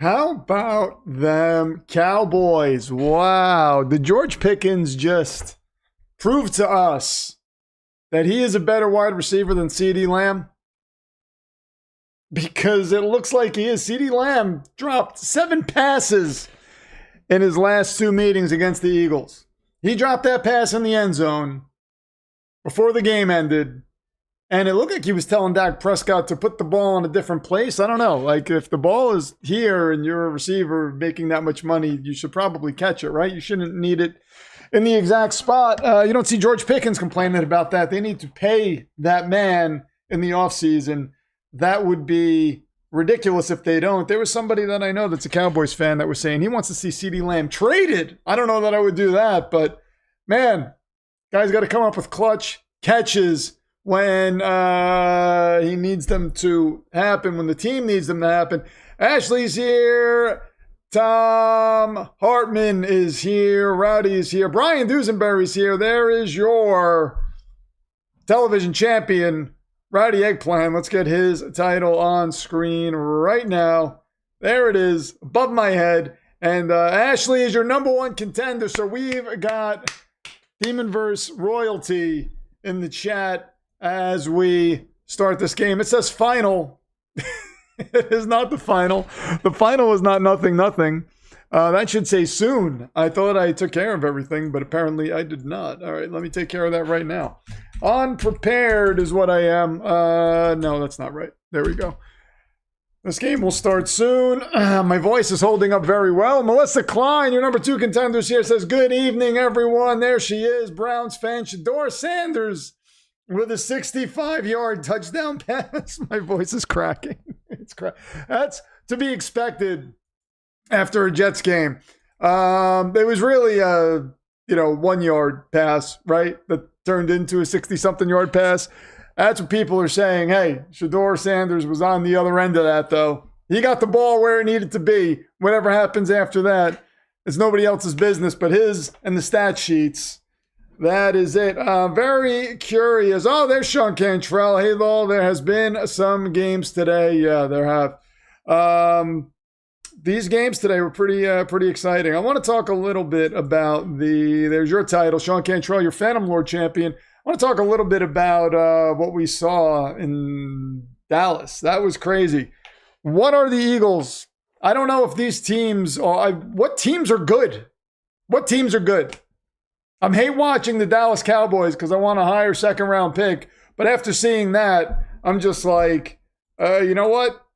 How about them Cowboys? Wow. Did George Pickens just prove to us that he is a better wide receiver than CeeDee Lamb? Because it looks like he is. CeeDee Lamb dropped 7 passes in his last 2 meetings against the Eagles. He dropped that pass in the end zone before the game ended. And it looked like he was telling Dak Prescott to put the ball in a different place. I don't know. Like, if the ball is here and you're a receiver making that much money, you should probably catch it, right? You shouldn't need it in the exact spot. You don't see George Pickens complaining about that. They need to pay that man in the offseason. That would be ridiculous if they don't. There was somebody that I know that's a Cowboys fan that was saying he wants to see CeeDee Lamb traded. I don't know that I would do that, but, man, guy's got to come up with clutch catches when he needs them to happen, when the team needs them to happen. Ashley's here. Tom Hartman is here. Rowdy is here. Brian Duesenberry's here. There is your television champion, Rowdy Eggplant. Let's get his title on screen right now. There it is, above my head. And Ashley is your #1 contender. So we've got Demonverse royalty in the chat as we start this game. It says final. It is not the final. The final is not nothing. That should say soon. I thought I took care of everything, but apparently I did not. All right, let me take care of that right now. Unprepared is what I am. No, that's not right. There we go. This game will start soon. My voice is holding up very well. Melissa Klein, your #2 contenders here, says, good evening, everyone. There she is. Browns fan Shador Sanders with a 65-yard touchdown pass. My voice is cracking. That's to be expected after a Jets game. It was really a 1-yard pass, right? That turned into a 60-something yard pass. That's what people are saying. Hey, Shador Sanders was on the other end of that, though. He got the ball where it needed to be. Whatever happens after that, it's nobody else's business but his and the stat sheets. That is it. Very curious. Oh, there's Sean Cantrell. Hey, Lol, there has been some games today. Yeah, there have. These games today were pretty exciting. I want to talk a little bit about there's your title, Sean Cantrell, your Phantom Lord champion. I want to talk a little bit about what we saw in Dallas. That was crazy. What are the Eagles? I don't know if these teams are, what teams are good? What teams are good? I'm hate watching the Dallas Cowboys because I want a higher second-round pick. But after seeing that, I'm just like, you know what?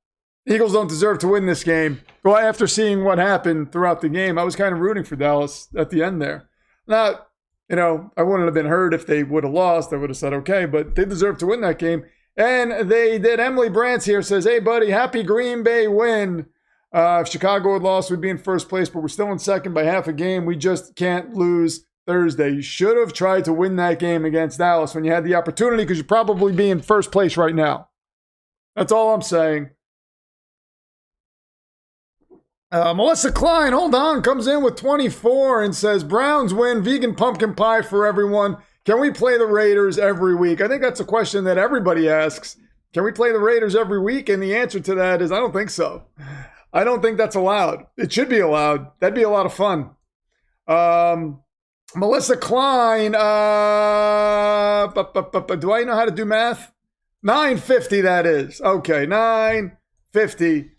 Eagles don't deserve to win this game. Well, after seeing what happened throughout the game, I was kind of rooting for Dallas at the end there. Now, I wouldn't have been hurt if they would have lost. I would have said, okay, but they deserve to win that game. And they did. Emily Brantz here says, hey, buddy, happy Green Bay win. If Chicago had lost, we'd be in first place, but we're still in second by half a game. We just can't lose Thursday. You should have tried to win that game against Dallas when you had the opportunity because you'd probably be in first place right now. That's all I'm saying. Melissa Klein, hold on, comes in with 24 and says, Browns win, vegan pumpkin pie for everyone. Can we play the Raiders every week? I think that's a question that everybody asks. Can we play the Raiders every week? And the answer to that is I don't think so. I don't think that's allowed. It should be allowed. That'd be a lot of fun. Melissa Klein, do I know how to do math? 950 that is. Okay, 950.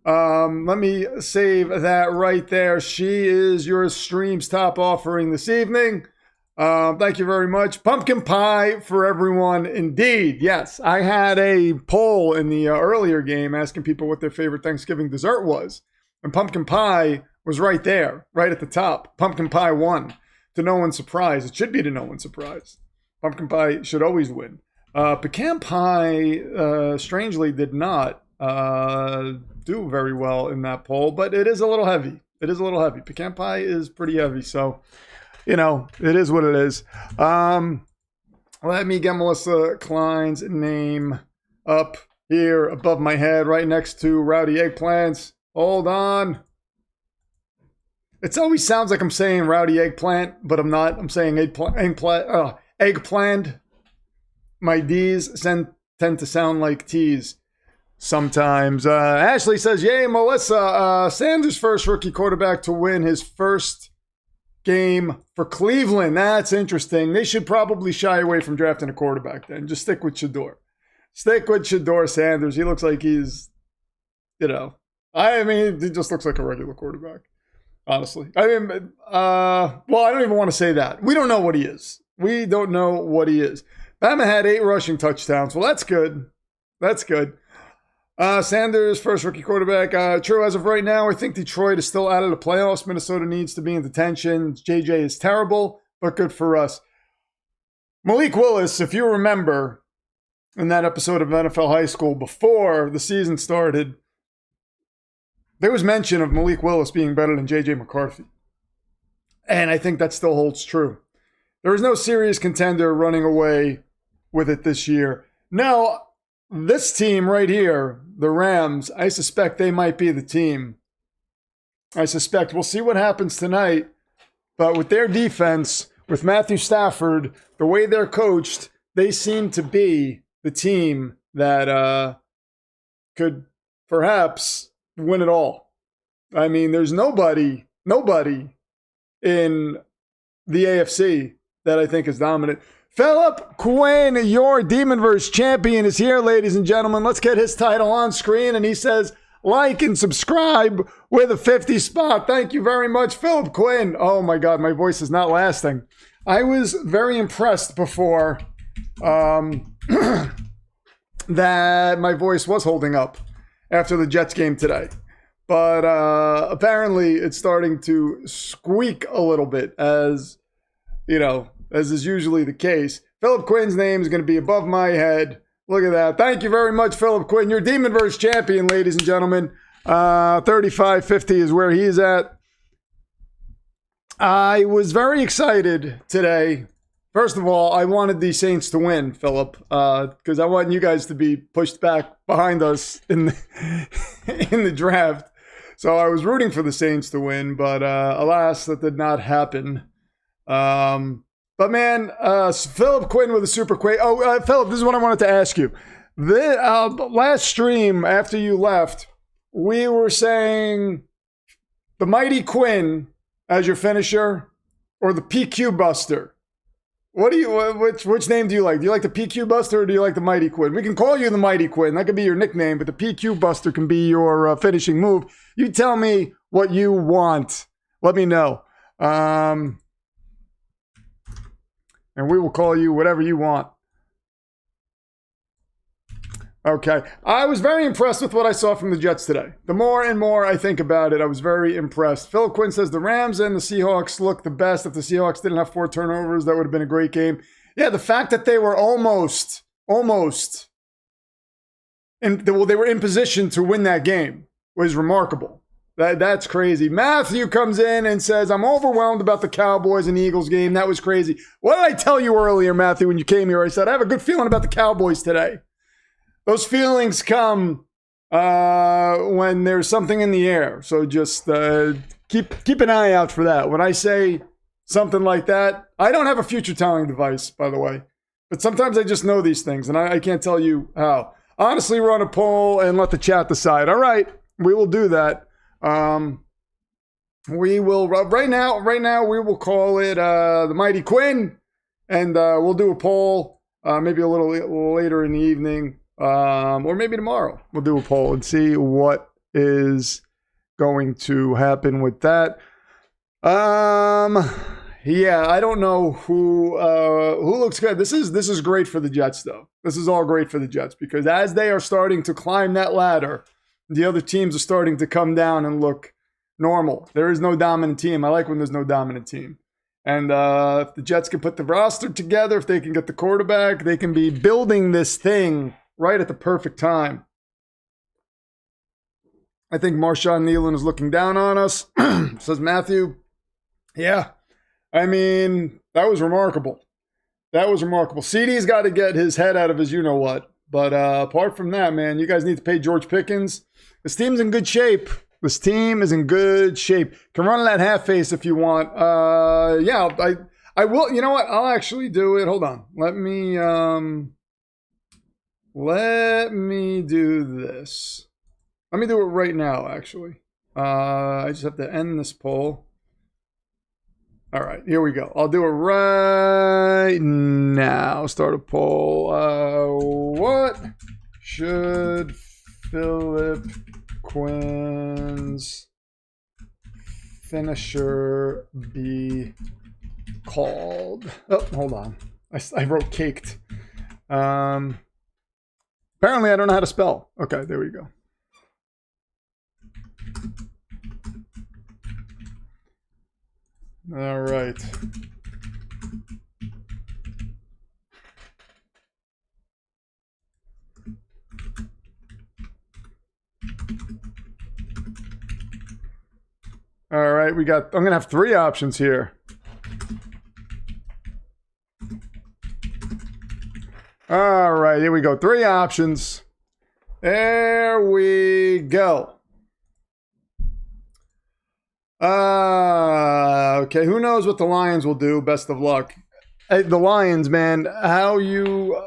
Let me save that right there. She is your stream's top offering this evening. Thank you very much. Pumpkin pie for everyone. Indeed. Yes. I had a poll in the earlier game asking people what their favorite Thanksgiving dessert was. And pumpkin pie was right there, right at the top. Pumpkin pie won. To no one's surprise. It should be to no one's surprise. Pumpkin pie should always win. Pecan pie, strangely, did not do very well in that poll, but it is a little heavy. Pecan pie is pretty heavy, so, it is what it is. Let me get Melissa Klein's name up here above my head, right next to Rowdy Eggplants. Hold on. It always sounds like I'm saying Rowdy Eggplant, but I'm not. I'm saying eggplant. My D's tend to sound like T's. sometimes. Ashley says, yay, Melissa. Sanders' first rookie quarterback to win his first game for Cleveland. That's interesting. They should probably shy away from drafting a quarterback then. Just stick with Shedeur. Stick with Shedeur Sanders. He looks like he's, I mean, he just looks like a regular quarterback, honestly. I mean, I don't even want to say that. We don't know what he is. We don't know what he is. Bama had 8 rushing touchdowns. Well, that's good. That's good. Sanders, first rookie quarterback. True, as of right now, I think Detroit is still out of the playoffs. Minnesota needs to be in detention. JJ is terrible, but good for us. Malik Willis, if you remember, in that episode of NFL High School before the season started, there was mention of Malik Willis being better than JJ McCarthy. And I think that still holds true. There is no serious contender running away with it this year. Now, this team right here, the Rams, I suspect they might be the team. I suspect we'll see what happens tonight. But with their defense, with Matthew Stafford, the way they're coached, they seem to be the team that could perhaps win it all. I mean, there's nobody in the AFC that I think is dominant. Philip Quinn, your Demonverse champion, is here, ladies and gentlemen. Let's get his title on screen. And he says, like and subscribe with a 50 spot. Thank you very much, Philip Quinn. Oh, my God, my voice is not lasting. I was very impressed before that my voice was holding up after the Jets game today. But apparently it's starting to squeak a little bit as is usually the case. Philip Quinn's name is going to be above my head. Look at that. Thank you very much, Philip Quinn. Your Demonverse champion, ladies and gentlemen. 35.50 is where he's at. I was very excited today. First of all, I wanted the Saints to win, Philip, because I want you guys to be pushed back behind us in the draft. So I was rooting for the Saints to win, but alas, that did not happen. But man, Philip Quinn with a super quick. Oh, Philip, this is what I wanted to ask you. The last stream after you left, we were saying the Mighty Quinn as your finisher or the PQ Buster. Which name do you like? Do you like the PQ Buster or do you like the Mighty Quinn? We can call you the Mighty Quinn. That could be your nickname, but the PQ Buster can be your finishing move. You tell me what you want. Let me know. And we will call you whatever you want. Okay. I was very impressed with what I saw from the Jets today. The more and more I think about it, I was very impressed. Phil Quinn says the Rams and the Seahawks look the best. If the Seahawks didn't have 4 turnovers, that would have been a great game. Yeah, the fact that they were almost, and they were in position to win that game was remarkable. That's crazy. Matthew comes in and says, I'm overwhelmed about the Cowboys and Eagles game. That was crazy. What did I tell you earlier, Matthew, when you came here? I said, I have a good feeling about the Cowboys today. Those feelings come when there's something in the air. So just keep an eye out for that. When I say something like that, I don't have a future-telling device, by the way. But sometimes I just know these things, and I can't tell you how. Honestly, run a poll and let the chat decide. All right, we will do that. We will right now we will call it the Mighty Quinn, and we'll do a poll maybe a little later in the evening, or maybe tomorrow. We'll do a poll and see what is going to happen with that. Yeah, I don't know who looks good. This is great for the Jets, though. This is all great for the Jets because as they are starting to climb that ladder, the other teams are starting to come down and look normal. There is no dominant team. I like when there's no dominant team. And if the Jets can put the roster together, if they can get the quarterback, they can be building this thing right at the perfect time. I think Marshawn Nealon is looking down on us, says Matthew. Yeah, I mean, that was remarkable. That was remarkable. CD's got to get his head out of his you-know-what. But apart from that, man, you guys need to pay George Pickens. This team's in good shape. This team is in good shape. Can run that half face if you want. Yeah, I will. You know what? I'll actually do it. Hold on. Let me Let me do this. Let me do it right now, actually. I just have to end this poll. All right, here we go. I'll do it right now. Start a poll. What should Philip Quinn's finisher be called? Oh, hold on. I wrote caked. Apparently I don't know how to spell. Okay, there we go. All right. All right, I'm going to have 3 options here. All right, here we go. 3 options. There we go. Okay, who knows what the Lions will do? Best of luck. Hey, the Lions, man, how you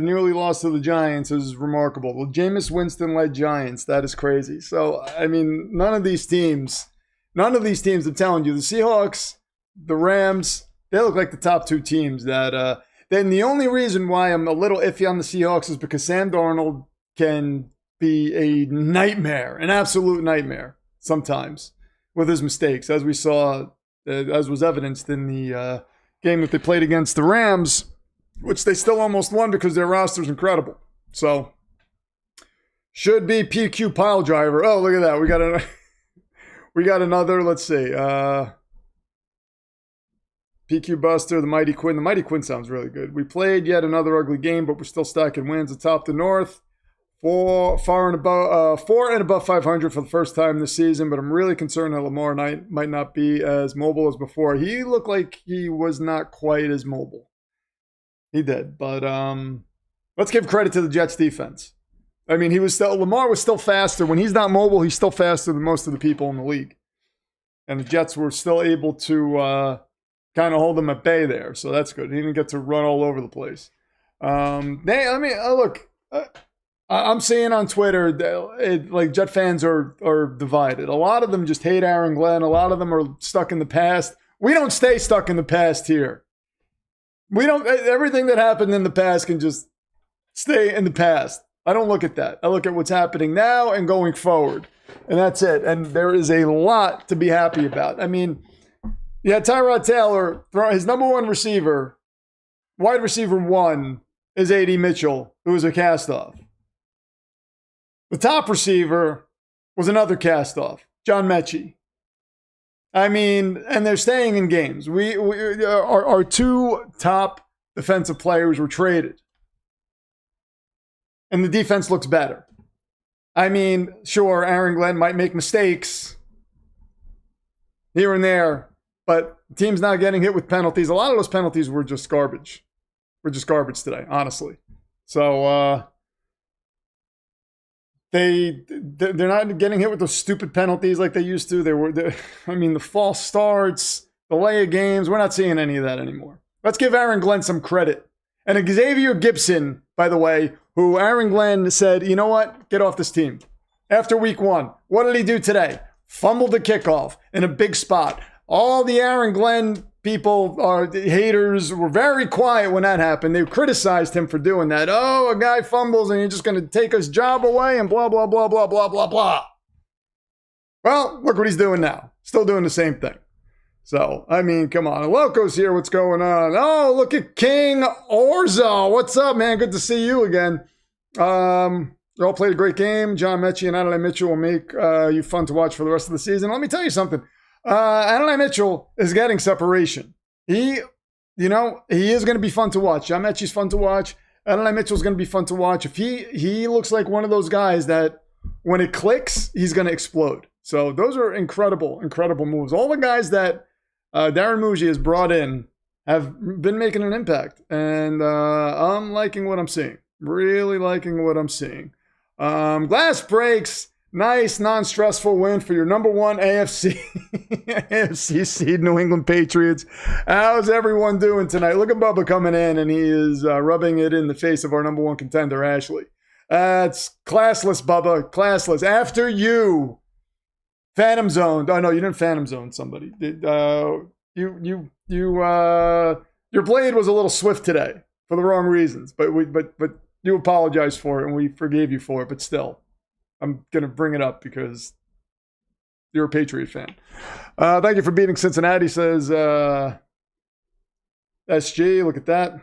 nearly lost to the Giants is remarkable. The Jameis Winston-led Giants, that is crazy. So, I mean, none of these teams, I'm telling you, the Seahawks, the Rams, they look like the top 2 teams that, then the only reason why I'm a little iffy on the Seahawks is because Sam Darnold can be a nightmare, an absolute nightmare sometimes with his mistakes, as we saw, as was evidenced in the game that they played against the Rams, which they still almost won because their roster's incredible. So, should be PQ pile driver. Oh, look at that. We got another, let's see. PQ Buster, the Mighty Quinn. The Mighty Quinn sounds really good. We played yet another ugly game, but we're still stacking wins atop the North. 4 and above 500 for the first time this season, but I'm really concerned that Lamar might not be as mobile as before. He looked like he was not quite as mobile. He did, but let's give credit to the Jets defense. I mean, Lamar was still faster. When he's not mobile, he's still faster than most of the people in the league. And the Jets were still able to kind of hold him at bay there, so that's good. He didn't get to run all over the place. I'm seeing on Twitter like Jet fans are divided. A lot of them just hate Aaron Glenn. A lot of them are stuck in the past. We don't stay stuck in the past here. We don't. Everything that happened in the past can just stay in the past. I don't look at that. I look at what's happening now and going forward, and that's it. And there is a lot to be happy about. I mean, yeah, Tyrod Taylor, his number 1 receiver, wide receiver 1 is A.D. Mitchell, who was a cast-off. The top receiver was another cast-off, John Mechie. I mean, and they're staying in games. Our 2 top defensive players were traded. And the defense looks better. I mean, sure, Aaron Glenn might make mistakes here and there, but the team's not getting hit with penalties. A lot of those penalties were just garbage. Were just garbage today, honestly. So, they're not getting hit with those stupid penalties like they used to. The false starts, delay of games. We're not seeing any of that anymore. Let's give Aaron Glenn some credit. And Xavier Gibson, by the way, who Aaron Glenn said, you know what? Get off this team. After week 1, what did he do today? Fumbled the kickoff in a big spot. All the Aaron Glenn people, haters, were very quiet when that happened. They criticized him for doing that. Oh, a guy fumbles and you're just going to take his job away and blah, blah, blah, blah, blah, blah, blah. Well, look what he's doing now. Still doing the same thing. So, I mean, come on. Loco's here. What's going on? Oh, look at King Orzo. What's up, man? Good to see you again. You all played a great game. John Mechie and Adonai Mitchell will make you fun to watch for the rest of the season. Let me tell you something. Adonai Mitchell is getting separation. He is going to be fun to watch. John Mechie's fun to watch. Adonai Mitchell's going to be fun to watch. If he looks like one of those guys that when it clicks, he's going to explode. So those are incredible, incredible moves. All the guys that Darren Muji has brought in have been making an impact. And I'm liking what I'm seeing. Really liking what I'm seeing. Glass breaks. Nice, non-stressful win for your number one AFC AFC seed New England Patriots. How's everyone doing tonight? Look at Bubba coming in, and he is rubbing it in the face of our number one contender, Ashley. It's classless, Bubba, classless. After you Phantom Zoned. Oh no, you didn't Phantom Zone somebody. Your blade was a little swift today for the wrong reasons, but you apologized for it, and we forgave you for it. But still, I'm going to bring it up because you're a Patriot fan. Thank you for beating Cincinnati, says SG. Look at that.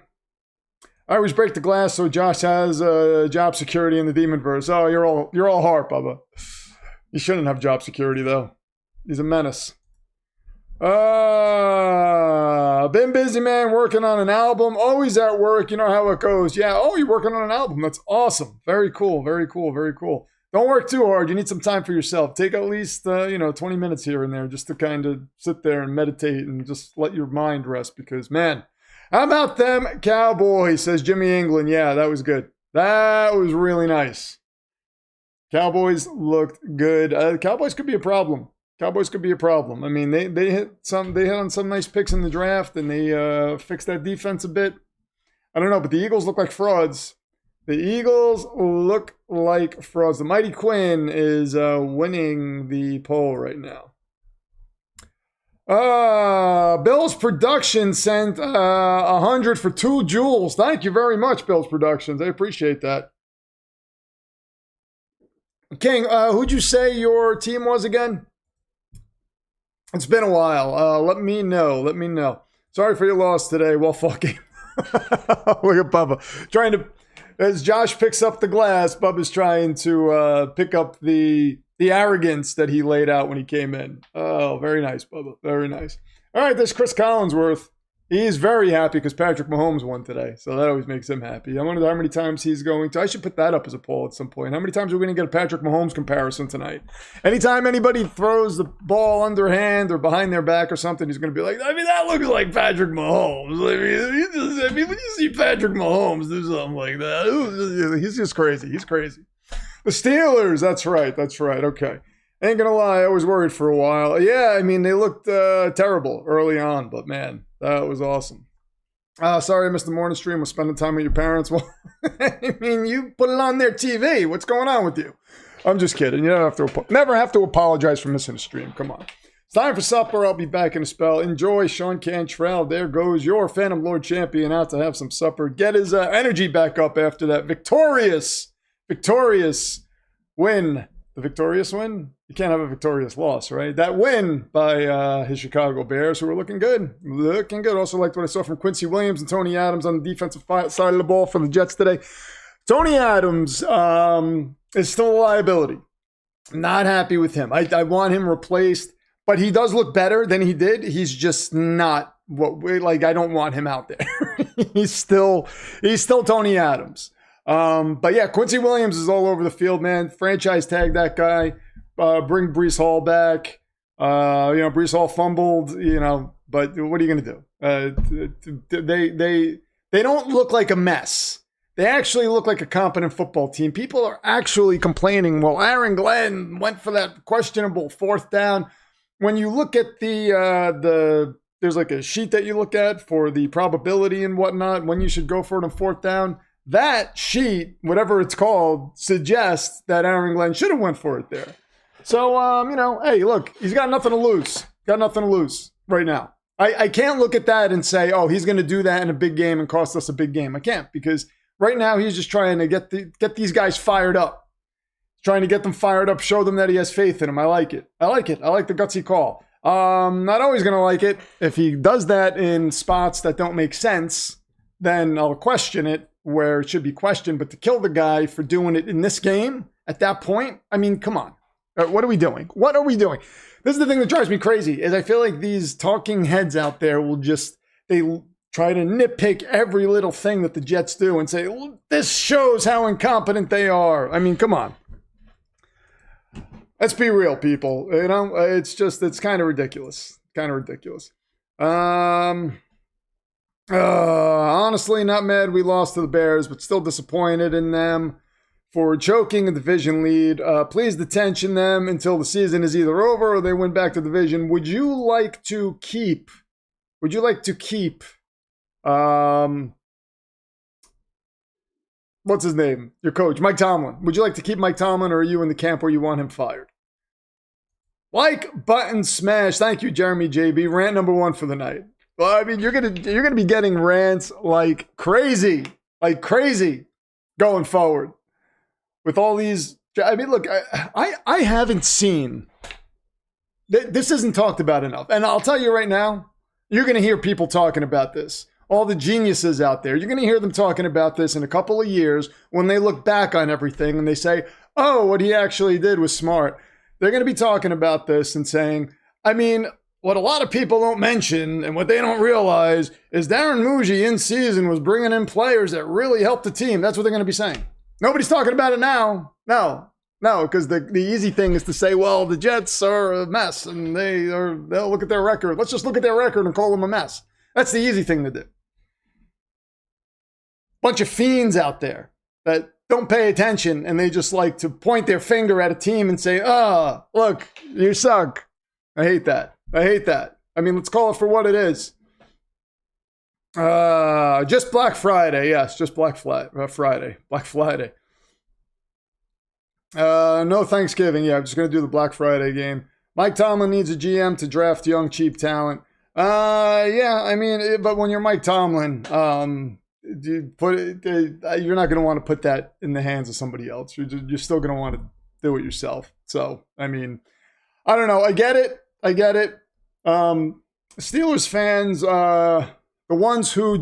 I always break the glass so Josh has job security in the Demonverse. Oh, you're all heart, Bubba. You shouldn't have job security, though. He's a menace. Been busy, man, working on an album. Always at work. You know how it goes. Yeah, oh, you're working on an album. That's awesome. Very cool, very cool, very cool. Don't work too hard. You need some time for yourself. Take at least, 20 minutes here and there just to kind of sit there and meditate and just let your mind rest because, man, how about them Cowboys, says Jimmy England. Yeah, that was good. That was really nice. Cowboys looked good. Cowboys could be a problem. Cowboys could be a problem. I mean, they hit on some nice picks in the draft and they fixed that defense a bit. I don't know, but the Eagles look like frauds. The Eagles look like frauds. The Mighty Quinn is winning the poll right now. Bill's Production sent 100 for 2 jewels. Thank you very much, Bill's Productions. I appreciate that. King, who'd you say your team was again? It's been a while. Let me know. Sorry for your loss today. Well, fucking. Look at Bubba. As Josh picks up the glass, Bubba's trying to pick up the arrogance that he laid out when he came in. Oh, very nice, Bubba. Very nice. All right, there's Chris Collinsworth. He's very happy because Patrick Mahomes won today, so that always makes him happy. I wonder how many times he's going to. I should put that up as a poll at some point. How many times are we going to get a Patrick Mahomes comparison tonight? Anytime anybody throws the ball underhand or behind their back or something, he's going to be like, I mean, that looks like Patrick Mahomes. I mean, when you see Patrick Mahomes do something like that, he's just crazy. He's crazy. The Steelers, that's right. Okay. Ain't gonna lie, I was worried for a while. Yeah, I mean, they looked terrible early on, but man, that was awesome. Sorry I missed the morning stream. Was spending time with your parents. Well, I mean, you put it on their TV. What's going on with you? I'm just kidding. You don't have to. Never have to apologize for missing a stream. Come on. It's time for supper. I'll be back in a spell. Enjoy Sean Cantrell. There goes your Phantom Lord champion out to have some supper. Get his energy back up after that victorious win. The victorious win? You can't have a victorious loss, right? That win by his Chicago Bears, who were looking good. Looking good. Also liked what I saw from Quincy Williams and Tony Adams on the defensive side of the ball for the Jets today. Tony Adams is still a liability. Not happy with him. I want him replaced, but he does look better than he did. He's just not I don't want him out there. he's still Tony Adams. But yeah, Quincy Williams is all over the field, man. Franchise tag that guy. Bring Breece Hall back. Breece Hall fumbled, but what are you going to do? They don't look like a mess. They actually look like a competent football team. People are actually complaining, well, Aaron Glenn went for that questionable 4th down. When you look at there's like a sheet that you look at for the probability and whatnot, when you should go for it on 4th down. That sheet, whatever it's called, suggests that Aaron Glenn should have went for it there. So, hey, look, he's got nothing to lose. Got nothing to lose right now. I can't look at that and say, oh, he's going to do that in a big game and cost us a big game. I can't, because right now he's just trying to get these guys fired up. Trying to get them fired up, show them that he has faith in them. I like it. I like the gutsy call. Not always going to like it. If he does that in spots that don't make sense, then I'll question it where it should be questioned. But to kill the guy for doing it in this game at that point, I mean, come on. What are we doing? This is the thing that drives me crazy, is I feel like these talking heads out there they try to nitpick every little thing that the Jets do and say, well, this shows how incompetent they are. I mean, come on. Let's be real, people. It's kind of ridiculous. Honestly, not mad we lost to the Bears, but still disappointed in them. for choking a division lead. Please detention them until the season is either over or they win back the division. Would you like to keep what's his name? Your coach, Mike Tomlin. Would you like to keep Mike Tomlin, or are you in the camp where you want him fired? Like, button, smash. Thank you, Jeremy JB. Rant number 1 for the night. Well, I mean, you're gonna be getting rants like crazy going forward with all these. I mean, look, I haven't seen. This isn't talked about enough, and I'll tell you right now, you're gonna hear people talking about this. All the geniuses out there, you're going to hear them talking about this in a couple of years when they look back on everything and they say, oh, what he actually did was smart. They're going to be talking about this and saying, I mean, what a lot of people don't mention and what they don't realize is Darren Muji in season was bringing in players that really helped the team. That's what they're going to be saying. Nobody's talking about it now. No, because the easy thing is to say, well, the Jets are a mess and they'll look at their record. Let's just look at their record and call them a mess. That's the easy thing to do. Bunch of fiends out there that don't pay attention and they just like to point their finger at a team and say, oh, look, you suck. I hate that. I mean, let's call it for what it is. Just Black Friday. Yes, just Friday. Black Friday. No Thanksgiving. Yeah, I'm just going to do the Black Friday game. Mike Tomlin needs a GM to draft young, cheap talent. Yeah, I mean, but when you're Mike Tomlin, you're not going to want to put that in the hands of somebody else. You're still going to want to do it yourself. So, I mean, I don't know. I get it. Steelers fans, the ones who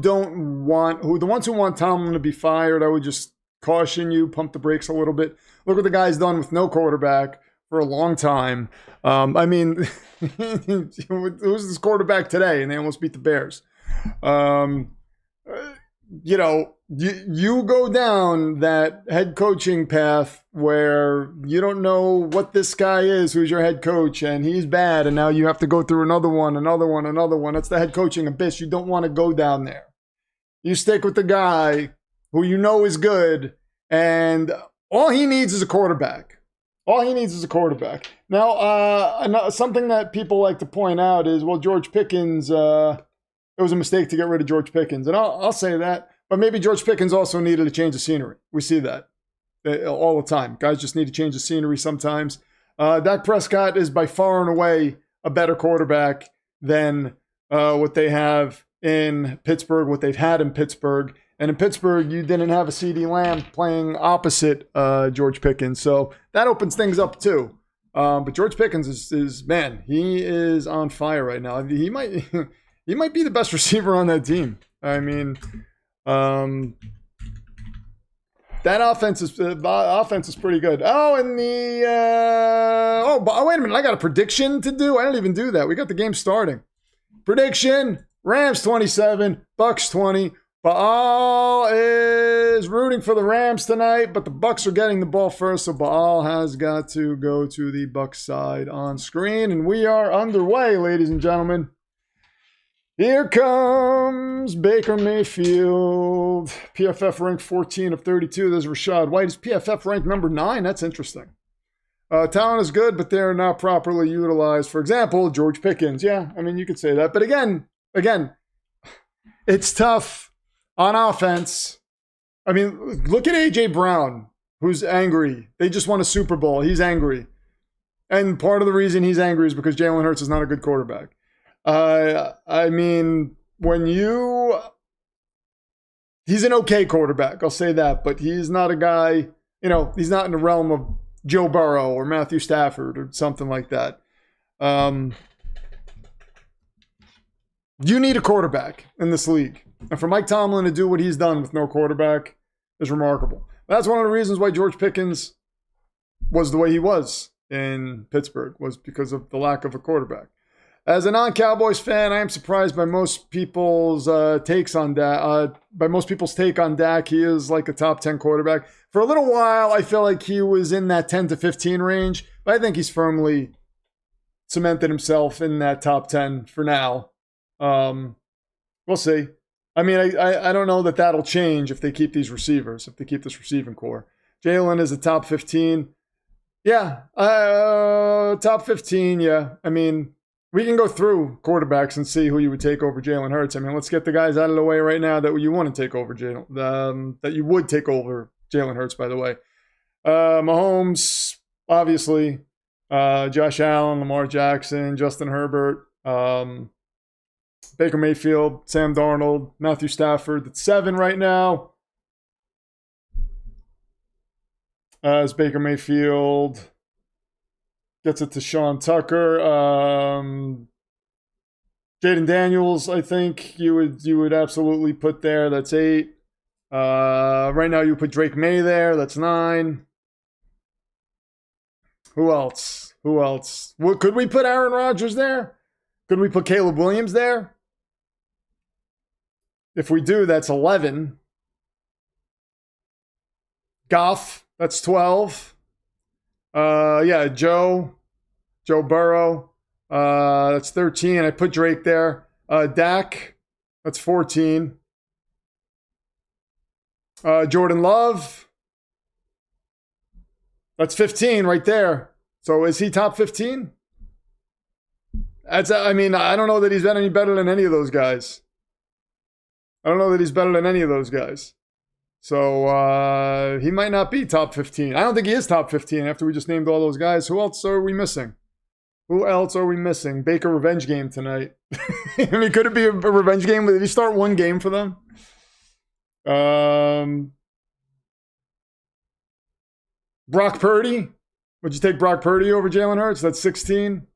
want Tomlin to be fired, I would just caution you, pump the brakes a little bit. Look what the guy's done with no quarterback for a long time. I mean, who's this quarterback today? And they almost beat the Bears. You know, you go down that head coaching path where you don't know what this guy is, who's your head coach, and he's bad, and now you have to go through another one. That's the head coaching abyss. You don't want to go down there. You stick with the guy who you know is good, and all he needs is a quarterback. Now, something that people like to point out is, well, George Pickens, it was a mistake to get rid of George Pickens. And I'll say that. But maybe George Pickens also needed a change of scenery. We see that all the time. Guys just need to change the scenery sometimes. Dak Prescott is by far and away a better quarterback than what they have in Pittsburgh, what they've had in Pittsburgh. And in Pittsburgh, you didn't have a CeeDee Lamb playing opposite George Pickens. So that opens things up too. But George Pickens is man, he is on fire right now. He might be the best receiver on that team. I mean, that offense is pretty good. Oh, and wait a minute, I got a prediction to do. I didn't even do that. We got the game starting. Prediction: Rams 27, Bucks 20. Baal is rooting for the Rams tonight, but the Bucks are getting the ball first, so Baal has got to go to the Bucks side on screen, and we are underway, ladies and gentlemen. Here comes Baker Mayfield. PFF ranked 14 of 32. There's Rashad White. Is PFF ranked number 9? That's interesting. Talent is good, but they're not properly utilized. For example, George Pickens. Yeah, I mean, you could say that. But again, it's tough on offense. I mean, look at A.J. Brown, who's angry. They just won a Super Bowl. He's angry. And part of the reason he's angry is because Jalen Hurts is not a good quarterback. I mean, he's an okay quarterback, I'll say that, but he's not a guy, he's not in the realm of Joe Burrow or Matthew Stafford or something like that. You need a quarterback in this league. And for Mike Tomlin to do what he's done with no quarterback is remarkable. That's one of the reasons why George Pickens was the way he was in Pittsburgh, was because of the lack of a quarterback. As a non-Cowboys fan, I am surprised by most people's take on Dak. He is like a top 10 quarterback. For a little while, I feel like he was in that 10 to 15 range, but I think he's firmly cemented himself in that top 10 for now. We'll see. I mean, I don't know that that'll change if they keep these receivers, if they keep this receiving core. Jalen is a top 15. Yeah, top 15, yeah. I mean, we can go through quarterbacks and see who you would take over Jalen Hurts. I mean, let's get the guys out of the way right now that you want to take over Jalen, that you would take over Jalen Hurts, by the way. Mahomes, obviously. Josh Allen, Lamar Jackson, Justin Herbert, Baker Mayfield, Sam Darnold, Matthew Stafford. That's 7 right now. As Baker Mayfield gets it to Sean Tucker. Jaden Daniels, I think you would absolutely put there. That's 8. Right now you put Drake May there. That's 9. Who else? Could we put Aaron Rodgers there? Could we put Caleb Williams there? If we do, that's 11. Goff, that's 12. Yeah, Joe Burrow, that's 13. I put Drake there. Dak, that's 14. Jordan Love, that's 15 right there. So is he top 15? I mean, I don't know that he's been any better than any of those guys. So he might not be top 15. I don't think he is top 15 after we just named all those guys. Who else are we missing? Baker revenge game tonight. I mean, could it be a revenge game? Did he start one game for them? Brock Purdy. Would you take Brock Purdy over Jalen Hurts? That's 16.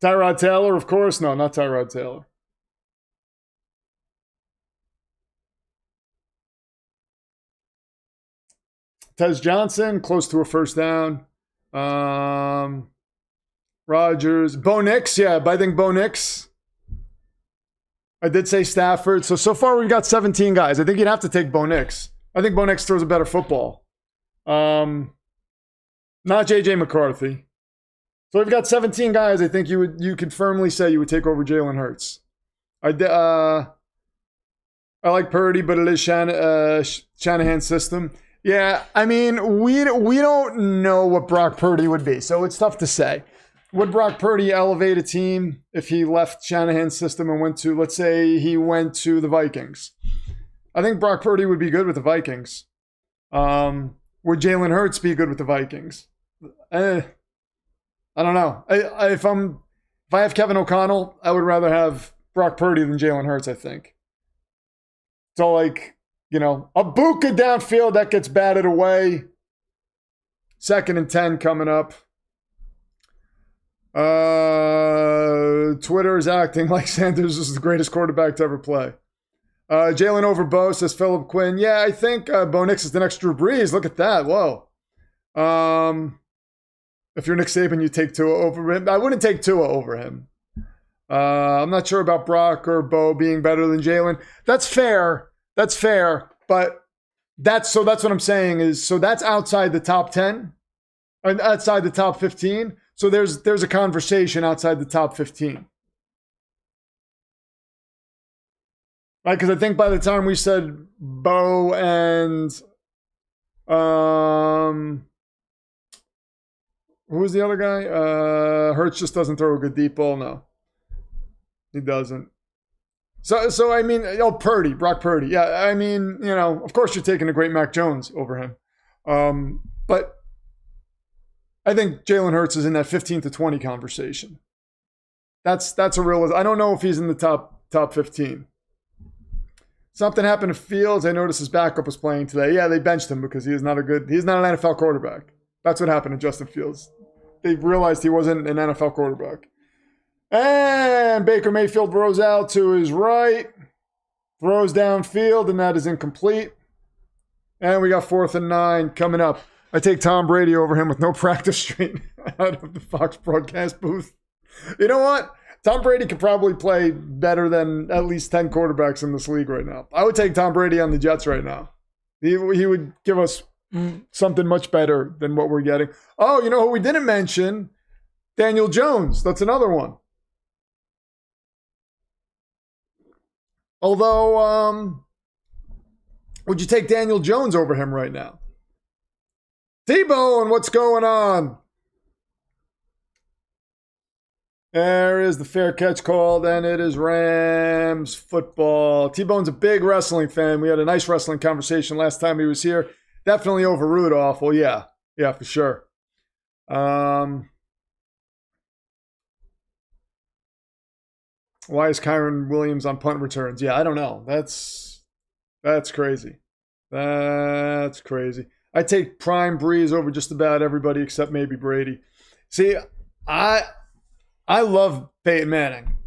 Tyrod Taylor, of course. No, not Tyrod Taylor. Tez Johnson, close to a first down. Rodgers. Bo Nix, yeah, but I think Bo Nix. I did say Stafford. So far we've got 17 guys. I think you'd have to take Bo Nix. I think Bo Nix throws a better football. Not J.J. McCarthy. So we've got 17 guys. I think you could firmly say you would take over Jalen Hurts. I like Purdy, but it is Shanahan's system. Yeah, I mean, we don't know what Brock Purdy would be, so it's tough to say. Would Brock Purdy elevate a team if he left Shanahan's system and went to, let's say he went to the Vikings? I think Brock Purdy would be good with the Vikings. Would Jalen Hurts be good with the Vikings? I don't know. If I have Kevin O'Connell, I would rather have Brock Purdy than Jalen Hurts, I think. So, like, you know, a Bucca downfield that gets batted away. 2nd and 10 coming up. Twitter is acting like Sanders is the greatest quarterback to ever play. Jalen over Bo, says Philip Quinn. Yeah, I think Bo Nix is the next Drew Brees. Look at that. Whoa. If you're Nick Saban, you take Tua over him. I wouldn't take Tua over him. I'm not sure about Brock or Bo being better than Jalen. That's fair. But that's what I'm saying is, so that's outside the top 10 and outside the top 15. So there's a conversation outside the top 15. Right? Because I think by the time we said Bo and who was the other guy? Hurts just doesn't throw a good deep ball. No, he doesn't. So I mean, Brock Purdy. Yeah, I mean, you know, of course you're taking a great Mac Jones over him. But I think Jalen Hurts is in that 15 to 20 conversation. That's a real. I don't know if he's in the top 15. Something happened to Fields. I noticed his backup was playing today. Yeah, they benched him because he's not an NFL quarterback. That's what happened to Justin Fields. They realized he wasn't an NFL quarterback. And Baker Mayfield throws out to his right. Throws downfield, and that is incomplete. And we got 4th and 9 coming up. I take Tom Brady over him with no practice stream out of the Fox broadcast booth. You know what? Tom Brady could probably play better than at least 10 quarterbacks in this league right now. I would take Tom Brady on the Jets right now. He would give us something much better than what we're getting. Oh, you know who we didn't mention? Daniel Jones. That's another one. Although, Would you take Daniel Jones over him right now? T-Bone, what's going on? There is the fair catch called, and it is Rams football. T-Bone's a big wrestling fan. We had a nice wrestling conversation last time he was here. Definitely over Rudolph. Well, yeah. Yeah, for sure. Why is Kyron Williams on punt returns? Yeah, I don't know. That's crazy. That's crazy. I take Prime Breeze over just about everybody except maybe Brady. See, I love Peyton Manning.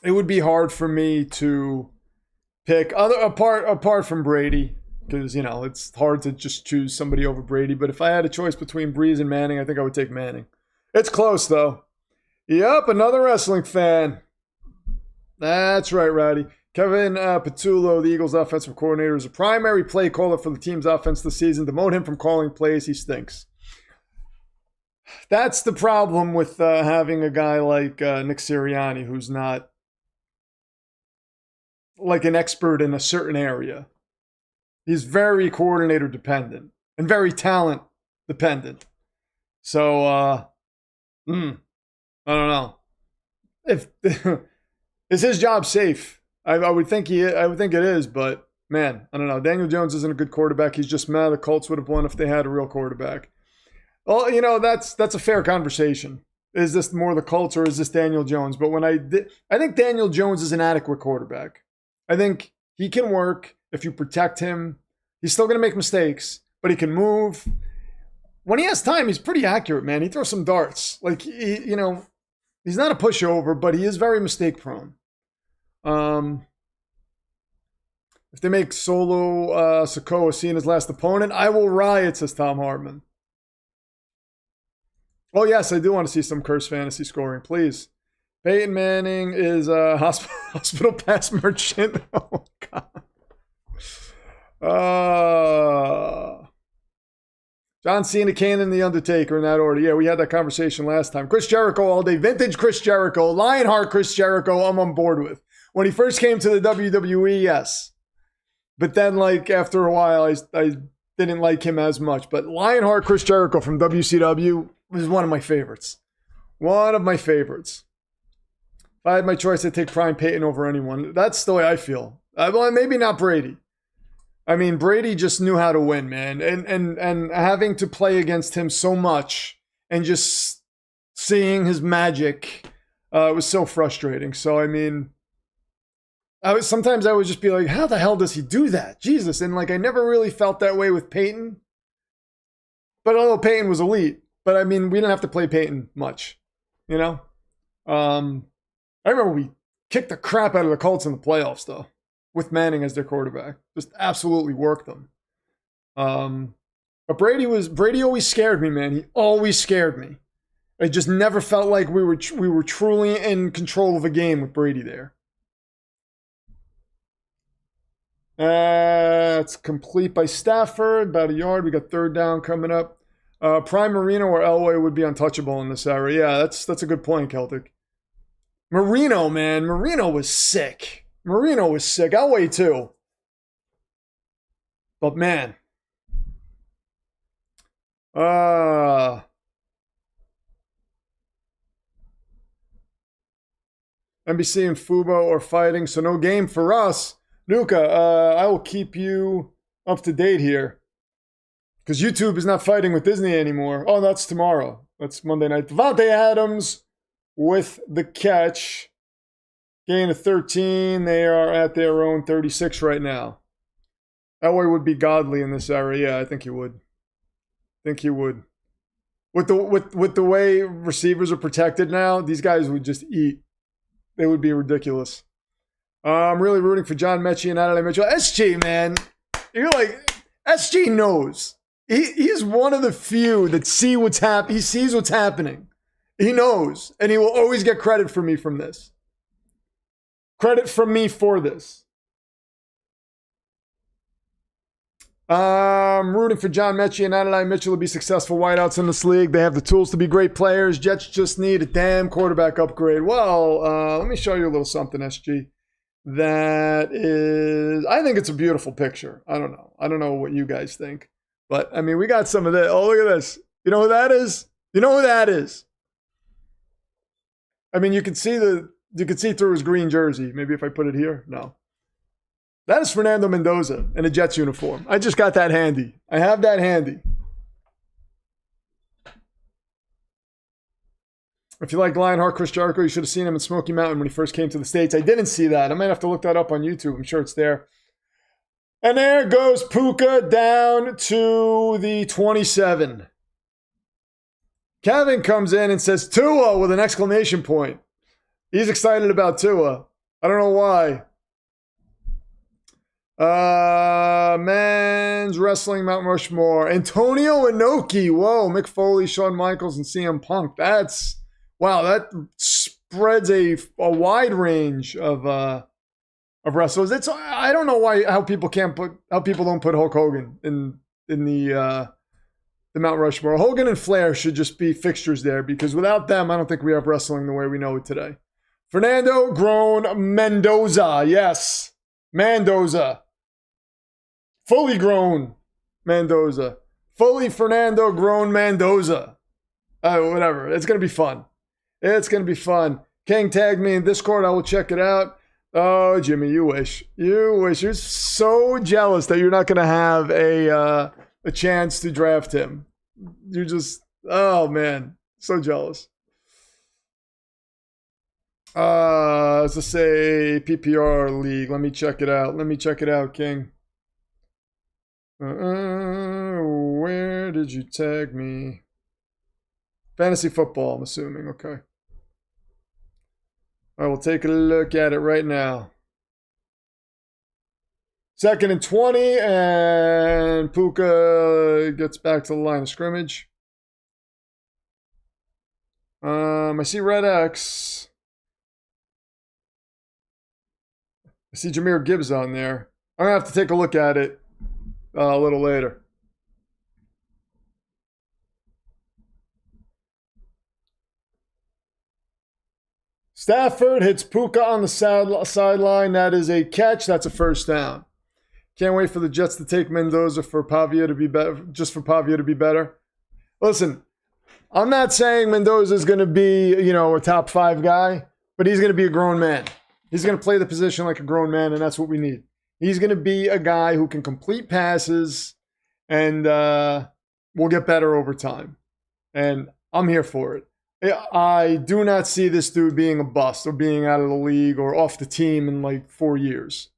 It would be hard for me to pick apart from Brady, because it's hard to just choose somebody over Brady. But if I had a choice between Breeze and Manning, I think I would take Manning. It's close though. Yep, another wrestling fan. That's right, Rowdy. Kevin Patullo, the Eagles' offensive coordinator, is a primary play caller for the team's offense this season. Demote him from calling plays. He stinks. That's the problem with having a guy like Nick Sirianni, who's not like an expert in a certain area. He's very coordinator dependent and very talent dependent. So, I don't know. If is his job safe? I would think I would think it is, but man, I don't know. Daniel Jones isn't a good quarterback. He's just mad the Colts would have won if they had a real quarterback. Well, that's a fair conversation. Is this more the Colts or is this Daniel Jones? But I think Daniel Jones is an adequate quarterback. I think he can work if you protect him. He's still going to make mistakes, but he can move. When he has time, he's pretty accurate, man. He throws some darts. Like, he's not a pushover, but he is very mistake prone. If they make Solo Sokoa seeing his last opponent, I will riot, says Tom Hartman. Oh, yes, I do want to see some curse fantasy scoring, please. Peyton Manning is a hospital pass merchant. Oh, God. John Cena, Kane, and The Undertaker in that order. Yeah, we had that conversation last time. Chris Jericho all day. Vintage Chris Jericho. Lionheart Chris Jericho, I'm on board with. When he first came to the WWE, yes. But then, after a while, I didn't like him as much. But Lionheart Chris Jericho from WCW was one of my favorites. One of my favorites. If I had my choice, I'd take Prime Peyton over anyone. That's the way I feel. Well, maybe not Brady. I mean, Brady just knew how to win, man. And having to play against him so much and just seeing his magic was so frustrating. So, I mean, sometimes I would just be like, how the hell does he do that? Jesus. And I never really felt that way with Peyton. But although Peyton was elite, but I mean, we didn't have to play Peyton much, I remember we kicked the crap out of the Colts in the playoffs, though, with Manning as their quarterback. Just absolutely worked them. But Brady always scared me, man. He always scared me. I just never felt like we were truly in control of a game with Brady there. It's complete by Stafford, about a yard. We got third down coming up. Prime Marino or Elway would be untouchable in this era. Yeah, that's a good point, Celtic. Marino, man. Marino was sick. Elway, too. But, man. NBC and Fubo are fighting, so no game for us. Luca, I will keep you up to date here. Because YouTube is not fighting with Disney anymore. Oh, that's tomorrow. That's Monday night. Devontae Adams with the catch. Gain of 13. They are at their own 36 right now. Elway would be godly in this era. Yeah, I think he would. With the way receivers are protected now, these guys would just eat. They would be ridiculous. I'm really rooting for John Mechie and Adelaide Mitchell. SG, man. You're SG knows. He's one of the few that see what's happening. He sees what's happening. He knows. And he will always get credit for me from this. Credit from me for this. I'm rooting for John Mechie and Adelaide Mitchell to be successful wideouts in this league. They have the tools to be great players. Jets just need a damn quarterback upgrade. Well, let me show you a little something, SG. that is, I think it's a beautiful picture. I don't know. I don't know what you guys think. But, I mean, we got some of that. Oh, look at this. You know who that is? You know who that is? I mean, you can see through his green jersey. Maybe if I put it here. No. That is Fernando Mendoza in a Jets uniform. I just got that handy. I have that handy. If you like Lionheart Chris Jericho, you should have seen him in Smoky Mountain when he first came to the States. I didn't see that. I might have to look that up on YouTube. I'm sure it's there. And there goes Puka down to the 27. Kevin comes in and says, Tua with an exclamation point. He's excited about Tua. I don't know why. Men's wrestling Mount Rushmore. Antonio Inoki. Whoa, Mick Foley, Shawn Michaels, and CM Punk. That's, wow, that spreads a wide range of wrestlers. It's, I don't know how people don't put Hulk Hogan in the Mount Rushmore. Hogan and Flair should just be fixtures there, because without them, I don't think we have wrestling the way we know it today. Fernando grown Mendoza. Yes, Mendoza. Fully grown Mendoza. Fully Fernando grown Mendoza. Whatever. It's going to be fun. It's going to be fun. King tagged me in Discord. I will check it out. Oh, Jimmy, you wish. You wish. You're so jealous that you're not going to have a chance to draft him. You're just, oh, man. So jealous. As I say, PPR league. Let me check it out. Let me check it out, King. Where did you tag me? Fantasy football, I'm assuming. Okay. All right, we'll take a look at it right now. 2nd and 20, and Puka gets back to the line of scrimmage. I see Red X. I see Jahmyr Gibbs on there. I'm going to have to take a look at it a little later. Stafford hits Puka on the sideline. That is a catch. That's a first down. Can't wait for the Jets to take Mendoza for Pavia to be better, just for Pavia to be better. Listen, I'm not saying Mendoza is going to be, a top 5 guy, but he's going to be a grown man. He's going to play the position like a grown man, and that's what we need. He's going to be a guy who can complete passes, and will get better over time. And I'm here for it. I do not see this dude being a bust or being out of the league or off the team in like 4 years.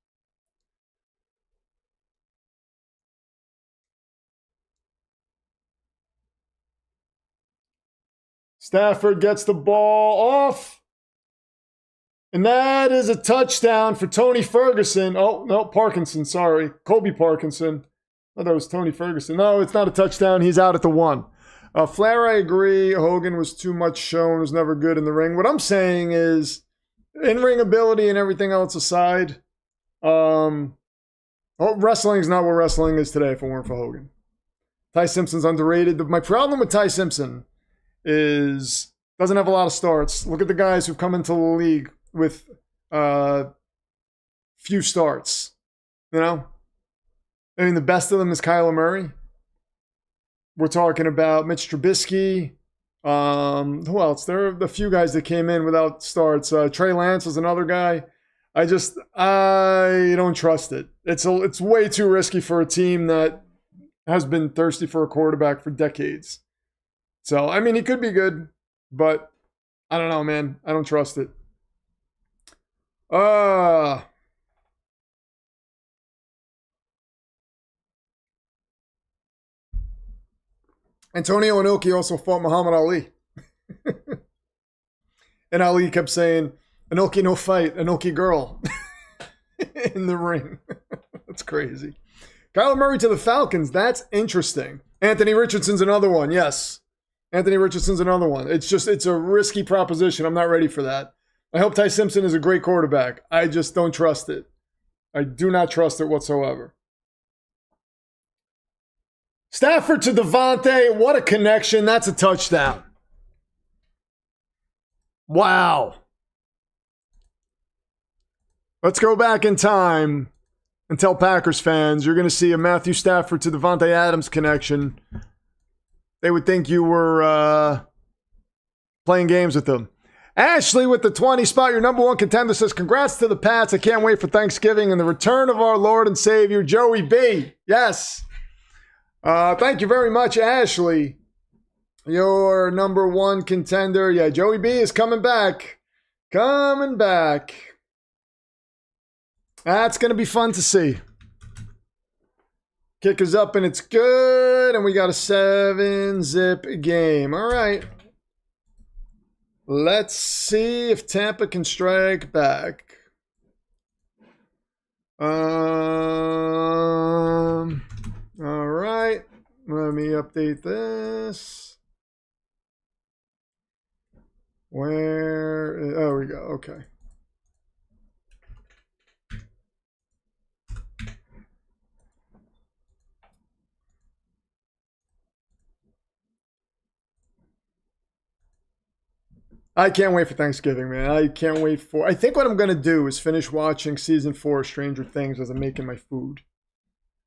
Stafford gets the ball off. And that is a touchdown for Tony Ferguson. Oh, no, Parkinson, sorry. Colby Parkinson. Oh, that was Tony Ferguson. No, it's not a touchdown. He's out at the 1. Flair, I agree. Hogan was too much shown, was never good in the ring. What I'm saying is, in-ring ability and everything else aside, wrestling is not what wrestling is today if it weren't for Hogan. Ty Simpson's underrated. My problem with Ty Simpson is doesn't have a lot of starts. Look at the guys who've come into the league with few starts. I mean, the best of them is Kyler Murray. We're talking about Mitch Trubisky. Who else? There are a few guys that came in without starts. Trey Lance is another guy. I don't trust it. It's way too risky for a team that has been thirsty for a quarterback for decades. So, I mean, he could be good, but I don't know, man. I don't trust it. Antonio Inoki also fought Muhammad Ali. And Ali kept saying, Inoki no fight, Inoki girl. In the ring. That's crazy. Kyler Murray to the Falcons. That's interesting. Anthony Richardson's another one. Yes. Anthony Richardson's another one. It's a risky proposition. I'm not ready for that. I hope Ty Simpson is a great quarterback. I just don't trust it. I do not trust it whatsoever. Stafford to Devontae. What a connection. That's a touchdown. Wow. Let's go back in time and tell Packers fans you're going to see a Matthew Stafford to Devontae Adams connection. They would think you were playing games with them. Ashley with the 20 spot, your number one contender, says, congrats to the Pats. I can't wait for Thanksgiving and the return of our Lord and Savior, Joey B. Yes. Thank you very much, Ashley. Your number one contender. Yeah, Joey B is coming back. Coming back. That's going to be fun to see. Kick is up and it's good. And we got a 7-zip game. All right. Let's see if Tampa can strike back. All right. Let me update this. There we go. Okay. I can't wait for Thanksgiving, man. I can't wait for... I think what I'm going to do is finish watching Season 4 of Stranger Things as I'm making my food.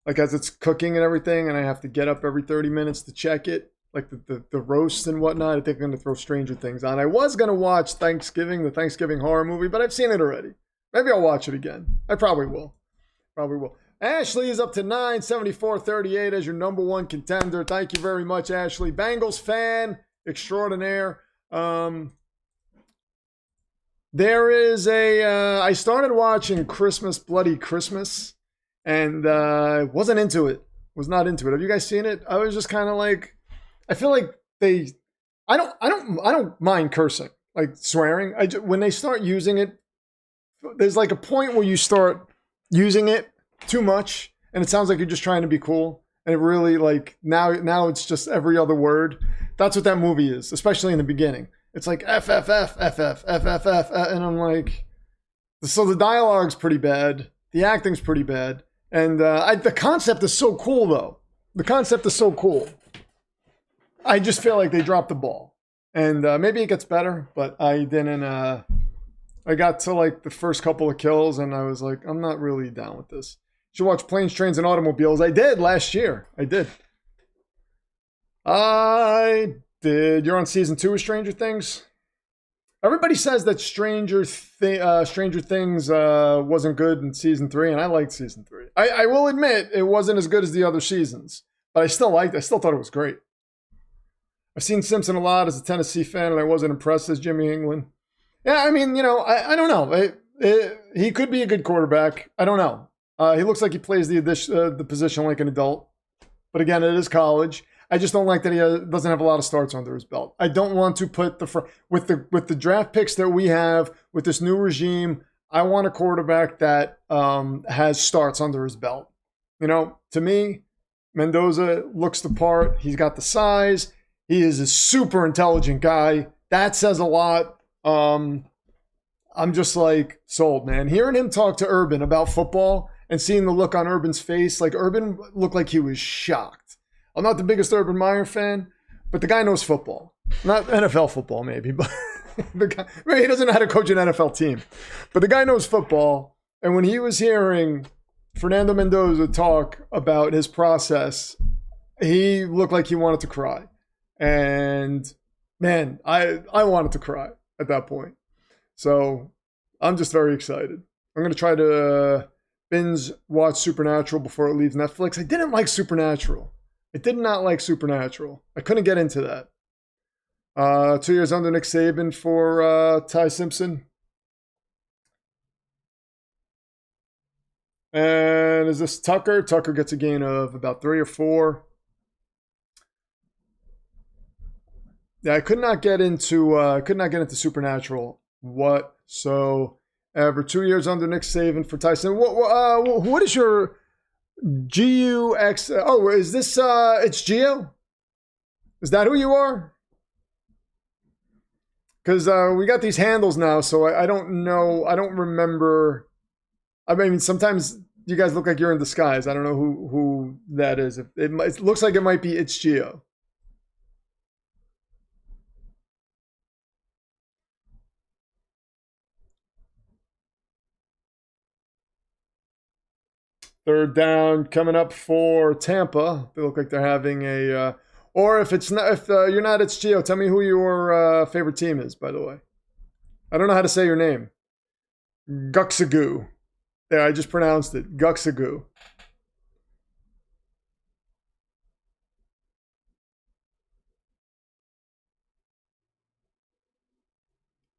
Like, as it's cooking and everything, and I have to get up every 30 minutes to check it. Like, the roast and whatnot. I think I'm going to throw Stranger Things on. I was going to watch Thanksgiving, the Thanksgiving horror movie, but I've seen it already. Maybe I'll watch it again. I probably will. Probably will. Ashley is up to 974.38 as your number one contender. Thank you very much, Ashley. Bengals fan extraordinaire. There is I started watching Bloody Christmas, and wasn't into it. Was not into it. Have you guys seen it? I was just kind of like, I feel like I don't mind cursing, like swearing. When they start using it, there's like a point where you start using it too much, and it sounds like you're just trying to be cool. And it really, like, now it's just every other word. That's what that movie is, especially in the beginning. It's like FFF, FF, FFF, and I'm like, so the dialogue's pretty bad, the acting's pretty bad, and the concept is so cool, though. The concept is so cool. I just feel like they dropped the ball, and maybe it gets better, but I didn't. I got to like the first couple of kills, and I was like, I'm not really down with this. You should watch Planes, Trains, and Automobiles. I did last year. I did. You're on season 2 of Stranger Things? Everybody says that Stranger Things wasn't good in season 3, and I liked season 3. I will admit it wasn't as good as the other seasons, but I still liked it. I still thought it was great. I've seen Simpson a lot as a Tennessee fan, and I wasn't impressed as Jimmy England. Yeah, I mean, I don't know. He could be a good quarterback. I don't know. He looks like he plays the position like an adult, but again, it is college. I just don't like that he doesn't have a lot of starts under his belt. I don't want to put with the draft picks that we have with this new regime. I want a quarterback that has starts under his belt. To me, Mendoza looks the part. He's got the size. He is a super intelligent guy. That says a lot. I'm just like sold, man. Hearing him talk to Urban about football and seeing the look on Urban's face, like Urban looked like he was shocked. I'm not the biggest Urban Meyer fan, but the guy knows football. Not NFL football, maybe, but he doesn't know how to coach an NFL team. But the guy knows football, and when he was hearing Fernando Mendoza talk about his process, he looked like he wanted to cry. And, man, I wanted to cry at that point. So I'm just very excited. I'm going to try to binge watch Supernatural before it leaves Netflix. I didn't like Supernatural. I did not like Supernatural. I couldn't get into that. 2 years under Nick Saban for Ty Simpson. And is this Tucker? Tucker gets a gain of about 3 or 4. Yeah, I could not get into Supernatural whatsoever. 2 years under Nick Saban for Tyson. What is your GUX? Oh, is this it's Geo? Is that who you are? Because we got these handles now, so I don't know. I don't remember. I mean, sometimes you guys look like you're in disguise. I don't know who that is. It looks like it might be It's Geo. Third down coming up for Tampa. They look like they're having a... or if it's not, if you're not, it's Gio. Tell me who your favorite team is, by the way. I don't know how to say your name. Guxagoo. There, I just pronounced it. Guxagoo.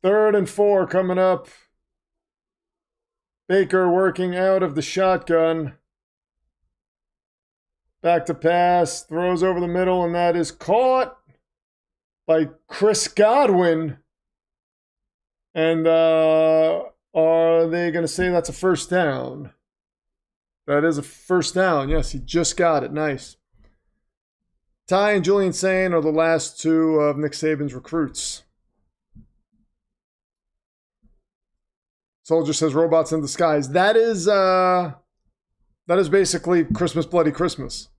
Third and 4 coming up. Baker working out of the shotgun. Back to pass. Throws over the middle, and that is caught by Chris Godwin. And are they going to say that's a first down? That is a first down. Yes, he just got it. Nice. Ty and Julian Sane are the last two of Nick Saban's recruits. Soldier says robots in disguise. That is basically Christmas Bloody Christmas.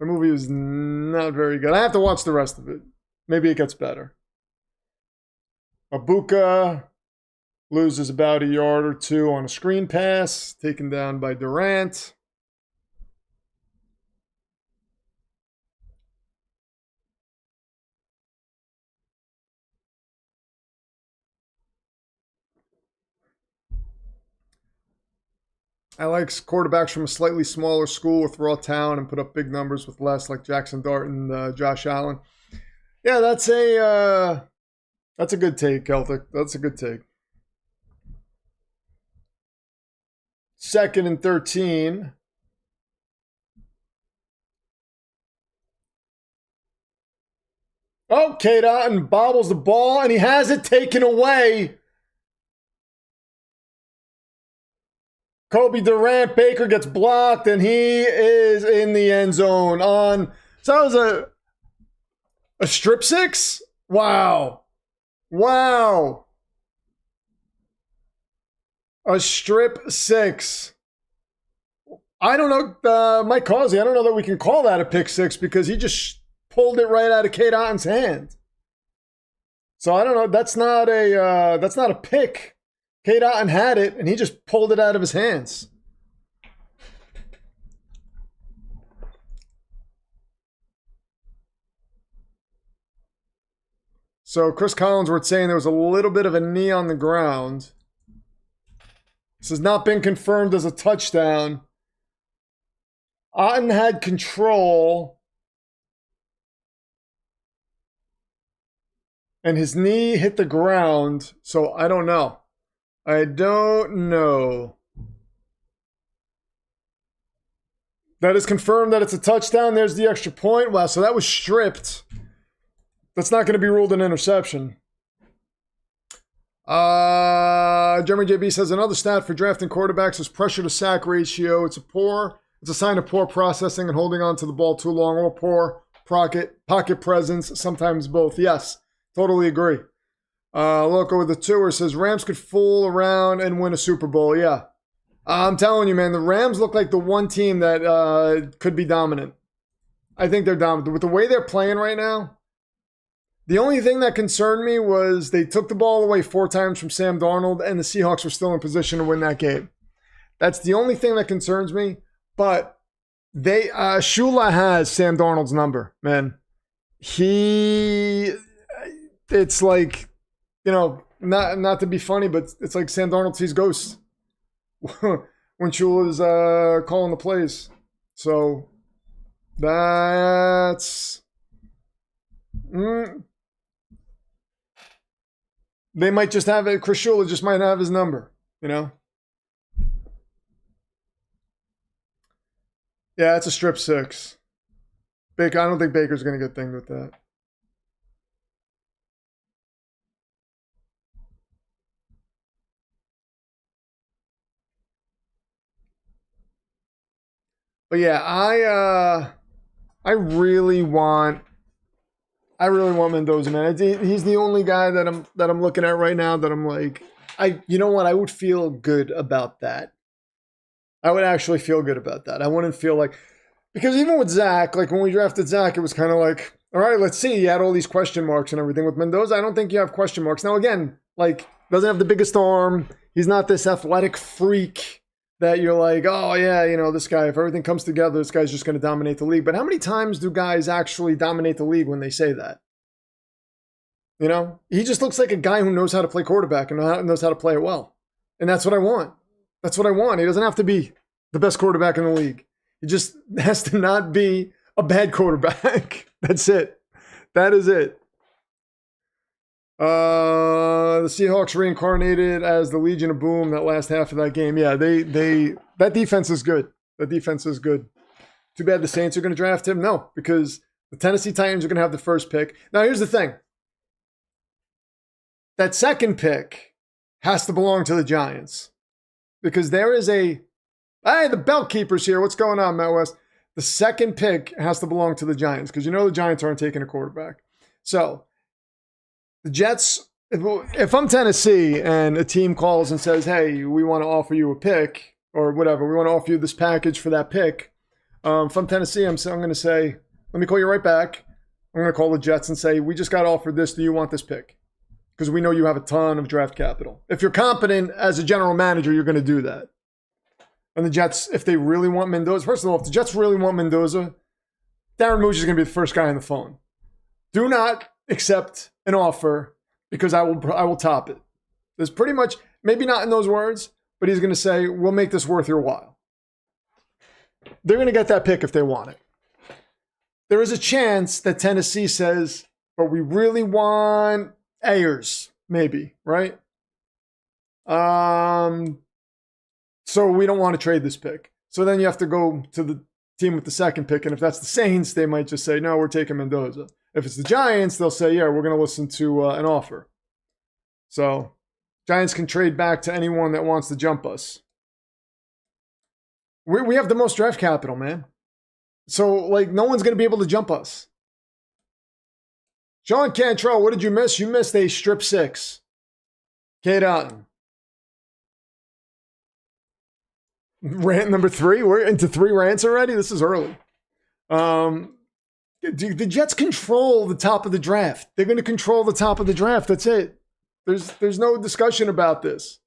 The movie was not very good. I have to watch the rest of it. Maybe it gets better. Abuka loses about a yard or two on a screen pass, taken down by Durant. I like quarterbacks from a slightly smaller school with raw talent and put up big numbers with less, like Jackson Dart and Josh Allen. Yeah, that's a good take, Celtic. That's a good take. 2nd and 13. Oh, Cade Otton bobbles the ball, and he has it taken away. Kobe Durant, Baker gets blocked, and he is in the end zone on... So that was a strip six? Wow. Wow. A strip six. I don't know, Mike Causey, I don't know that we can call that a pick six because he just pulled it right out of Cade Otton's hand. So I don't know, that's not a pick. Cade Otton had it, and he just pulled it out of his hands. So Chris Collinsworth saying there was a little bit of a knee on the ground. This has not been confirmed as a touchdown. Otton had control. And his knee hit the ground, so I don't know. I don't know. That is confirmed that it's a touchdown. There's the extra point. Wow, so that was stripped. That's not going to be ruled an interception. Jeremy JB says another stat for drafting quarterbacks is pressure to sack ratio. It's a sign of poor processing and holding on to the ball too long, or poor pocket presence, sometimes both. Yes, totally agree. Loco with the tour says Rams could fool around and win a Super Bowl. Yeah. I'm telling you, man, the Rams look like the one team that could be dominant. I think they're dominant. With the way they're playing right now, the only thing that concerned me was they took the ball away 4 times from Sam Darnold, and the Seahawks were still in position to win that game. That's the only thing that concerns me. But Shula has Sam Darnold's number, man. It's like, you know, not to be funny, but it's like Sam Darnold sees ghosts when Shula's calling the plays. So that's... They might just have it. Chris Shula just might have his number, you know? Yeah, it's a strip six. Baker, I don't think Baker's going to get dinged with that. But yeah, I really want Mendoza, man. He's the only guy that I'm looking at right now that I'm like, you know what? I would feel good about that. I would actually feel good about that. I wouldn't feel like, because even with Zach, like when we drafted Zach, it was kind of like, all right, let's see. You had all these question marks and everything. With Mendoza, I don't think you have question marks. Now, again, like Doesn't have the biggest arm. He's not this athletic freak that you're like, oh yeah, you know, this guy, if everything comes together, this guy's just going to dominate the league. But how many times do guys actually dominate the league when they say that? You know, he just looks like a guy who knows how to play quarterback and knows how to play it well. And that's what I want. That's what I want. He doesn't have to be the best quarterback in the league. He just has to not be a bad quarterback. That's it. That is it. The Seahawks reincarnated as the Legion of Boom that last half of that game. Yeah, that defense is good. That defense is good. Too bad the Saints are going to draft him. No, because the Tennessee Titans are going to have the first pick. Now, here's the thing. That second pick has to belong to the Giants because there is a, hey, the belt keeper's here. What's going on, Matt West? The second pick has to belong to the Giants because you know the Giants aren't taking a quarterback. So the Jets, if I'm Tennessee and a team calls and says, hey, we want to offer you a pick or whatever, we want to offer you this package for that pick. If I'm Tennessee, I'm going to say, let me call you right back. I'm going to call the Jets and say, we just got offered this. Do you want this pick? Because we know you have a ton of draft capital. If you're competent as a general manager, you're going to do that. And the Jets, if they really want Mendoza, first of all, if the Jets really want Mendoza, Darren Mooch is going to be the first guy on the phone. Do not accept an offer because I will top it. There's pretty much, maybe not in those words, but he's going to say, we'll make this worth your while. They're going to get that pick if they want it. There is a chance that Tennessee says, but we really want Ayers, maybe, right? So we don't want to trade this pick. So then you have to go to the team with the second pick. And if that's the Saints, they might just say, no, we're taking Mendoza. If it's the Giants, they'll say, yeah, we're going to listen to an offer. So Giants can trade back to anyone that wants to jump us. We have the most draft capital, man. So, like, no one's going to be able to jump us. Sean Cantrell, what did you miss? You missed a strip 6. Kate Otten. Rant number 3. We're into 3 rants already? This is early. The Jets control the top of the draft. They're going to control the top of the draft. That's it. There's no discussion about this.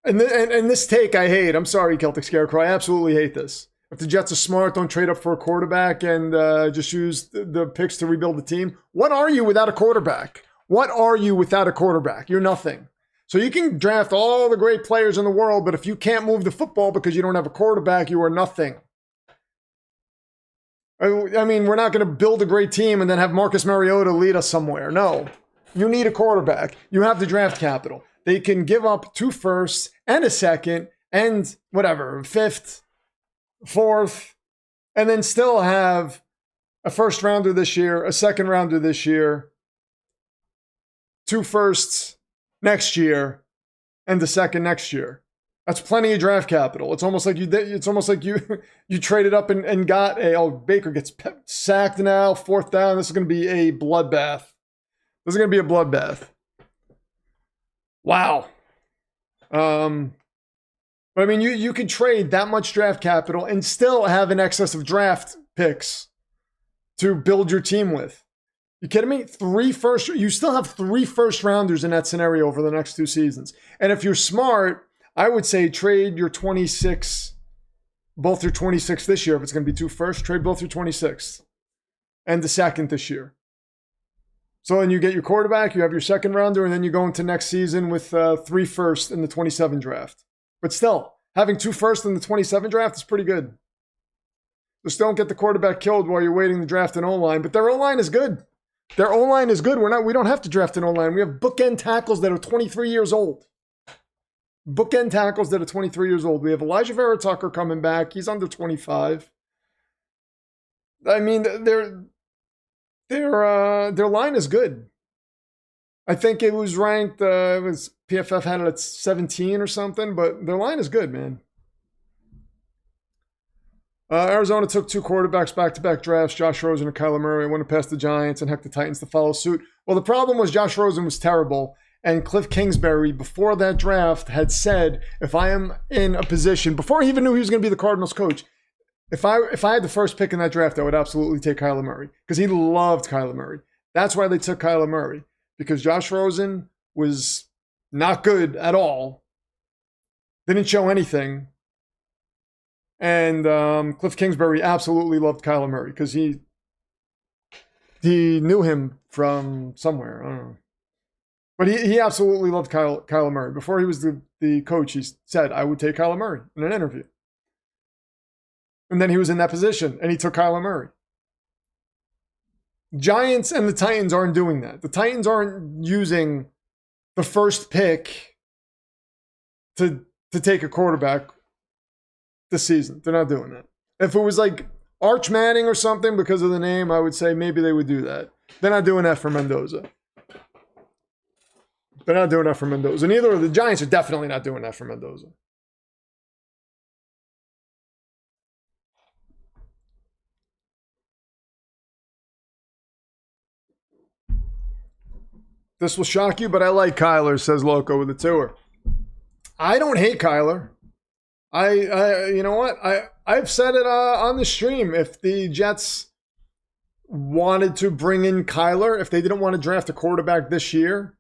And this take I hate. I'm sorry, Celtic Scarecrow. I absolutely hate this. If the Jets are smart, don't trade up for a quarterback and just use the picks to rebuild the team. What are you without a quarterback? What are you without a quarterback? You're nothing. So you can draft all the great players in the world, but if you can't move the football because you don't have a quarterback, you are nothing. I mean, we're not going to build a great team and then have Marcus Mariota lead us somewhere. No. You need a quarterback. You have the draft capital. They can give up 2 firsts and a second and whatever, 5th, 4th, and then still have a first rounder this year, a second rounder this year, 2 firsts next year, and the second next year. That's plenty of draft capital. It's almost like you traded up and got Baker gets sacked now, 4th down. This is going to be a bloodbath. This is going to be a bloodbath. Wow. But I mean, you could trade that much draft capital and still have an excess of draft picks to build your team with. You kidding me? You still have 3 first rounders in that scenario over the next 2 seasons. And if you're smart, I would say trade your 26, both your 26 this year. If it's going to be 2 firsts, trade both your 26 and the second this year. So then you get your quarterback, you have your second rounder, and then you go into next season with 3 firsts in the 27 draft. But still, having 2 firsts in the 27 draft is pretty good. Just don't get the quarterback killed while you're waiting to draft an O-line. But their O-line is good. Their O-line is good. We don't have to draft an O-line. We have bookend tackles that are 23 years old. Bookend tackles that are 23 years old. We have Elijah Vera Tucker coming back. He's under 25. I mean, their line is good. I think it was ranked, PFF had it at 17 or something, but their line is good, man. Arizona took 2 quarterbacks back-to-back drafts, Josh Rosen and Kyler Murray, went past the Giants and heck the Titans to follow suit. Well, the problem was Josh Rosen was terrible, and Cliff Kingsbury, before that draft, had said, if I am in a position, before he even knew he was going to be the Cardinals coach, if I had the first pick in that draft, I would absolutely take Kyler Murray because he loved Kyler Murray. That's why they took Kyler Murray, because Josh Rosen was not good at all. Didn't show anything. And Cliff Kingsbury absolutely loved Kyler Murray because he knew him from somewhere. I don't know. But he absolutely loved Kyler Murray. Before he was the coach, he said, I would take Kyler Murray in an interview. And then he was in that position, and he took Kyler Murray. Giants and the Titans aren't doing that. The Titans aren't using the first pick to take a quarterback this season. They're not doing that. If it was like Arch Manning or something because of the name, I would say maybe they would do that. They're not doing that for Mendoza. They're not doing that for Mendoza. Neither of the Giants are definitely not doing that for Mendoza. This will shock you, but I like Kyler, says Loco with a tour. I don't hate Kyler. I you know what? I've said it on the stream. If the Jets wanted to bring in Kyler, if they didn't want to draft a quarterback this year,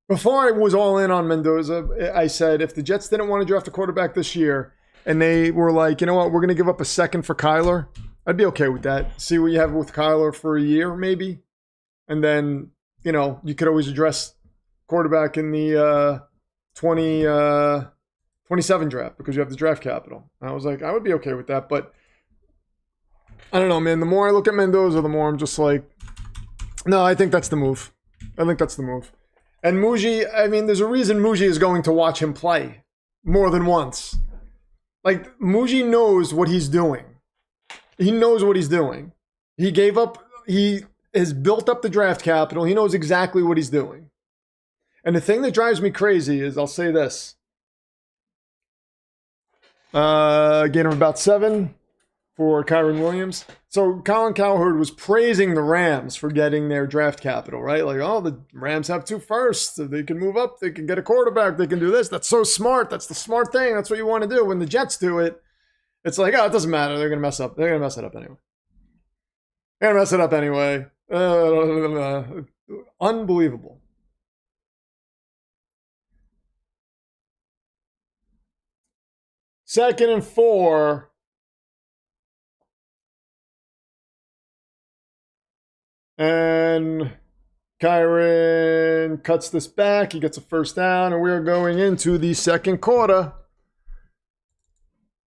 before I was all in on Mendoza, I said if the Jets didn't want to draft a quarterback this year and they were like, you know what, we're going to give up a second for Kyler, I'd be okay with that. See what you have with Kyler for a year maybe. And then, you know, you could always address quarterback in the 27 draft because you have the draft capital. And I was like, I would be okay with that. But I don't know, man. The more I look at Mendoza, the more I'm just like, no, I think that's the move. I think that's the move. And Muji, I mean, there's a reason Muji is going to watch him play more than once. Like, Muji knows what he's doing. He knows what he's doing. He has built up the draft capital. He knows exactly what he's doing. And the thing that drives me crazy is, I'll say this. Gain of about 7 for Kyron Williams. So Colin Cowherd was praising the Rams for getting their draft capital, right? Like, oh, the Rams have 2 firsts. So they can move up. They can get a quarterback. They can do this. That's so smart. That's the smart thing. That's what you want to do. When the Jets do it, it's like, oh, it doesn't matter. They're going to mess up. They're going to mess it up anyway. They're going to mess it up anyway. Unbelievable. Second and 4. And Kyron cuts this back. He gets a first down, and we're going into the second quarter.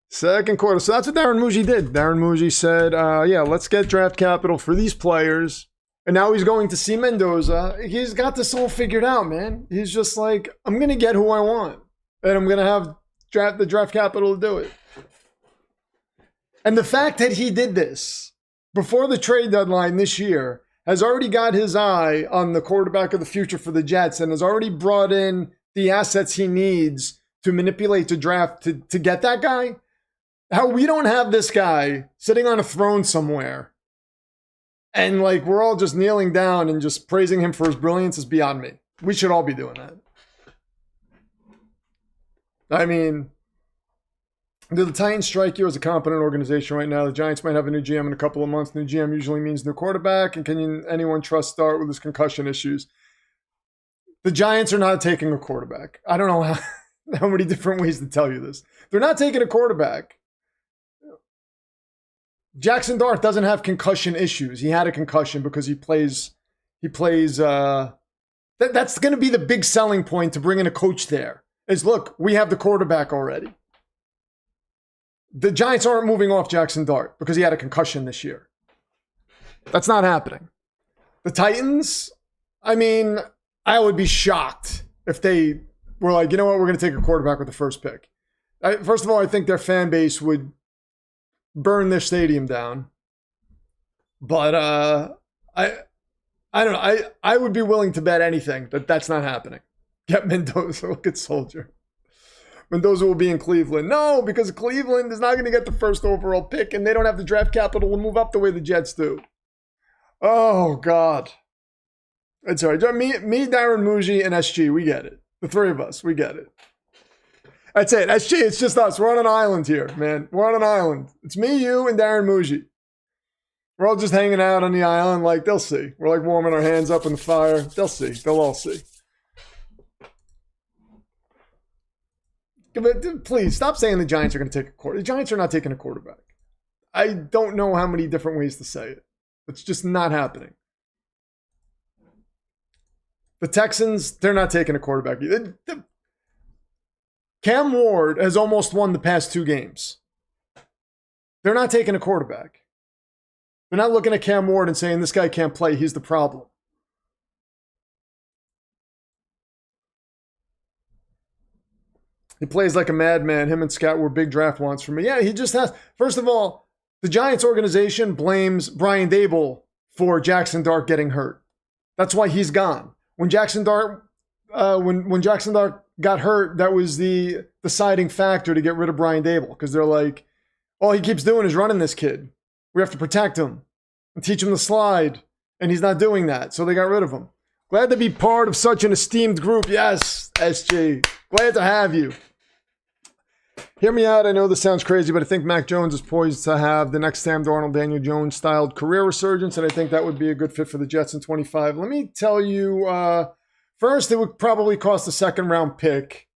Second quarter. So that's what Darren Muji did. Darren Muji said, yeah, let's get draft capital for these players. And now he's going to see Mendoza. He's got this all figured out, man. He's just like, I'm going to get who I want. And I'm going to have the draft capital to do it. And the fact that he did this before the trade deadline this year has already got his eye on the quarterback of the future for the Jets and has already brought in the assets he needs to manipulate the draft to get that guy. How we don't have this guy sitting on a throne somewhere and like we're all just kneeling down and just praising him for his brilliance is beyond me. We should all be doing that. I mean, do the Titans strike you as a competent organization right now? The Giants might have a new GM in a couple of months. New GM usually means new quarterback. And can anyone trust Start with his concussion issues? The Giants are not taking a quarterback. I don't know how many different ways to tell you this. They're not taking a quarterback. Jackson Dart doesn't have concussion issues. He had a concussion because he plays. That's going to be the big selling point to bring in a coach there. Is look, we have the quarterback already. The Giants aren't moving off Jackson Dart because he had a concussion this year. That's not happening. The Titans, I mean, I would be shocked if they were like, you know what, we're going to take a quarterback with the first pick. First of all, I think their fan base would burn their stadium down. But I don't know. I would be willing to bet anything that that's not happening. Get Mendoza. Look at Soldier. Mendoza will be in Cleveland. No, because Cleveland is not going to get the first overall pick, and they don't have the draft capital to move up the way the Jets do. Oh, God. It's all right. Me, Darren Muji, and SG, we get it. The three of us, we get it. That's it. SG, it's just us. We're on an island here, man. We're on an island. It's me, you, and Darren Muji. We're all just hanging out on the island like, they'll see. We're like warming our hands up in the fire. They'll see. They'll all see. But please, stop saying the Giants are going to take a quarterback. The Giants are not taking a quarterback. I don't know how many different ways to say it. It's just not happening. The Texans, they're not taking a quarterback. Cam Ward has almost won the past 2 games. They're not taking a quarterback. They're not looking at Cam Ward and saying, this guy can't play, he's the problem. He plays like a madman. Him and Scott were big draft wants for me. Yeah, he just has. First of all, the Giants organization blames Brian Daboll for Jackson Dart getting hurt. That's why he's gone. When Jackson Dart, when Jackson Dart got hurt, that was the deciding factor to get rid of Brian Daboll, because they're like, all he keeps doing is running this kid. We have to protect him and teach him to slide, and he's not doing that, so they got rid of him. Glad to be part of such an esteemed group. Yes, SG. Glad to have you. Hear me out. I know this sounds crazy, but I think Mac Jones is poised to have the next Sam Darnold, Daniel Jones-styled career resurgence, and I think that would be a good fit for the Jets in 25. Let me tell you, first, it would probably cost a second-round pick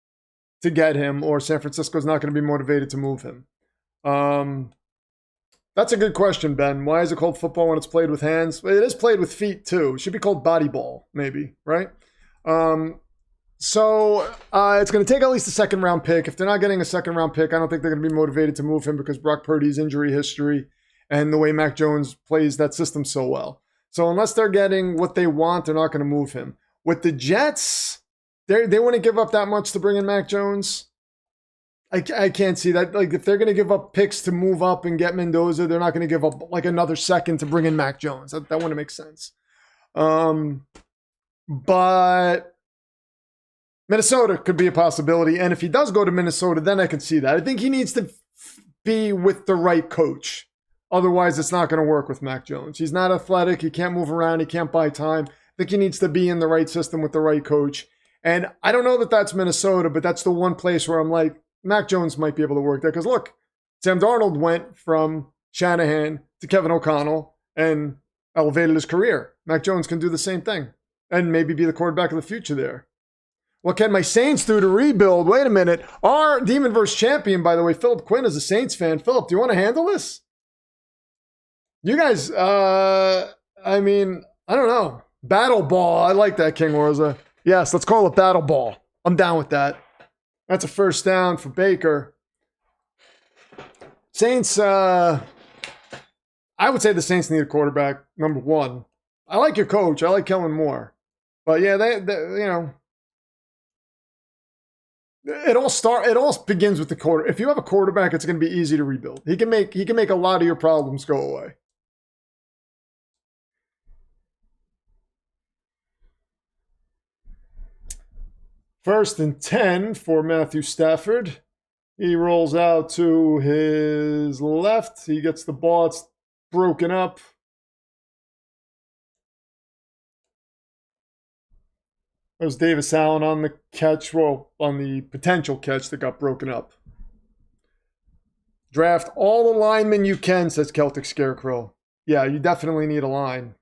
to get him, or San Francisco's not going to be motivated to move him. That's a good question, Ben. Why is it called football when it's played with hands? It is played with feet, too. It should be called body ball, maybe, right? So it's going to take at least a second-round pick. If they're not getting a second-round pick, I don't think they're going to be motivated to move him because Brock Purdy's injury history and the way Mac Jones plays that system so well. So unless they're getting what they want, they're not going to move him. With the Jets, they wouldn't give up that much to bring in Mac Jones. I can't see that. Like, if they're going to give up picks to move up and get Mendoza, they're not going to give up like another second to bring in Mac Jones. That wouldn't make sense. But Minnesota could be a possibility. And if he does go to Minnesota, then I can see that. I think he needs to be with the right coach. Otherwise, it's not going to work with Mac Jones. He's not athletic. He can't move around. He can't buy time. I think he needs to be in the right system with the right coach. And I don't know that that's Minnesota, but that's the one place where I'm like, Mac Jones might be able to work there. Because look, Sam Darnold went from Shanahan to Kevin O'Connell and elevated his career. Mac Jones can do the same thing and maybe be the quarterback of the future there. What can my Saints do to rebuild? Wait a minute. Our Demon vs. Champion, by the way, Philip Quinn is a Saints fan. Philip, do you want to handle this? You guys, I mean, I don't know. Battle Ball. I like that, King Warza. Yes, let's call it Battle Ball. I'm down with that. That's a first down for Baker. Saints, I would say the Saints need a quarterback, number one. I like your coach. I like Kellen Moore. But yeah, they you know, it all begins with the quarter. If you have a quarterback, it's going to be easy to rebuild. He can make a lot of your problems go away. First and 10 for Matthew Stafford. He rolls out to his left. He gets the ball. It's broken up. There's Davis Allen on the catch. Well, on the potential catch that got broken up. Draft all the linemen you can, says Celtic Scarecrow. Yeah, you definitely need a line.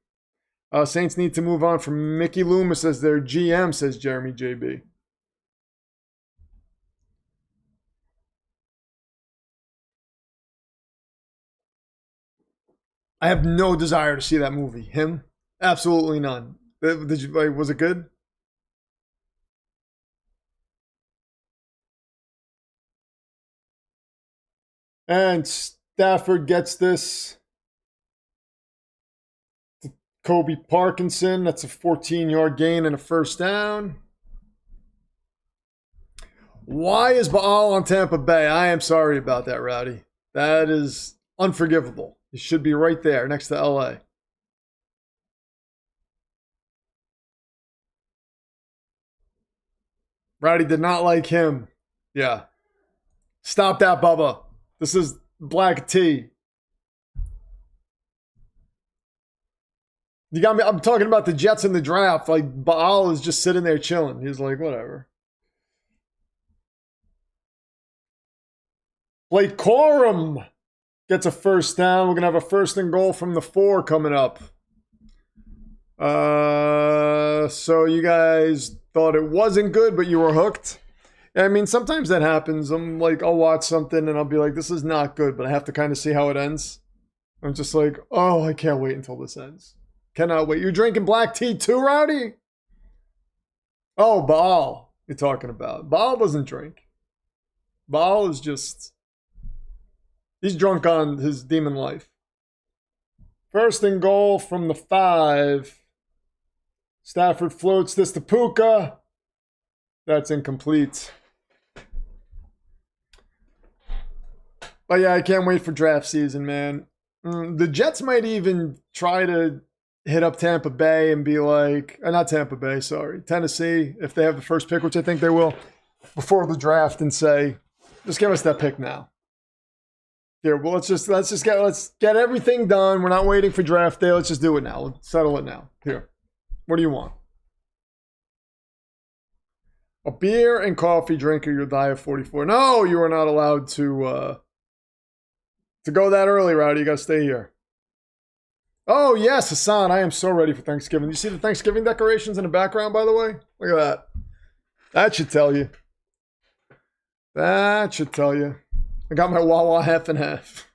Saints need to move on from Mickey Loomis as their GM, says Jeremy JB. I have no desire to see that movie. Him? Absolutely none. Was it good? And Stafford gets this to Kobe Parkinson. That's a 14-yard gain and a first down. Why is Baal on Tampa Bay? I am sorry about that, Rowdy. That is unforgivable. He should be right there next to LA. Rowdy did not like him. Yeah. Stop that, Bubba. This is black tea. You got me. I'm talking about the Jets in the draft. Like, Baal is just sitting there chilling. He's like, whatever. Blake Corum. gets a first down. We're going to have a 1st and goal from the 4 coming up. So you guys thought it wasn't good, but you were hooked. I mean, sometimes that happens. I'm like, I'll watch something and I'll be like, this is not good, but I have to kind of see how it ends. I'm just like, oh, I can't wait until this ends. Cannot wait. You're drinking black tea too, Rowdy? Oh, Baal, you're talking about. Baal doesn't drink. Baal is just, he's drunk on his demon life. 1st and goal from the 5. Stafford floats this to Puka. That's incomplete. Oh yeah, I can't wait for draft season, man. The Jets might even try to hit up Tampa Bay and be like, not Tampa Bay, sorry, Tennessee, if they have the 1st pick, which I think they will, before the draft, and say, just give us that pick now. Here, well, let's get everything done. We're not waiting for draft day. Let's just do it now. Let's settle it now. Here, what do you want? A beer and coffee drinker, you'll die at 44. No, you are not allowed to go that early, Rowdy. You got to stay here. Oh, yes, Hassan. I am so ready for Thanksgiving. You see the Thanksgiving decorations in the background, by the way? Look at that. That should tell you. That should tell you. I got my Wawa half and half.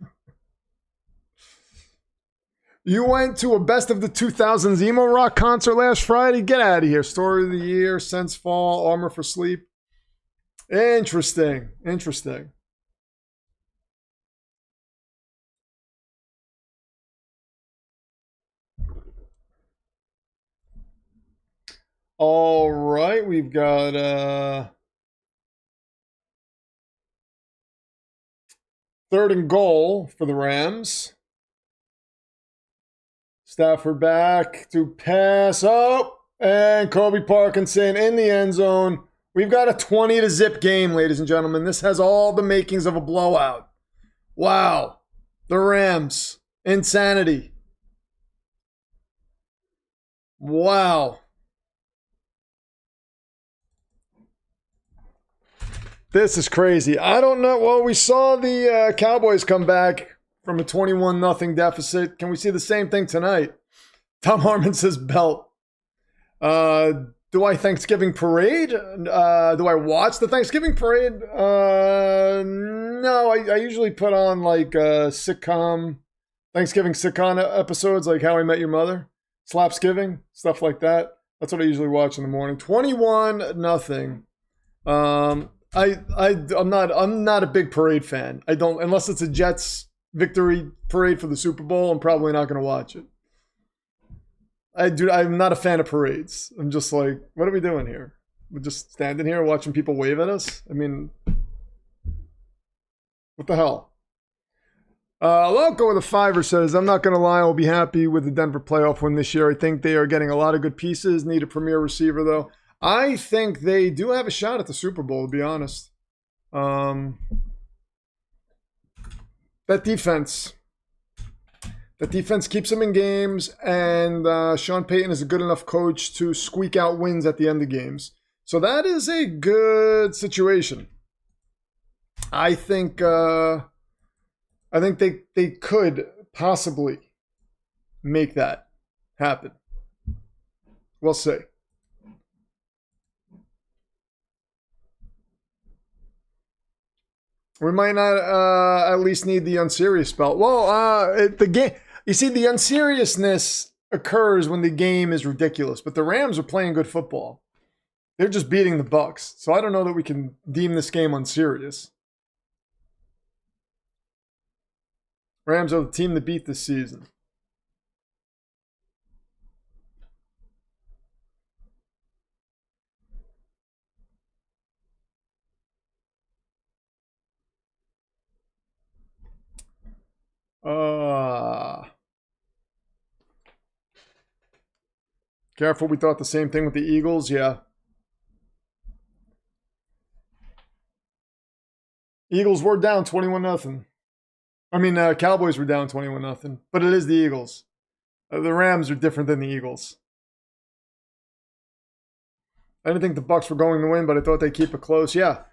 You went to a Best of the 2000s emo rock concert last Friday? Get out of here. Story of the year, Sense Fall, Armor for Sleep. Interesting. Interesting. All right, we've got 3rd and goal for the Rams. Stafford back to pass. Oh, and Kobe Parkinson in the end zone. We've got a 20-0 game, ladies and gentlemen. This has all the makings of a blowout. Wow. The Rams. Insanity. Wow. This is crazy. I don't know. Well, we saw the Cowboys come back from a 21-0 deficit. Can we see the same thing tonight? Tom Harmon says belt. Do I Thanksgiving parade? Do I watch the Thanksgiving parade? No, I usually put on like sitcom, Thanksgiving sitcom episodes like How I Met Your Mother, Slapsgiving, stuff like that. That's what I usually watch in the morning. 21-0. I'm not a big parade fan. I don't, unless it's a Jets victory parade for the Super Bowl, I'm probably not going to watch it. I'm not a fan of parades. I'm just like, what are we doing here? We're just standing here watching people wave at us? I mean, what the hell? Loco with a 5 says, I'm not going to lie, I'll be happy with the Denver playoff win this year. I think they are getting a lot of good pieces. Need a premier receiver, though. I think they do have a shot at the Super Bowl, to be honest. That defense keeps them in games, and Sean Payton is a good enough coach to squeak out wins at the end of games. So that is a good situation. I think they could possibly make that happen. We'll see. We might not at least need the unserious belt. Well, the game. You see, the unseriousness occurs when the game is ridiculous. But the Rams are playing good football. They're just beating the Bucs. So I don't know that we can deem this game unserious. Rams are the team to beat this season. Careful, we thought the same thing with the Eagles. Yeah. Eagles were down 21-0. I mean, Cowboys were down 21-0. But it is the Eagles. The Rams are different than the Eagles. I didn't think the Bucs were going to win, but I thought they'd keep it close. Yeah.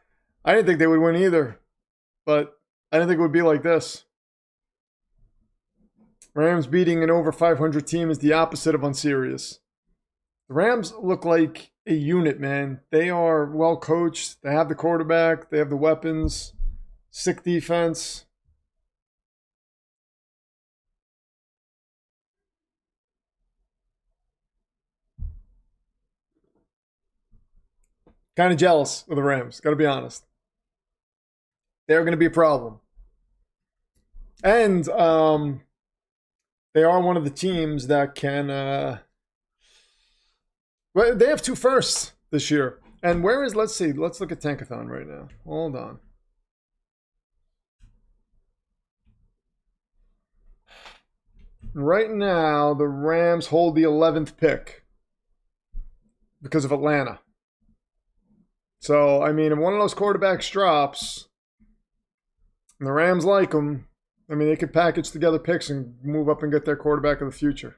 I didn't think they would win either. But I didn't think it would be like this. Rams beating an over 500 team is the opposite of unserious. The Rams look like a unit, man. They are well coached. They have the quarterback. They have the weapons. Sick defense. Kind of jealous of the Rams, got to be honest. They're going to be a problem. And they are one of the teams that can... well, they have 2 firsts this year. And where is... Let's see. Let's look at Tankathon right now. Hold on. Right now, the Rams hold the 11th pick because of Atlanta. So, I mean, if one of those quarterbacks drops, and the Rams like them, I mean, they could package together picks and move up and get their quarterback of the future.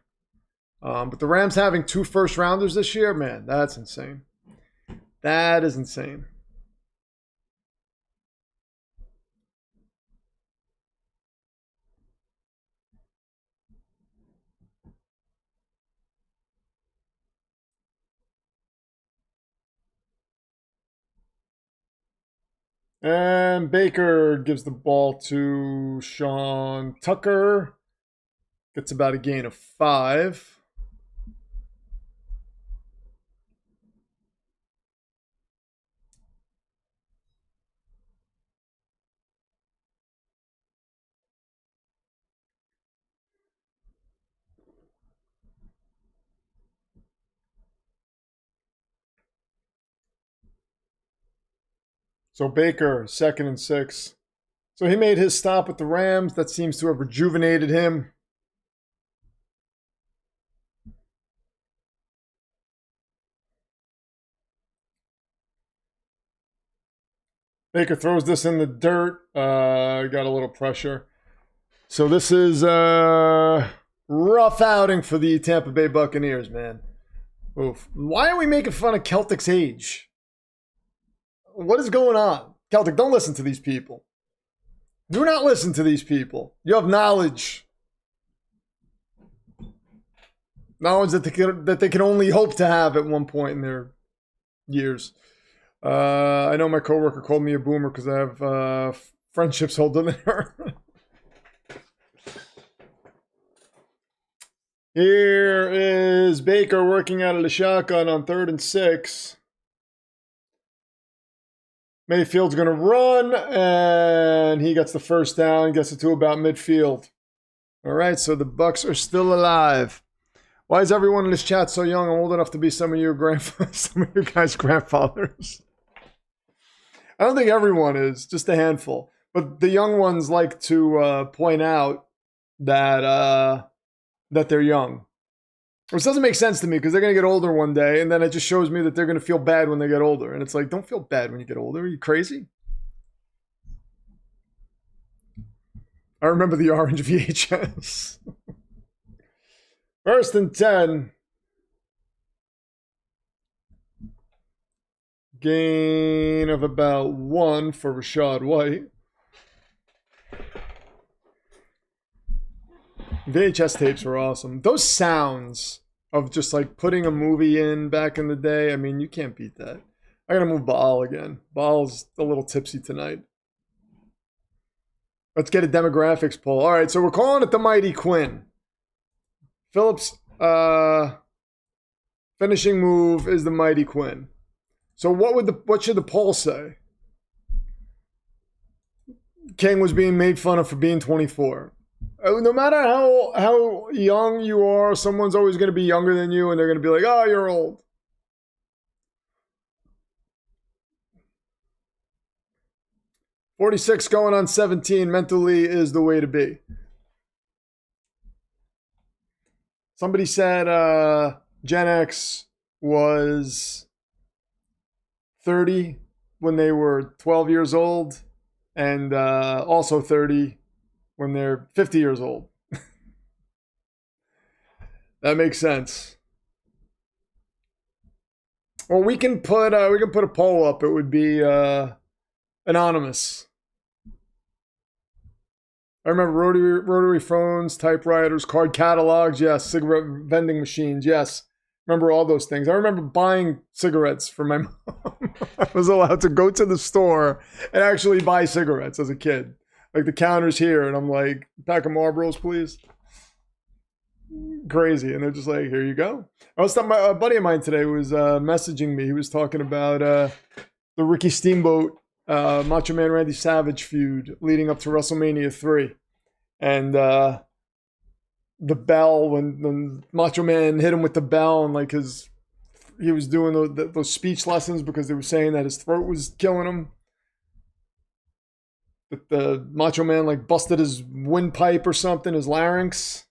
But the Rams having 2 first-rounders this year, man, that's insane. That is insane. And Baker gives the ball to Sean Tucker. Gets about a gain of 5. So Baker, 2nd and 6. So he made his stop with the Rams. That seems to have rejuvenated him. Baker throws this in the dirt. Got a little pressure. So this is a rough outing for the Tampa Bay Buccaneers, man. Oof. Why are we making fun of Celtic's age? What is going on? Celtic, don't listen to these people. Do not listen to these people. You have knowledge. Knowledge that they can only hope to have at one point in their years. I know my coworker called me a boomer because I have friendships older than her. Here is Baker working out of the shotgun on 3rd and 6. Mayfield's going to run, and he gets the first down, gets it to about midfield. All right, so the Bucs are still alive. Why is everyone in this chat so young? I'm old enough to be some of you guys' grandfathers. I don't think everyone is, just a handful. But the young ones like to point out that that they're young. Which doesn't make sense to me because they're going to get older one day, and then it just shows me that they're going to feel bad when they get older. And it's like, don't feel bad when you get older. Are you crazy? I remember the orange VHS. 1st and 10. Gain of about 1 for Rashad White. VHS tapes were awesome. Those sounds of just like putting a movie in back in the day, I mean, you can't beat that. I gotta move Baal again. Baal's a little tipsy tonight. Let's get a demographics poll. All right, so we're calling it the Mighty Quinn. Phillips' finishing move is the Mighty Quinn. So what should the poll say? King was being made fun of for being 24. No matter how young you are, someone's always going to be younger than you, and they're going to be like, oh, you're old. "46 going on 17 mentally is the way to be." Somebody said Gen X was 30 when they were 12 years old, and also 30 when they're 50 years old. That makes sense. Well, we can put a poll up. It would be anonymous. I remember rotary phones, typewriters, card catalogs, yes. Cigarette vending machines, yes. Remember all those things. I remember buying cigarettes for my mom. I was allowed to go to the store and actually buy cigarettes as a kid. Like the counter's here, and I'm like, pack of Marlboros, please. Crazy. And they're just like, here you go. I was talking, a buddy of mine today was messaging me. He was talking about the Ricky Steamboat, Macho Man Randy Savage feud leading up to WrestleMania 3. And the bell, when Macho Man hit him with the bell, and like he was doing those speech lessons because they were saying that his throat was killing him. But the Macho Man like busted his windpipe or something, his larynx.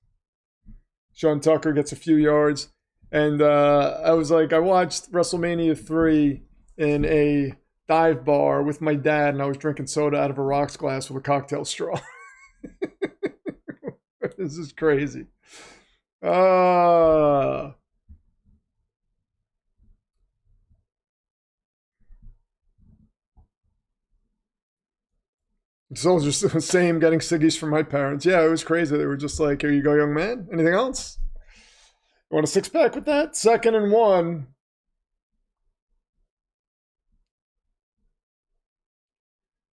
Sean Tucker gets a few yards. And I was like, I watched WrestleMania 3 in a dive bar with my dad, and I was drinking soda out of a rocks glass with a cocktail straw. This is crazy. Soldiers same getting ciggies from my parents. Yeah, it was crazy. They were just like, here you go, young man. Anything else? You want a six-pack with that? 2nd and 1.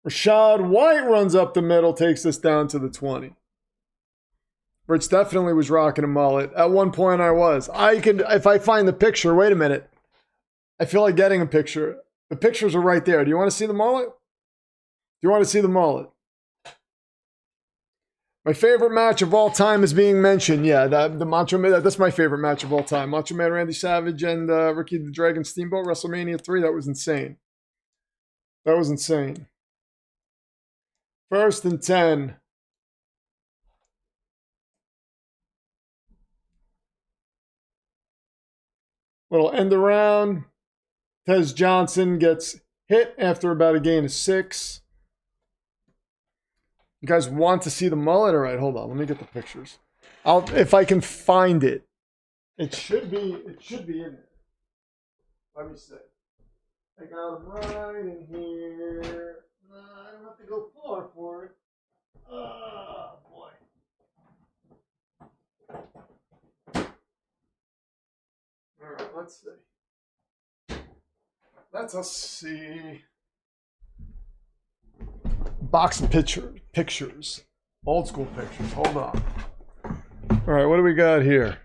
Rashad White runs up the middle, takes this down to the 20. Rich definitely was rocking a mullet. At one point I was. If I find the picture, wait a minute. I feel like getting a picture. The pictures are right there. Do you want to see the mullet? Do you want to see the mullet? My favorite match of all time is being mentioned. Yeah, the Macho Man, that's my favorite match of all time. Macho Man Randy Savage and Ricky the Dragon Steamboat, WrestleMania 3. That was insane. That was insane. 1st and 10. Little end around. Tez Johnson gets hit after about a gain of 6. You guys want to see the mullet? All right, hold on. Let me get the pictures. If I can find it. It should be in there. Let me see. I got them right in here. I don't have to go far for it. Oh, boy. All right, let's see. Let us see. Box of pictures. Old school pictures. Hold on. All right, what do we got here?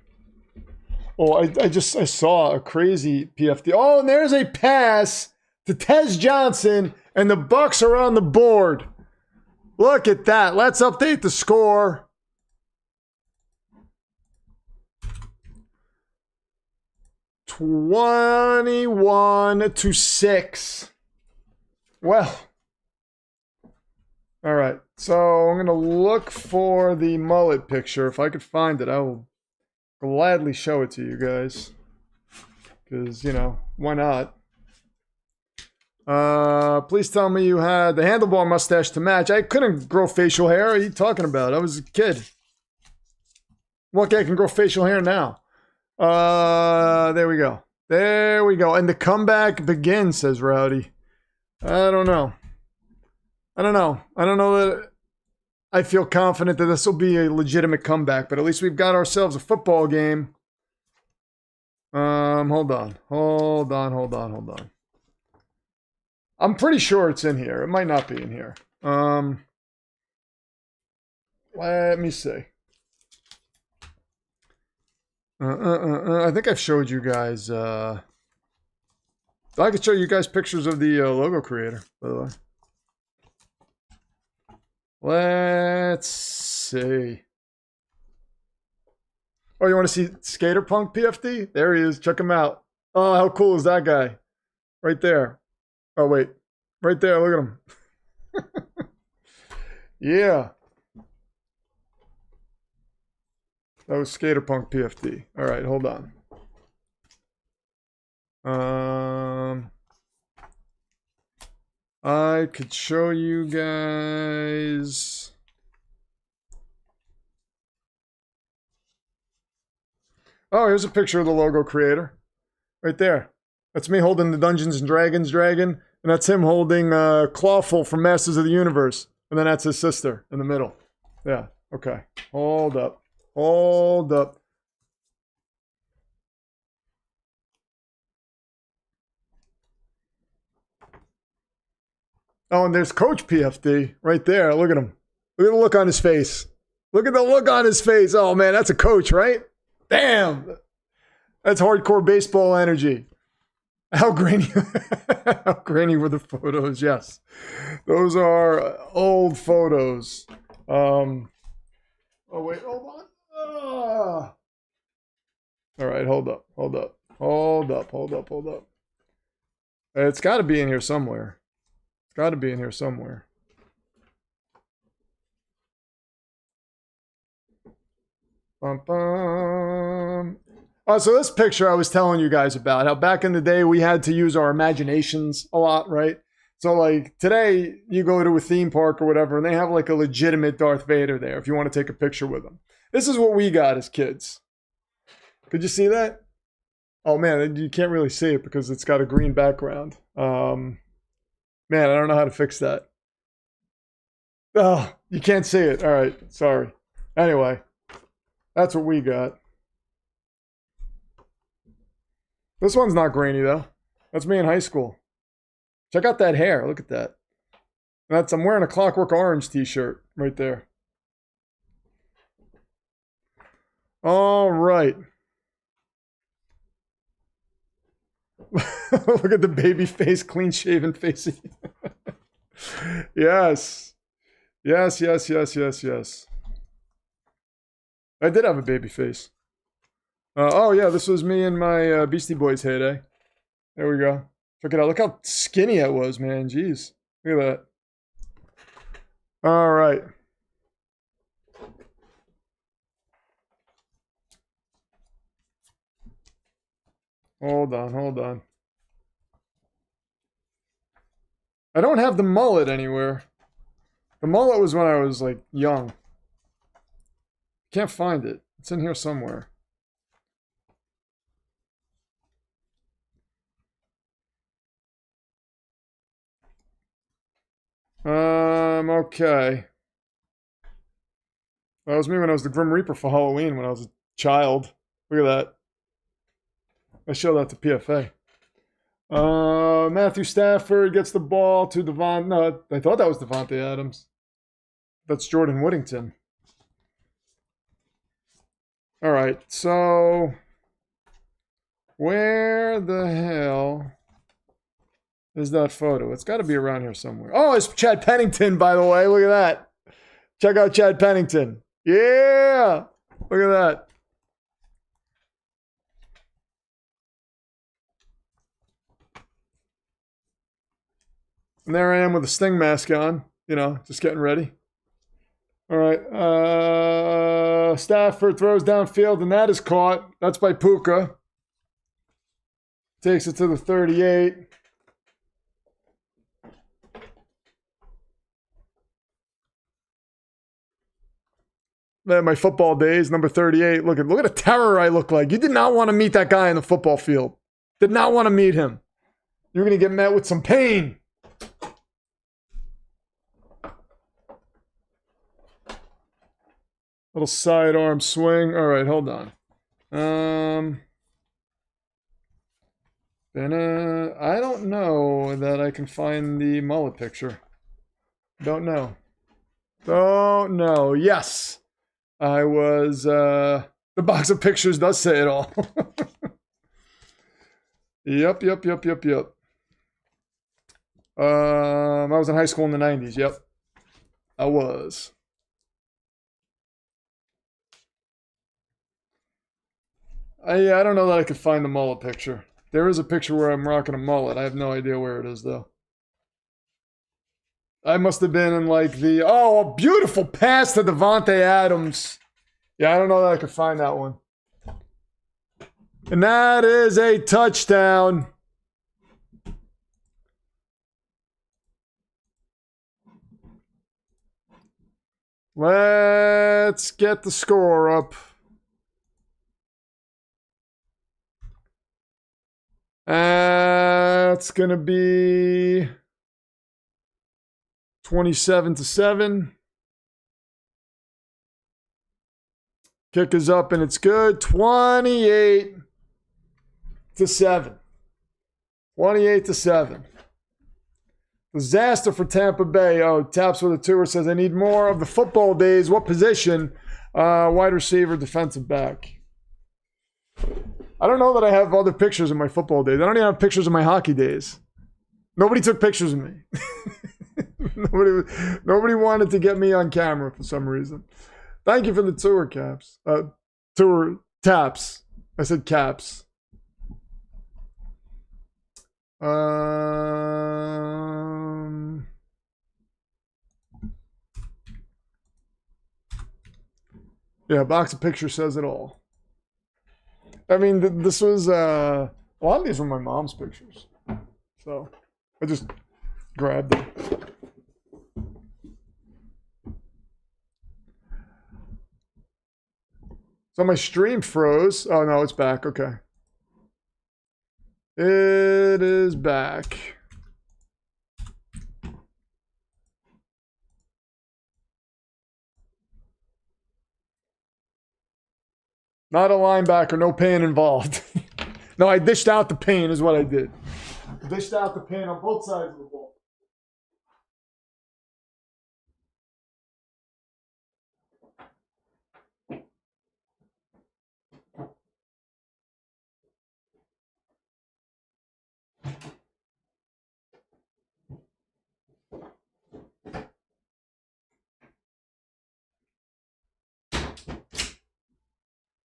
Oh, I saw a crazy PFD. Oh, and there's a pass to Tez Johnson, and the Bucks are on the board. Look at that. Let's update the score. (21-6). Well. All right. So I'm going to look for the mullet picture. If I could find it, I will gladly show it to you guys. Because, you know, why not? Please tell me you had the handlebar mustache to match. I couldn't grow facial hair. What are you talking about? I was a kid. What guy can grow facial hair now? There we go. There we go. And the comeback begins, says Rowdy. I don't know. I don't know that I feel confident that this will be a legitimate comeback, but at least we've got ourselves a football game. Hold on. I'm pretty sure it's in here. It might not be in here. Let me see. I think I've showed you guys. I could show you guys pictures of the logo creator, by the way. Let's see. Oh, you want to see Skater Punk PFD? There he is. Check him out. Oh, how cool is that guy? Right there. Oh, wait. Right there. Look at him. Yeah. That was Skater Punk PFD. All right, hold on. I could show you guys. Oh, here's a picture of the logo creator. Right there. That's me holding the Dungeons and Dragons dragon. And that's him holding Clawful from Masters of the Universe. And then that's his sister in the middle. Yeah. Okay. Hold up. Hold up. Oh, and there's Coach PFD right there. Look at him. Look at the look on his face. Look at the look on his face. Oh, man, that's a coach, right? Damn. That's hardcore baseball energy. How grainy, how grainy were the photos? Yes. Those are old photos. Oh, wait, hold on. All right, hold up, hold up, hold up, hold up, hold up. It's got to be in here somewhere. It's got to be in here somewhere. Bum, bum. Oh, so this picture I was telling you guys about, how back in the day we had to use our imaginations a lot, right? So like today you go to a theme park or whatever and they have like a legitimate Darth Vader there if you want to take a picture with them. This is what we got as kids. Could you see that? Oh man, you can't really see it because it's got a green background. Man, I don't know how to fix that. Oh, you can't see it. All right, sorry. Anyway, that's what we got. This one's not grainy though. That's me in high school. Check out that hair. Look at that. I'm wearing a Clockwork Orange t-shirt right there. All right. Look at the baby face, clean shaven face. Yes. Yes, yes, yes, yes, yes. I did have a baby face. Oh yeah, this was me in my Beastie Boys heyday. There we go. Check it out. Look how skinny I was, man. Jeez. Look at that. All right. Hold on, hold on. I don't have the mullet anywhere. The mullet was when I was like young. Can't find it. It's in here somewhere. Okay. That was me when I was the Grim Reaper for Halloween when I was a child. Look at that. I showed that to PFA. Matthew Stafford gets the ball to Devon. No, I thought that was Devontae Adams. That's Jordan Whittington. All right, so where the hell is that photo? It's got to be around here somewhere. Oh, it's Chad Pennington, by the way. Look at that. Check out Chad Pennington. Yeah, look at that. And there I am with a Sting mask on, you know, just getting ready. All right. Stafford throws downfield, and that is caught. That's by Puka. Takes it to the 38. Man, my football days, number 38. Look at the terror I look like. You did not want to meet that guy in the football field. Did not want to meet him. You're going to get met with some pain. Little sidearm swing. All right, hold on. I don't know that I can find the mullet picture. Don't know. Don't know. Yes. I was, the box of pictures does say it all. Yep. I was in high school in the 90s. Yep. I was. I don't know that I could find the mullet picture. There is a picture where I'm rocking a mullet. I have no idea where it is, though. I must have been in like the... Oh, a beautiful pass to Devontae Adams. Yeah, I don't know that I could find that one. And that is a touchdown. Let's get the score up. It's going to be 27-7. Kick is up and it's good. 28-7. 28-7. Disaster for Tampa Bay. Oh, Taps with a tour says, I need more of the football days. What position? Wide receiver, defensive back. I don't know that I have other pictures of my football days. I don't even have pictures of my hockey days. Nobody took pictures of me. Nobody wanted to get me on camera for some reason. Thank you for the tour caps. Tour taps. I said caps. Yeah, box of pictures says it all. I mean, this was a lot of these were my mom's pictures, so I just grabbed them. So my stream froze. Oh no, it's back. Okay. It is back. Not a linebacker, no pain involved. No, I dished out the pain is what I did. Dished out the pain on both sides of the ball.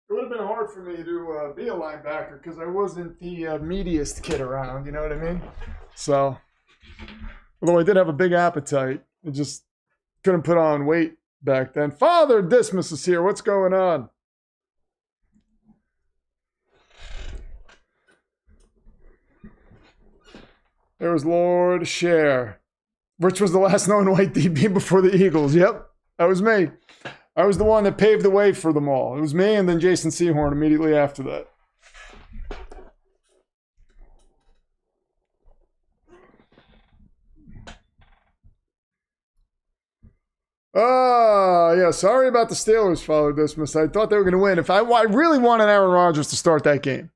It would have been hard for me to be a linebacker because I wasn't the meatiest kid around, you know what I mean? So, although I did have a big appetite, I just couldn't put on weight back then. Father Dismas is here. What's going on? There was Lord Share. Rich was the last known white DB before the Eagles. Yep, that was me. I was the one that paved the way for them all. It was me and then Jason Sehorn immediately after that. Yeah, sorry about the Steelers, Father Dismas. I thought they were going to win. I really wanted Aaron Rodgers to start that game.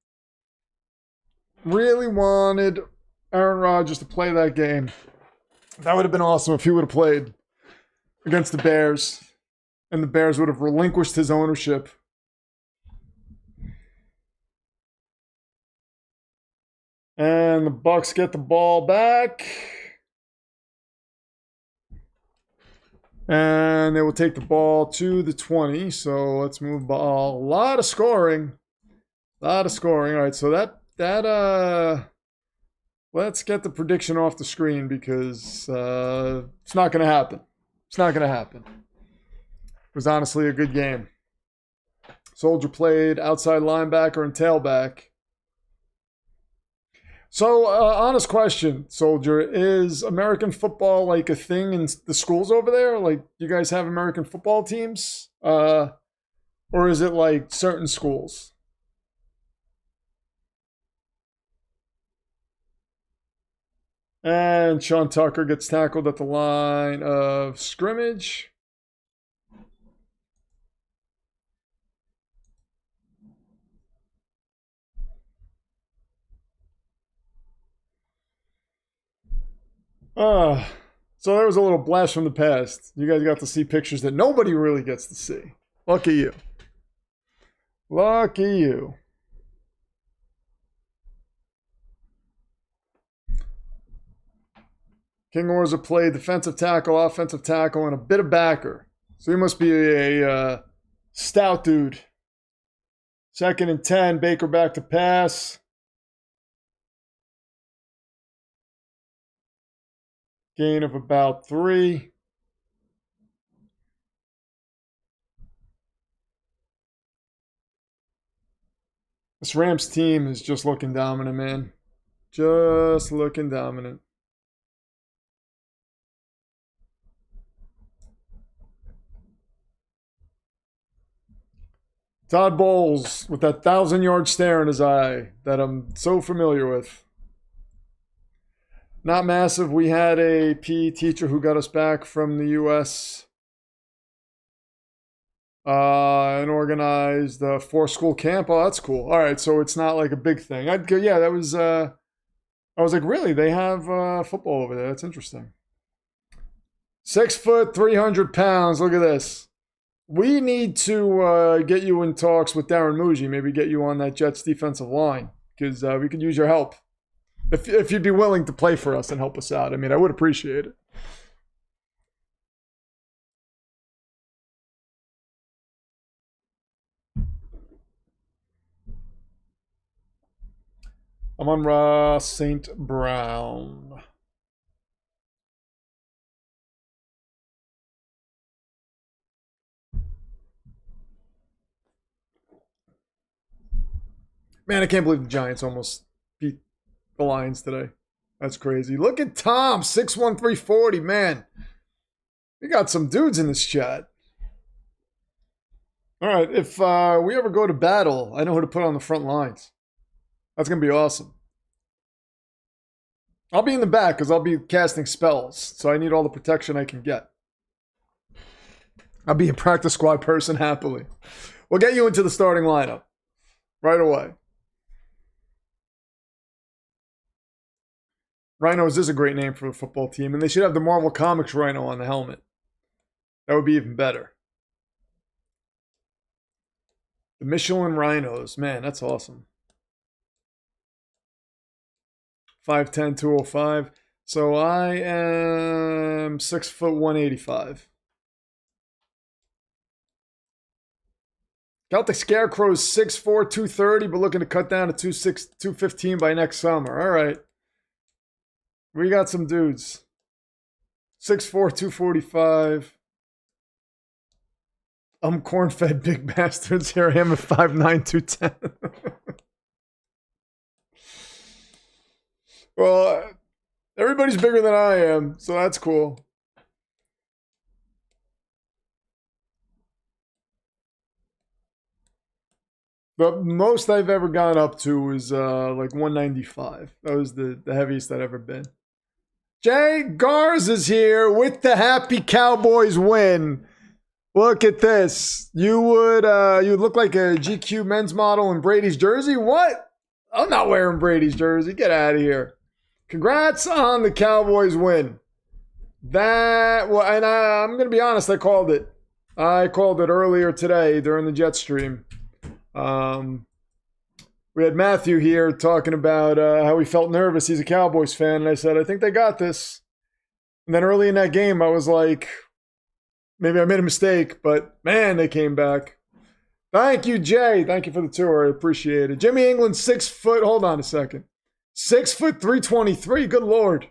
Really wanted Aaron Rodgers to play that game. That would have been awesome if he would have played against the Bears. And the Bears would have relinquished his ownership. And the Bucs get the ball back. And they will take the ball to the 20. So let's move ball. A lot of scoring. A lot of scoring. All right, so let's get the prediction off the screen because it's not going to happen. It's not going to happen. It was honestly a good game. Soldier played outside linebacker and tailback. So, honest question, Soldier. Is American football like a thing in the schools over there? Like, you guys have American football teams? Or is it like certain schools? And Sean Tucker gets tackled at the line of scrimmage. So there was a little blast from the past. You guys got to see pictures that nobody really gets to see. Lucky you. Lucky you. King Orza played defensive tackle, offensive tackle, and a bit of backer. So he must be a stout dude. 2nd and 10, Baker back to pass. Gain of about 3. This Rams team is just looking dominant, man. Just looking dominant. Todd Bowles with that 1,000-yard stare in his eye that I'm so familiar with. Not massive. We had a PE teacher who got us back from the U.S. And organized for school camp. Oh, that's cool. All right, so it's not like a big thing. I'd go, yeah, that was. I was like, really? They have football over there? That's interesting. 6 foot, 300 pounds. Look at this. We need to get you in talks with Darren Muji. Maybe get you on that Jets defensive line because we could use your help. If you'd be willing to play for us and help us out, I mean, I would appreciate it. I'm on Ross St. Brown. Man, I can't believe the Giants almost beat the Lions today. That's crazy. Look at Tom, 6'1", 340. Man, we got some dudes in this chat. All right, if we ever go to battle, I know who to put on the front lines. That's going to be awesome. I'll be in the back because I'll be casting spells, so I need all the protection I can get. I'll be a practice squad person happily. We'll get you into the starting lineup right away. Rhinos is a great name for a football team, and they should have the Marvel Comics Rhino on the helmet. That would be even better. The Michelin Rhinos. Man, that's awesome. 5'10", 205. So I am 6 foot 185. Got the Scarecrow's 6'4", 230, but looking to cut down to 215 by next summer. All right. We got some dudes. 6'4", 245. I'm corn-fed big bastards. Here I am at 5'9", 210. Well, everybody's bigger than I am, so that's cool. The most I've ever gone up to is like 195. That was the heaviest I'd ever been. Jay Garz is here with the Happy Cowboys win. Look at this. You would look like a GQ men's model in Brady's jersey. What? I'm not wearing Brady's jersey. Get out of here. Congrats on the Cowboys win. That, well, and I'm going to be honest, I called it. I called it earlier today during the Jet stream. We had Matthew here talking about how he felt nervous. He's a Cowboys fan. And I said, I think they got this. And then early in that game, I was like, maybe I made a mistake. But, man, they came back. Thank you, Jay. Thank you for the tour. I appreciate it. Jimmy England, 6 foot. Hold on a second. 6 foot 323. Good Lord.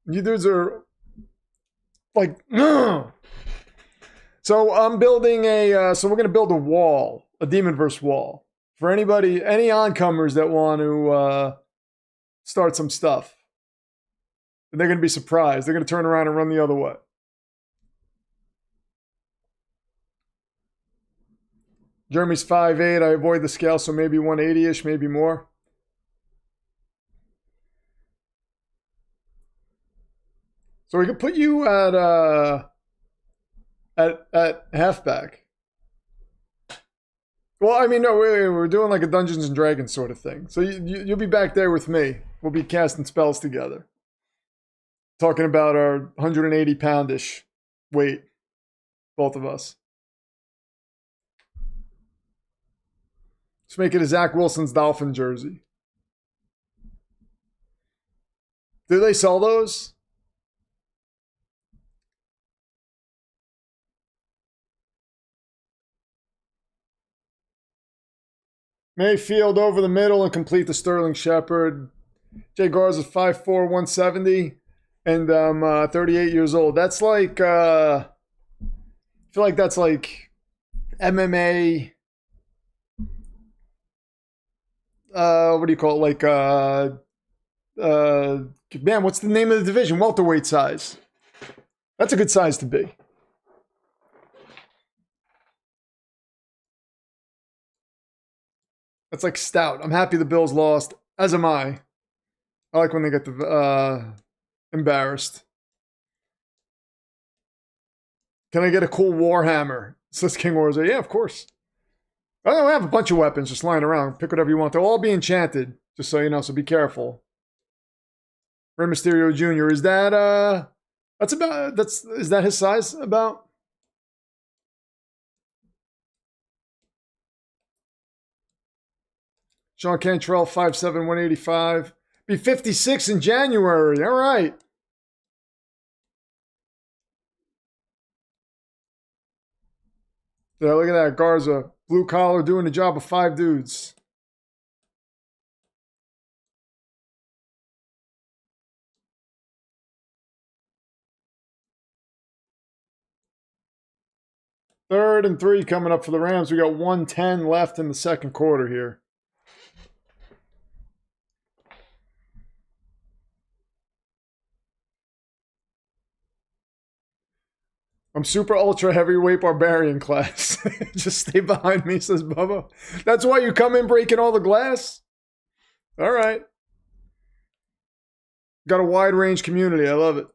You dudes are like, ugh. So I'm building so we're going to build a wall, a Demonverse wall. For anybody, any oncomers that want to start some stuff. And they're going to be surprised. They're going to turn around and run the other way. Jeremy's 5'8". I avoid the scale, so maybe 180-ish, maybe more. So we could put you at halfback. Well, I mean, no, we're doing like a Dungeons and Dragons sort of thing. So you'll be back there with me. We'll be casting spells together. Talking about our 180-poundish weight, both of us. Let's make it a Zach Wilson's Dolphin jersey. Do they sell those? Mayfield over the middle and complete the Sterling Shepard. Jay Garza is 5'4", 170, and I'm 38 years old. That's like, I feel like that's like MMA. What do you call it? Like, man, what's the name of the division? Welterweight size. That's a good size to be. That's like stout. I'm happy the Bills lost, as am I. I like when they get embarrassed. Can I get a cool Warhammer? Says King Orzo. Yeah, of course. Oh, I have a bunch of weapons just lying around. Pick whatever you want. They'll all be enchanted, just so you know, so be careful. Rey Mysterio Jr. Is that is that his size about? Sean Cantrell, 5'7", 185. Be 56 in January. All right. Yeah, look at that. Garza. Blue collar doing the job of 5 dudes. Third and 3 coming up for the Rams. We got 1:10 left in the second quarter here. I'm super ultra heavyweight barbarian class. Just stay behind me, says Bubba. That's why you come in breaking all the glass? All right. Got a wide range community. I love it.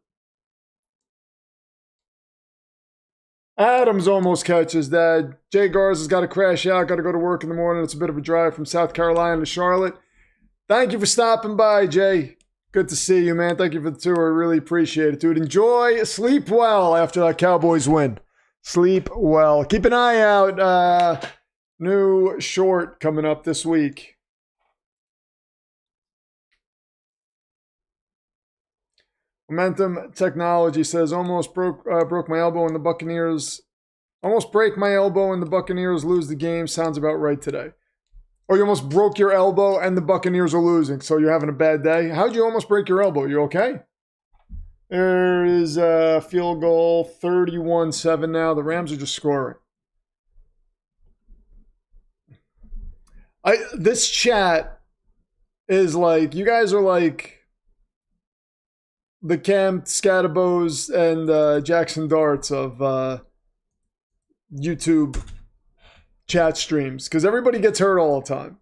Adams almost catches that. Jay Garza's got to crash out. Got to go to work in the morning. It's a bit of a drive from South Carolina to Charlotte. Thank you for stopping by, Jay. Good to see you, man. Thank you for the tour. I really appreciate it, dude. Enjoy. Sleep well after that Cowboys win. Sleep well. Keep an eye out. New short coming up this week. Momentum Technology says, almost broke my elbow in the Buccaneers. Almost break my elbow and the Buccaneers lose the game. Sounds about right today. Or you almost broke your elbow and the Buccaneers are losing, so you're having a bad day. How'd you almost break your elbow? You okay? There is a field goal, 31-7 now. The Rams are just scoring. This chat is like, you guys are like the Cam Scatterbows and Jackson Darts of YouTube chat streams, because everybody gets hurt all the time.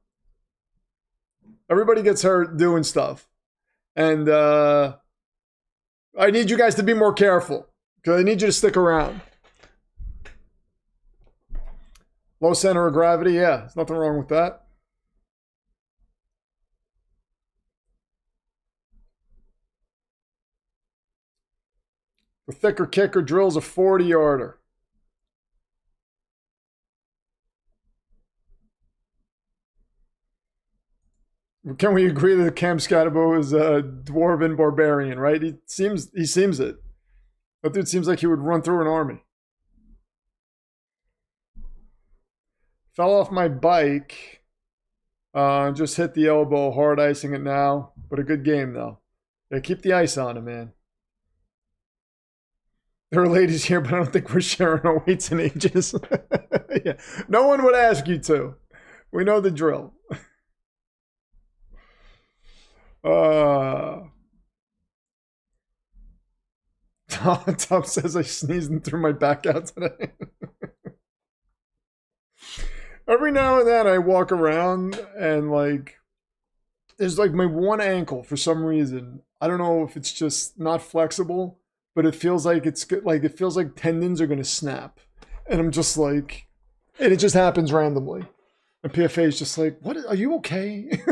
Everybody gets hurt doing stuff. And I need you guys to be more careful, because I need you to stick around. Low center of gravity, yeah, there's nothing wrong with that. The thicker kicker drills a 40-yarder. Can we agree that Cam Scatterbo is a dwarven barbarian, right? He seems it. That dude seems like he would run through an army. Fell off my bike. Just hit the elbow, hard icing it now. But a good game, though. Yeah, keep the ice on him, man. There are ladies here, but I don't think we're sharing our weights and ages. Yeah. No one would ask you to. We know the drill. Tom says I sneezed and threw my back out today. Every now and then I walk around and like there's like my one ankle for some reason. I don't know if it's just not flexible, but it feels like it feels like tendons are gonna snap. And I'm just like, and it just happens randomly. And PFA is just like, what are you okay?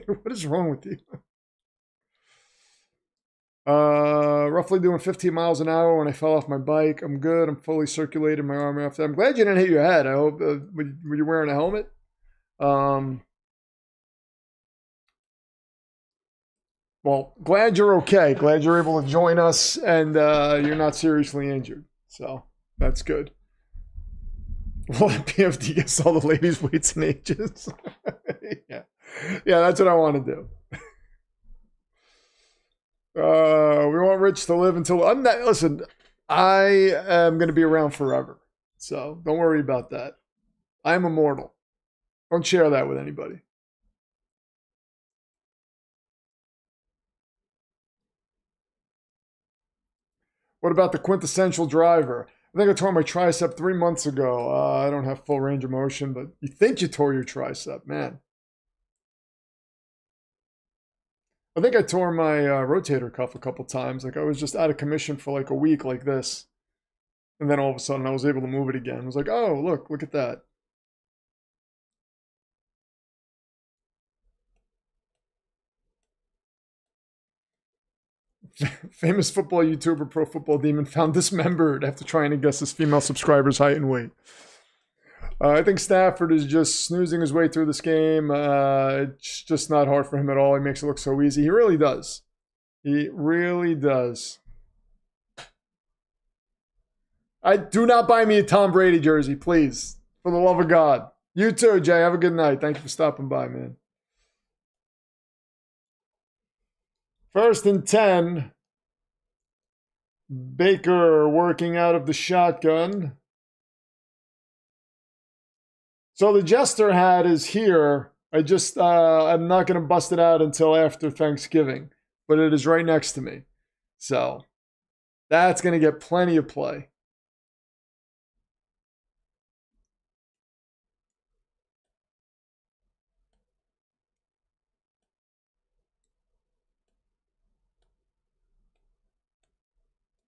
What is wrong with you? Roughly doing 15 miles an hour when I fell off my bike. I'm good. I'm fully circulated my arm after. I'm glad you didn't hit your head. I hope. Were you wearing a helmet? Well, glad you're okay. Glad you're able to join us and you're not seriously injured. So that's good. Well, PFD gets all the ladies' weights and ages. Yeah, that's what I want to do. We want Rich to live until I'm not. Listen, I am going to be around forever, so don't worry about that. I am immortal. Don't share that with anybody. What about the quintessential driver? I think I tore my tricep 3 months ago. I don't have full range of motion, but you think you tore your tricep, man. I think I tore my rotator cuff a couple times. Like I was just out of commission for like a week like this. And then all of a sudden I was able to move it again. I was like, oh, look at that. Famous football YouTuber Pro Football Demon found dismembered after trying to guess his female subscriber's height and weight. I think Stafford is just snoozing his way through this game. It's just not hard for him at all. He makes it look so easy. He really does. He really does. Do not buy me a Tom Brady jersey, please. For the love of God. You too, Jay. Have a good night. Thank you for stopping by, man. 1st and 10. Baker working out of the shotgun. So the Jester hat is here. I'm not going to bust it out until after Thanksgiving, but it is right next to me. So that's going to get plenty of play.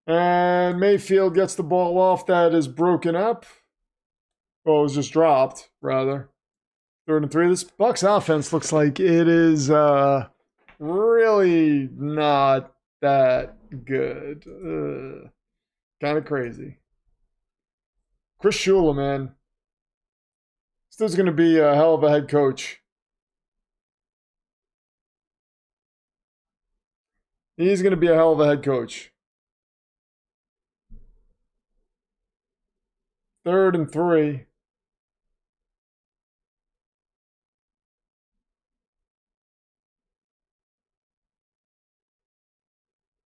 And Mayfield gets the ball off that is broken up. Well, it was just dropped, rather. 3rd and 3. This Bucs offense looks like it is really not that good. Kind of crazy. Chris Shula, man. This dude's going to be a hell of a head coach. He's going to be a hell of a head coach. 3rd and 3.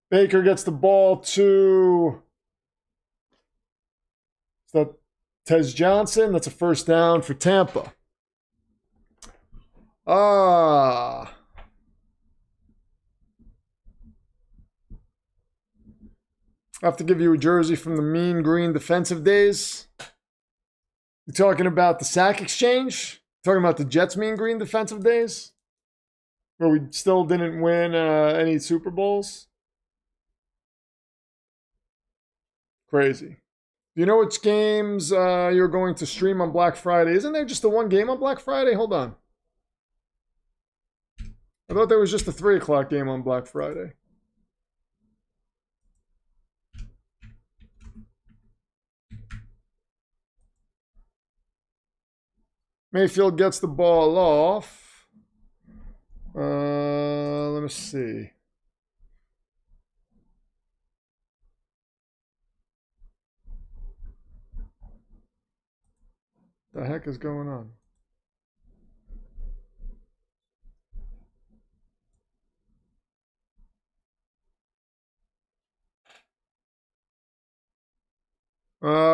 Baker gets the ball to, is that Tez Johnson? That's a 1st down for Tampa. I have to give you a jersey from the Mean Green defensive days. You talking about the sack exchange? Talking about the Jets Mean Green defensive days? Where we still didn't win any Super Bowls? Crazy. Do you know which games you're going to stream on Black Friday? Isn't there just the one game on Black Friday? Hold on. I thought there was just a 3 o'clock game on Black Friday. Mayfield gets the ball off. Let me see. The heck is going on?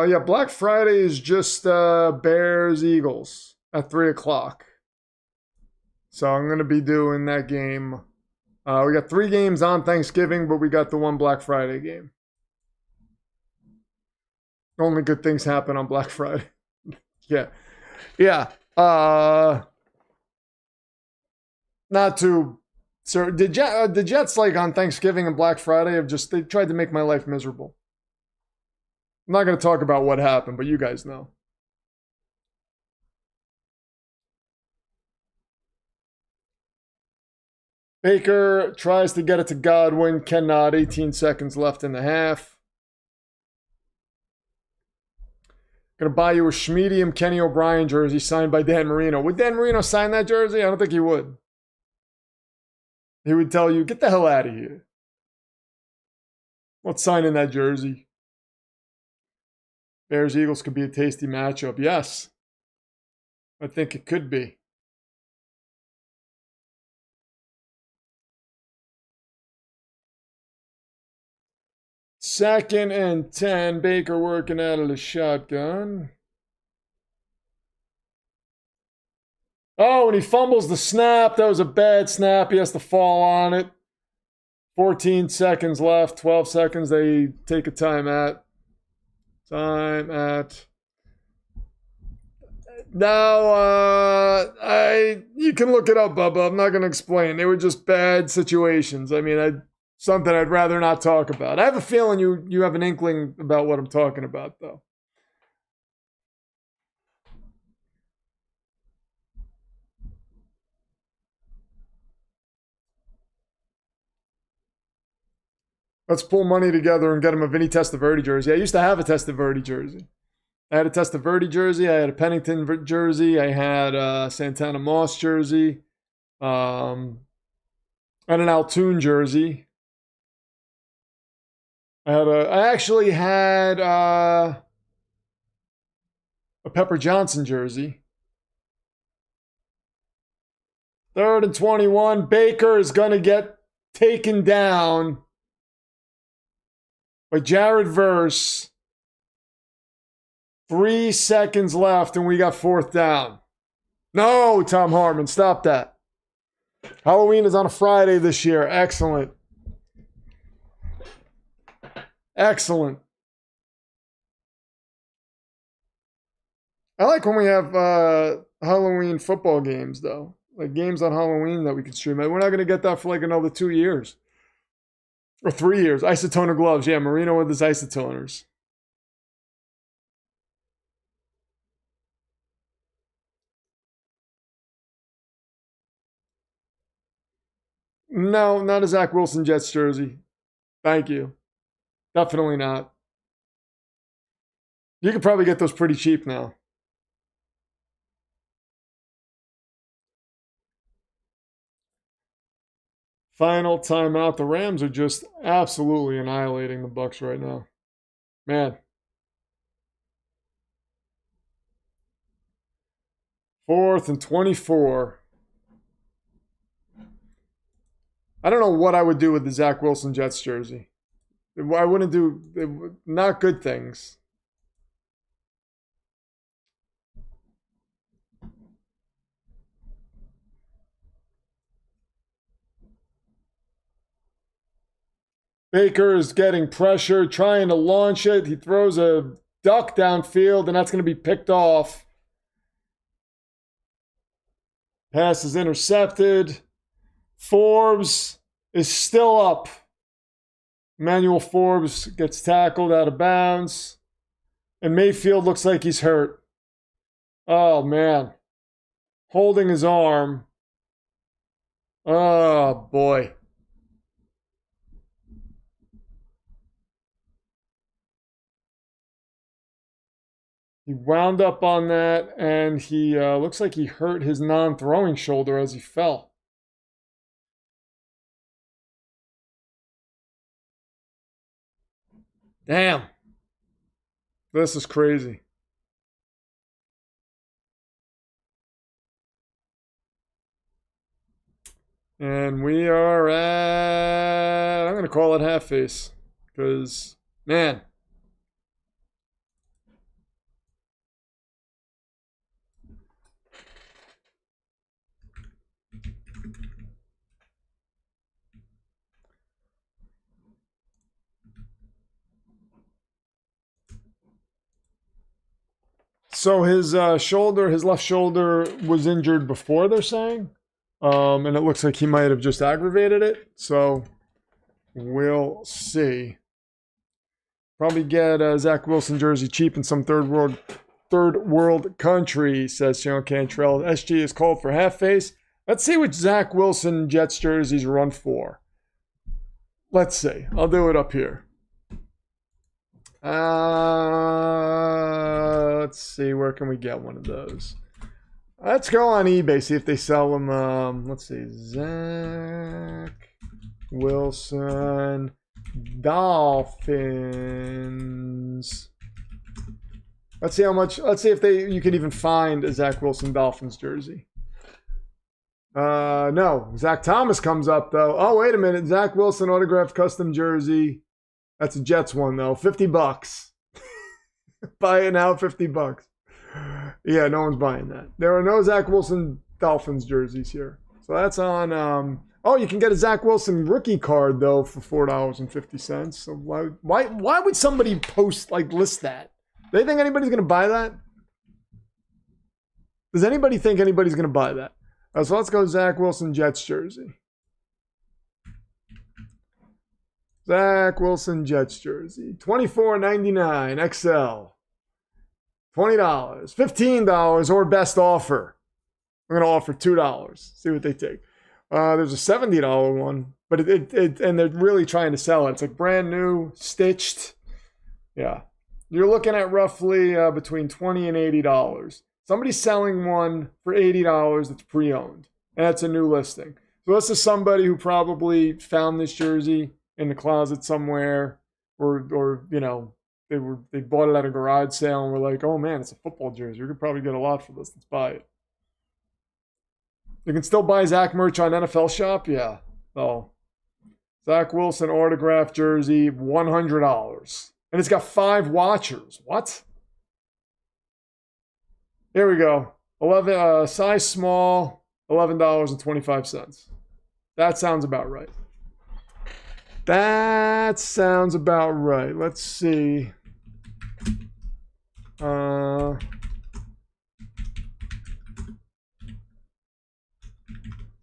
Yeah, Black Friday is just Bears Eagles at 3 o'clock. So I'm going to be doing that game. We got 3 games on Thanksgiving, but we got the one Black Friday game. Only good things happen on Black Friday. Yeah. Not to... So the Jets, like on Thanksgiving and Black Friday, they tried to make my life miserable. I'm not going to talk about what happened, but you guys know. Baker tries to get it to Godwin. Cannot. 18 seconds left in the half. Going to buy you a Schmedium Kenny O'Brien jersey signed by Dan Marino. Would Dan Marino sign that jersey? I don't think he would. He would tell you, get the hell out of here. What's signing that jersey? Bears-Eagles could be a tasty matchup. Yes. I think it could be. Second and 10. Baker working out of the shotgun. Oh, and he fumbles the snap. That was a bad snap. He has to fall on it. 14 seconds left. 12 seconds. They take a timeout. Now, you can look it up, Bubba. I'm not going to explain. They were just bad situations. I mean, something I'd rather not talk about. I have a feeling you have an inkling about what I'm talking about, though. Let's pull money together and get him a Vinny Testaverde jersey. I used to have a Testaverde jersey. I had a Testaverde jersey. I had a Pennington jersey. I had a Santana Moss jersey. And an Altoon jersey. I actually had a Pepper Johnson jersey. 3rd and 21. Baker is going to get taken down by Jared Verse. 3 seconds left, and we got 4th down. No, Tom Harmon, stop that. Halloween is on a Friday this year. Excellent. Excellent. I like when we have Halloween football games, though. Like games on Halloween that we can stream. We're not going to get that for like another 2 years. Or 3 years. Isotoner gloves. Yeah, Marino with his isotoners. No, not a Zach Wilson Jets jersey. Thank you. Definitely not. You could probably get those pretty cheap now. Final timeout. The Rams are just absolutely annihilating the Bucs right now. Man. 4th and 24. I don't know what I would do with the Zach Wilson Jets jersey. I wouldn't do not good things. Baker is getting pressure, trying to launch it. He throws a duck downfield, and that's going to be picked off. Pass is intercepted. Forbes is still up. Emmanuel Forbes gets tackled out of bounds. And Mayfield looks like he's hurt. Oh, man. Holding his arm. Oh, boy. He wound up on that, and he looks like he hurt his non-throwing shoulder as he fell. Damn. This is crazy. And we are at, I'm going to call it half face. Because, man. So his shoulder, his left shoulder was injured before, they're saying. And it looks like he might have just aggravated it. So we'll see. Probably get a Zach Wilson jersey cheap in some third world country, says Sean Cantrell. SG is called for half face. Let's see which Zach Wilson Jets jerseys run for. Let's see. I'll do it up here. Let's see. Where can we get one of those? Let's go on eBay, see if they sell them. Let's see. Zach Wilson Dolphins. Let's see how much. Let's see if you can even find a Zach Wilson Dolphins jersey. No. Zach Thomas comes up, though. Oh, wait a minute. Zach Wilson autographed custom jersey. That's a Jets one, though. $50. Buy it now, $50. Yeah, no one's buying that. There are no Zach Wilson Dolphins jerseys here. So that's on... oh, you can get a Zach Wilson rookie card, though, for $4.50. So why would somebody list that? Do they think anybody's going to buy that? Does anybody think anybody's going to buy that? So let's go Zach Wilson Jets jersey. Zach Wilson Jets jersey. $24.99 XL. $20. $15 or best offer. I'm going to offer $2. See what they take. There's a $70 one, but and they're really trying to sell it. It's like brand new, stitched. Yeah. You're looking at roughly between $20 and $80. Somebody's selling one for $80 that's pre-owned. And that's a new listing. So this is somebody who probably found this jersey in the closet somewhere, or you know, they bought it at a garage sale and were like, oh man, it's a football jersey. You could probably get a lot for this. Let's buy it. You can still buy Zach merch on NFL Shop? Yeah. Oh. Zach Wilson autographed jersey, $100. And it's got 5 watchers. What? Here we go. 11 size small, $11.25. That sounds about right. That sounds about right. Let's see.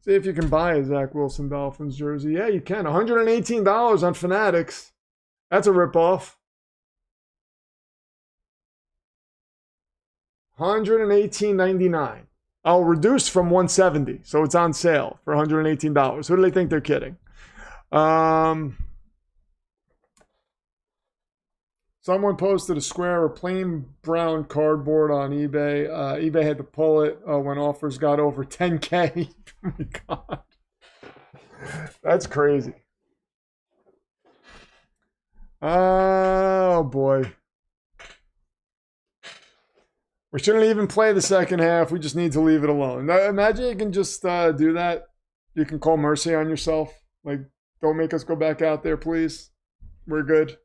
See if you can buy a Zach Wilson Dolphins jersey. Yeah, you can. $118 on Fanatics. That's a ripoff. $118.99. I'll reduce from $170, so it's on sale for $118. Who do they think they're kidding? Someone posted a square or plain brown cardboard on eBay. eBay had to pull it when offers got over 10K. Oh my God. That's crazy. Oh boy. We shouldn't even play the second half. We just need to leave it alone. Now, imagine you can just do that. You can call mercy on yourself. Like, don't make us go back out there, please. We're good.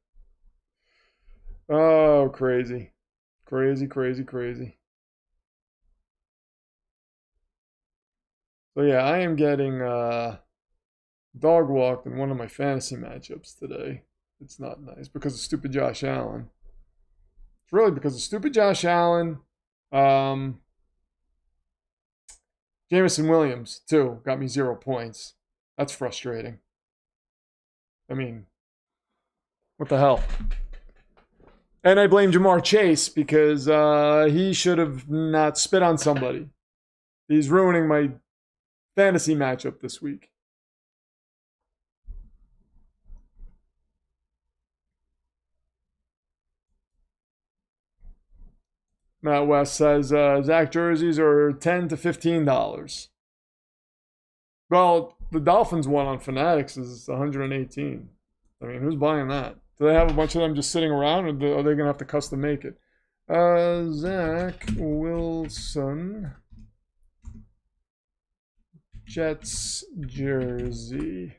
Oh, crazy. Crazy, crazy, crazy. So, yeah, I am getting dog walked in one of my fantasy matchups today. It's not nice because of stupid Josh Allen. It's really because of stupid Josh Allen. Jameson Williams, too, got me 0 points. That's frustrating. I mean, what the hell? And I blame Jamar Chase because he should have not spit on somebody. He's ruining my fantasy matchup this week. Matt West says Zach jerseys are $10 to $15. Well, the Dolphins one on Fanatics is $118. I mean, who's buying that? Do they have a bunch of them just sitting around, or are they going to have to custom make it? Zach Wilson Jets jersey.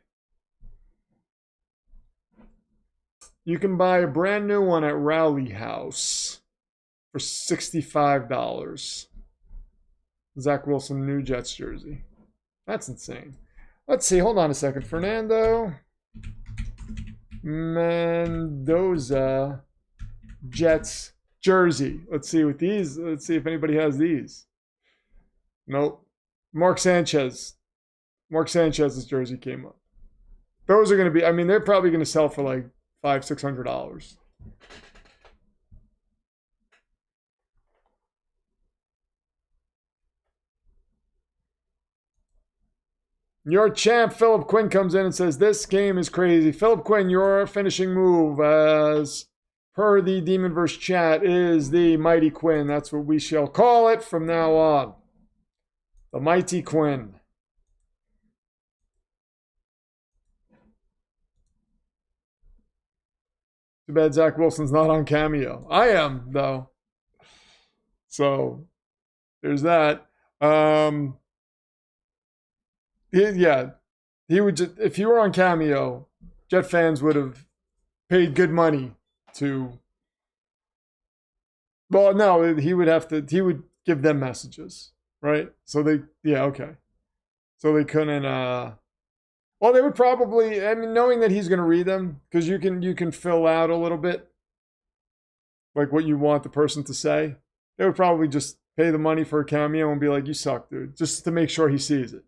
You can buy a brand new one at Rowley House for $65. Zach Wilson new Jets jersey. That's insane. Let's see. Hold on a second. Fernando Mendoza Jets jersey. Let's see with these. Let's see if anybody has these. Nope. Mark Sanchez's jersey came up. Those are going to be, I mean, they're probably going to sell for like $500-600. Your champ, Philip Quinn, comes in and says, this game is crazy. Philip Quinn, your finishing move, as per the Demonverse chat, is the Mighty Quinn. That's what we shall call it from now on. The Mighty Quinn. Too bad Zach Wilson's not on Cameo. I am, though. So, there's that. Yeah, he would just, if he were on Cameo, Jet fans would have paid good money to. Well, no, he would give them messages, right? So okay. So they couldn't. Well, they would probably. I mean, knowing that he's going to read them, because you can fill out a little bit, like what you want the person to say. They would probably just pay the money for a Cameo and be like, "You suck, dude," just to make sure he sees it.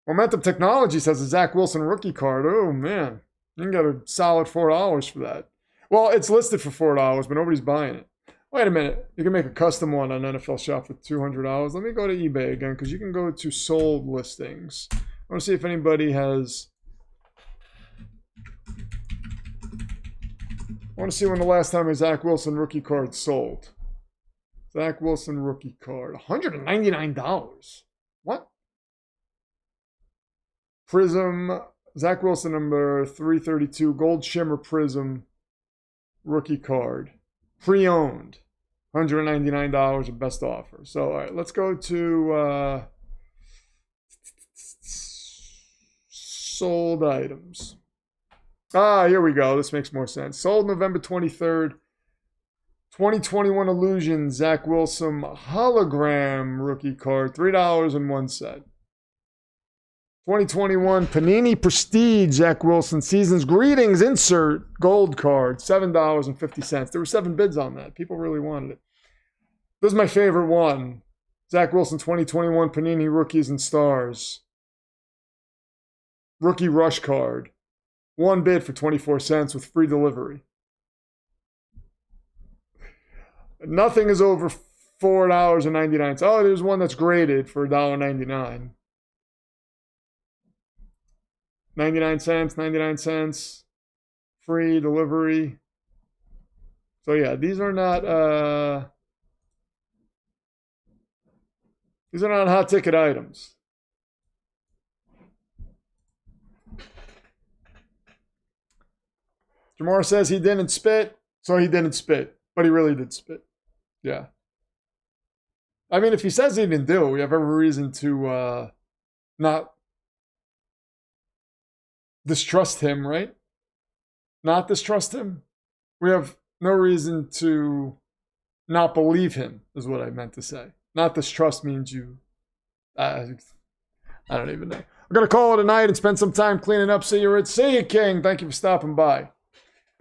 Momentum Technology says a Zach Wilson rookie card. Oh, man. You can get a solid $4 for that. Well, it's listed for $4, but nobody's buying it. Wait a minute. You can make a custom one on NFL Shop for $200. Let me go to eBay again, because you can go to sold listings. I want to see if anybody has... I want to see when the last time a Zach Wilson rookie card sold. Zach Wilson rookie card. $199. What? Prism. Zach Wilson number 332. Gold Shimmer Prism rookie card. Pre-owned. $199 of best offer. So, all right, let's go to sold items. Ah, here we go. This makes more sense. Sold November 23rd. 2021 Illusion Zach Wilson hologram rookie card. $3.01. 2021 Panini Prestige Zach Wilson Season's Greetings insert gold card. $7.50. There were 7 bids on that. People really wanted it. This is my favorite one. Zach Wilson 2021 Panini Rookies and Stars. Rookie Rush card. 1 bid for 24 cents with free delivery. Nothing is over $4.99. Oh, there's one that's graded for $1.99. 99 cents, 99 cents. Free delivery. So yeah, these are not hot ticket items. Jamar says he didn't spit, so he didn't spit. But he really did spit. Yeah. I mean, if he says he didn't do it, we have every reason to not distrust him, right? Not distrust him. We have no reason to not believe him, is what I meant to say. Not distrust means you... I don't even know. I'm going to call it a night and spend some time cleaning up. See you, Rich. See you, King. Thank you for stopping by.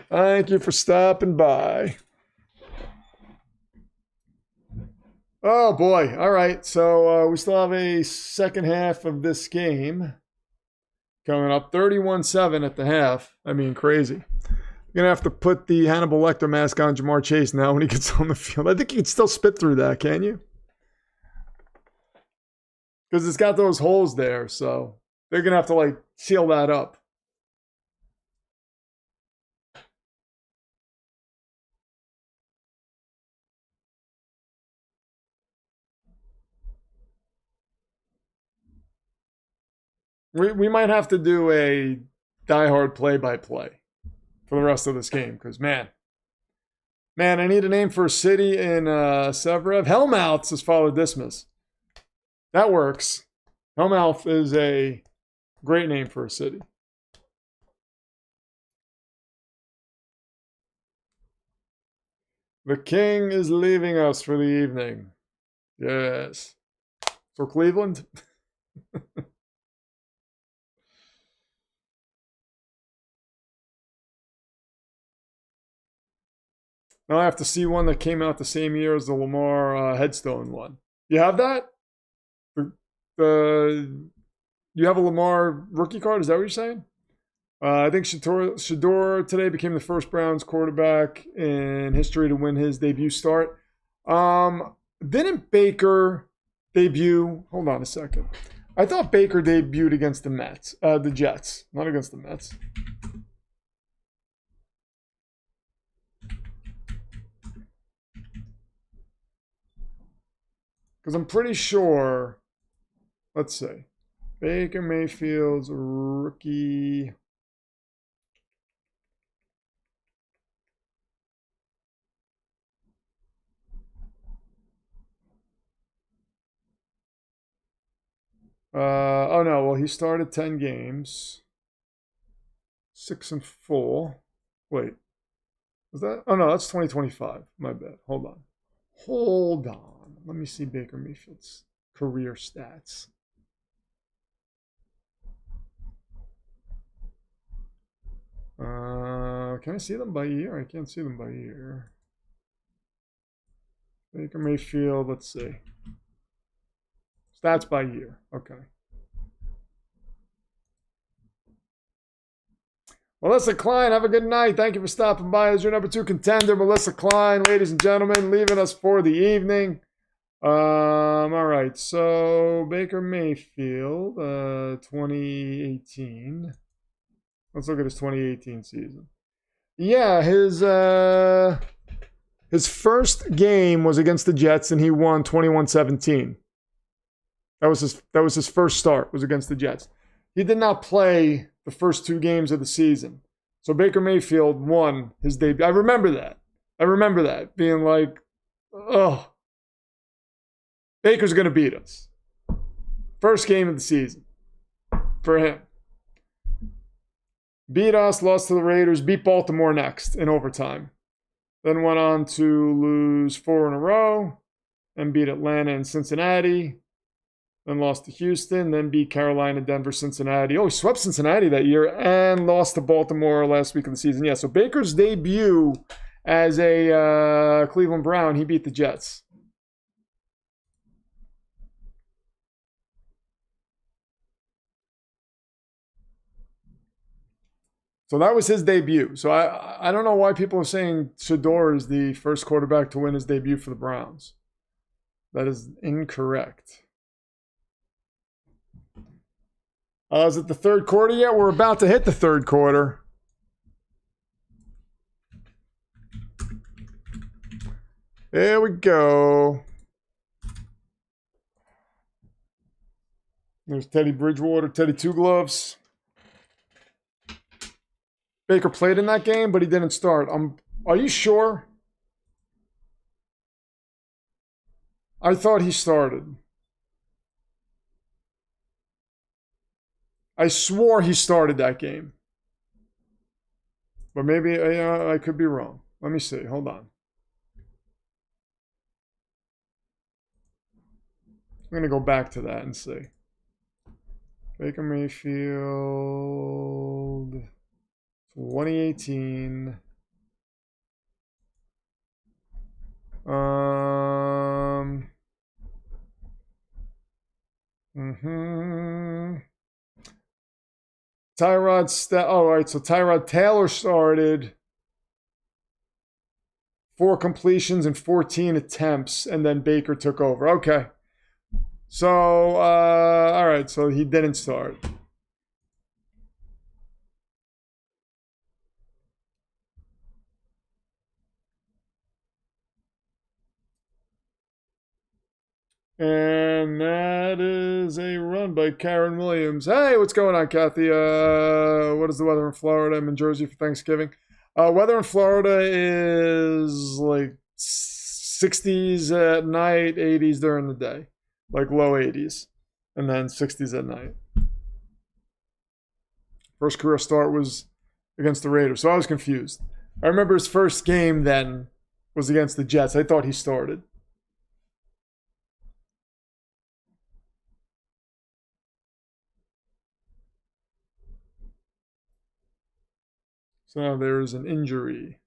Thank you for stopping by. Oh, boy. All right. So we still have a second half of this game coming up. 31-7 at the half. I mean, crazy. You're going to have to put the Hannibal Lecter mask on Jamar Chase now when he gets on the field. I think you can still spit through that, can you? Because it's got those holes there, so they're going to have to, like, seal that up. We might have to do a diehard play-by-play for the rest of this game, because, man, I need a name for a city in Sevrev. Hellmouth says Father Dismas. That works. Hellmouth is a great name for a city. The king is leaving us for the evening. Yes. For Cleveland? Now I have to see one that came out the same year as the Lamar headstone one. You have that? You have a Lamar rookie card? Is that what you're saying? I think Shador today became the first Browns quarterback in history to win his debut start. Didn't Baker debut? Hold on a second. I thought Baker debuted against the Jets, not against the Mets. Because I'm pretty sure, let's see, Baker Mayfield's rookie. Oh no, well he started 10 games. 6-4. Wait. Was that? Oh no, that's 2025. My bad. Hold on. Let me see Baker Mayfield's career stats. Can I see them by year? I can't see them by year. Baker Mayfield, let's see. Stats by year. Okay. Melissa Klein, have a good night. Thank you for stopping by as your number 2 contender. Melissa Klein, ladies and gentlemen, leaving us for the evening. All right, so Baker Mayfield, 2018. Let's look at his 2018 season. Yeah, his first game was against the Jets, and he won 21-17. That was his first start, was against the Jets. He did not play the first 2 games of the season. So Baker Mayfield won his debut. I remember that. Being like, oh, Baker's going to beat us. First game of the season for him. Beat us, lost to the Raiders, beat Baltimore next in overtime. Then went on to lose 4 in a row and beat Atlanta and Cincinnati. Then lost to Houston, then beat Carolina, Denver, Cincinnati. Oh, he swept Cincinnati that year and lost to Baltimore last week of the season. Yeah, so Baker's debut as a Cleveland Brown, he beat the Jets. So that was his debut. So I don't know why people are saying Shedeur is the first quarterback to win his debut for the Browns. That is incorrect. Is it the third quarter yet? We're about to hit the third quarter. There we go. There's Teddy Bridgewater, Teddy Two Gloves. Baker played in that game, but he didn't start. Are you sure? I thought he started. I swore he started that game. But maybe I could be wrong. Let me see. Hold on. I'm going to go back to that and see. Baker Mayfield, 2018. All right, so Tyrod Taylor started 4 completions and 14 attempts, and then Baker took over. Okay. So, all right, so he didn't start. And that is a run by Karen Williams. Hey, what's going on, Kathy? What is the weather in Florida? I'm in Jersey for Thanksgiving. Weather in Florida is like 60s at night, 80s during the day. Like low 80s. And then 60s at night. First career start was against the Raiders. So I was confused. I remember his first game then was against the Jets. I thought he started. So there's an injury.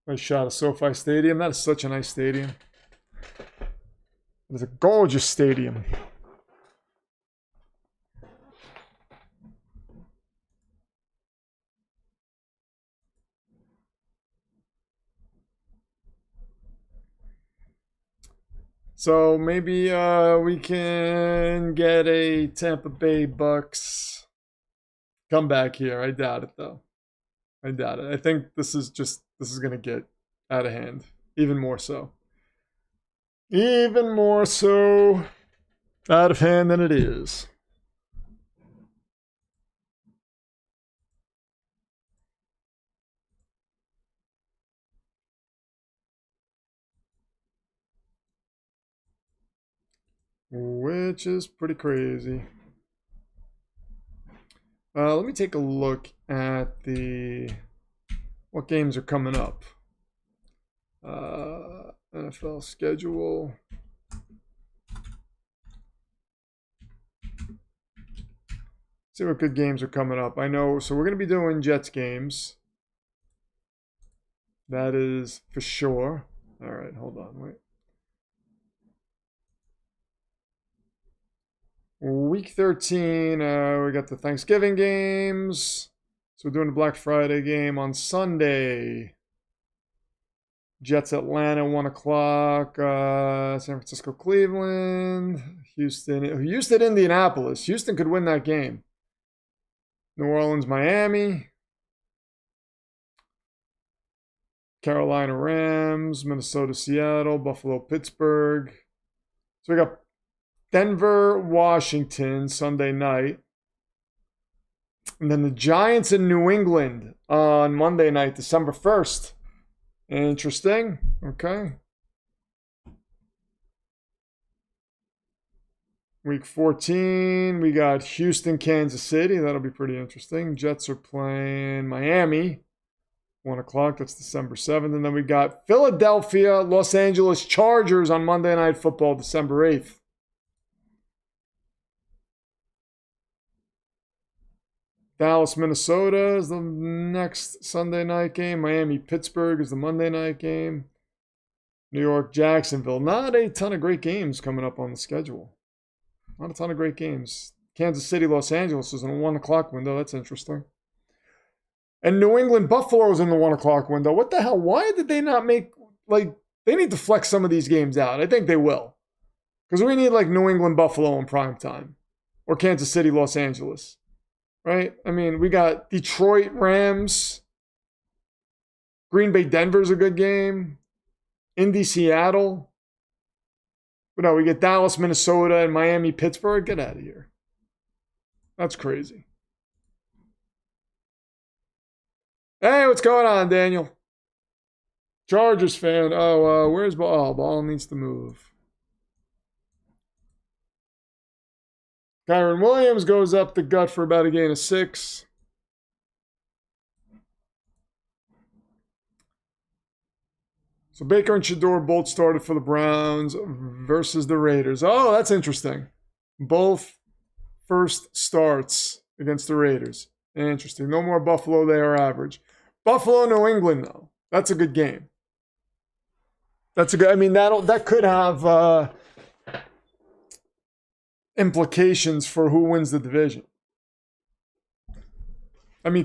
Nice shot of SoFi Stadium. That is such a nice stadium. It is a gorgeous stadium. So maybe we can get a Tampa Bay Bucks comeback here. I doubt it, though. I doubt it. I think this is going to get out of hand. Even more so. Even more so out of hand than it is. Which is pretty crazy. Let me take a look at what games are coming up. NFL schedule. See what good games are coming up. I know, so we're going to be doing Jets games. That is for sure. All right, hold on, wait. Week 13, we got the Thanksgiving games. So we're doing the Black Friday game on Sunday. Jets Atlanta, 1 o'clock. San Francisco, Cleveland. Houston, Indianapolis. Houston could win that game. New Orleans, Miami. Carolina, Rams. Minnesota, Seattle. Buffalo, Pittsburgh. So we got Denver, Washington, Sunday night. And then the Giants in New England on Monday night, December 1st. Interesting. Okay. Week 14, we got Houston, Kansas City. That'll be pretty interesting. Jets are playing Miami. 1 o'clock. That's December 7th. And then we got Philadelphia, Los Angeles Chargers on Monday Night Football, December 8th. Dallas, Minnesota is the next Sunday night game. Miami, Pittsburgh is the Monday night game. New York, Jacksonville. Not a ton of great games coming up on the schedule. Not a ton of great games. Kansas City, Los Angeles is in a 1 o'clock window. That's interesting. And New England, Buffalo is in the 1 o'clock window. What the hell? Why did they not make, like, they need to flex some of these games out. I think they will. Because we need, like, New England, Buffalo in prime time. Or Kansas City, Los Angeles. Right? I mean, we got Detroit, Rams. Green Bay, Denver's a good game. Indy, Seattle. But no, we get Dallas, Minnesota, and Miami, Pittsburgh. Get out of here. That's crazy. Hey, what's going on, Daniel? Chargers fan. Oh, where's ball? Oh, ball needs to move. Kyron Williams goes up the gut for about a gain of 6. So Baker and Shador both started for the Browns versus the Raiders. Oh, that's interesting. Both first starts against the Raiders. Interesting. No more Buffalo. They are average. Buffalo, New England, though. That's a good game. That's a good. I mean, that could have implications for who wins the division. I mean,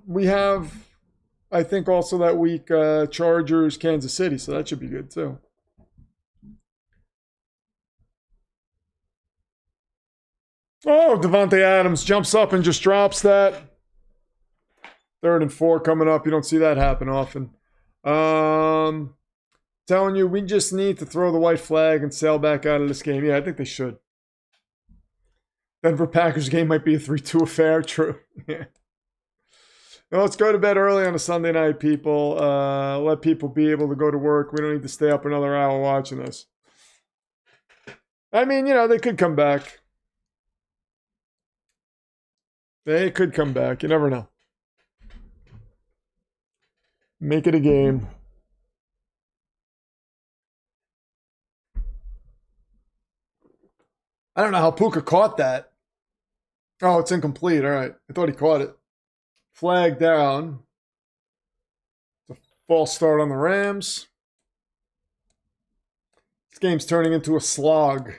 we have, I think, also that week Chargers, Kansas City, so that should be good too. Oh, Devontae Adams jumps up and just drops that. 3rd and 4 coming up. You don't see that happen often. Telling you, we just need to throw the white flag and sail back out of this game. Yeah, I think they should. Denver Packers game might be a 3-2 affair. True. Yeah. Now let's go to bed early on a Sunday night, people. Let people be able to go to work. We don't need to stay up another hour watching this. I mean, they could come back. They could come back. You never know. Make it a game. I don't know how Puka caught that. Oh, it's incomplete. All right. I thought he caught it. Flag down. It's a false start on the Rams. This game's turning into a slog.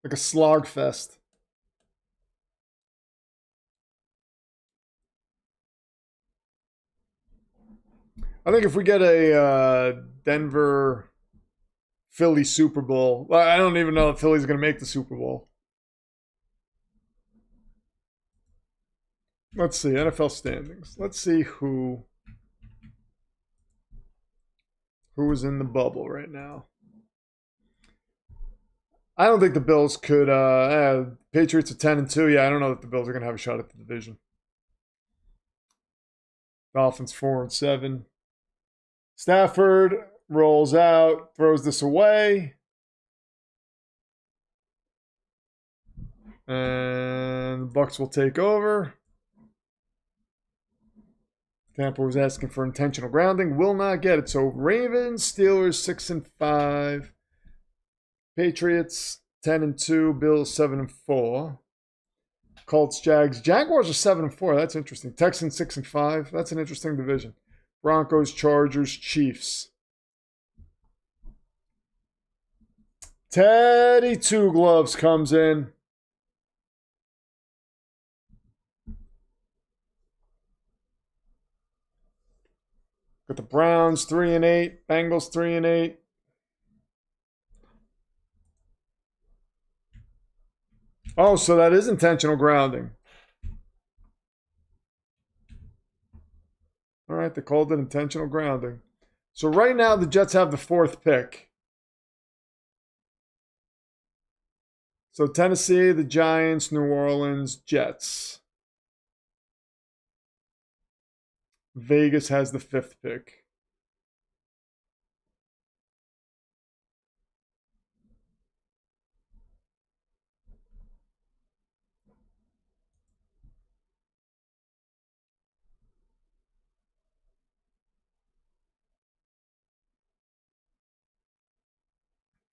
Like a slog fest. I think if we get a Denver Philly Super Bowl, I don't even know if Philly's going to make the Super Bowl. Let's see, NFL standings. Let's see who is in the bubble right now. I don't think the Bills could. Patriots are 10-2. Yeah, I don't know that the Bills are going to have a shot at the division. Dolphins 4-7. Stafford rolls out, throws this away. And the Bucs will take over. Tampa was asking for intentional grounding. Will not get it. So Ravens, Steelers 6-5. Patriots 10-2. Bills 7-4. Colts, Jags. Jaguars are 7-4. That's interesting. Texans 6-5. That's an interesting division. Broncos, Chargers, Chiefs. Teddy Two Gloves comes in. Got the Browns 3-8, Bengals 3-8. Oh, so that is intentional grounding. All right, they called it intentional grounding. So right now the Jets have the 4th pick. So Tennessee, the Giants, New Orleans, Jets. Vegas has the 5th pick.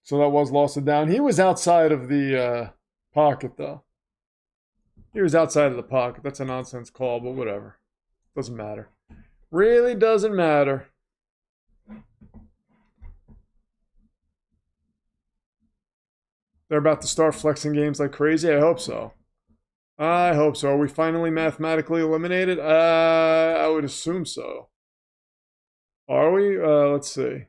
So that was lost it down. He was outside of the pocket, though. He was outside of the pocket. That's a nonsense call, but whatever. Doesn't matter. Really doesn't matter. They're about to start flexing games like crazy. I hope so. I hope so. Are we finally mathematically eliminated? I would assume so. Are we? Let's see.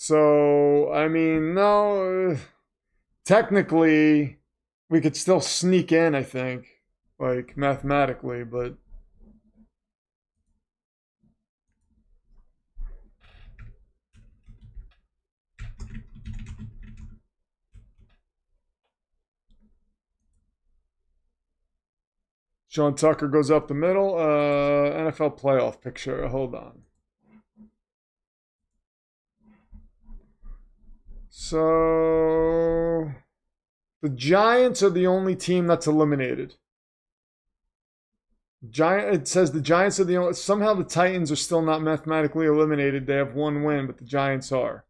So, I mean, no. Technically, we could still sneak in, I think. Like, mathematically, but... Sean Tucker goes up the middle. NFL playoff picture. Hold on. So the Giants are the only team that's eliminated. It says the Giants are the only. Somehow the Titans are still not mathematically eliminated. They have 1 win, but the Giants are.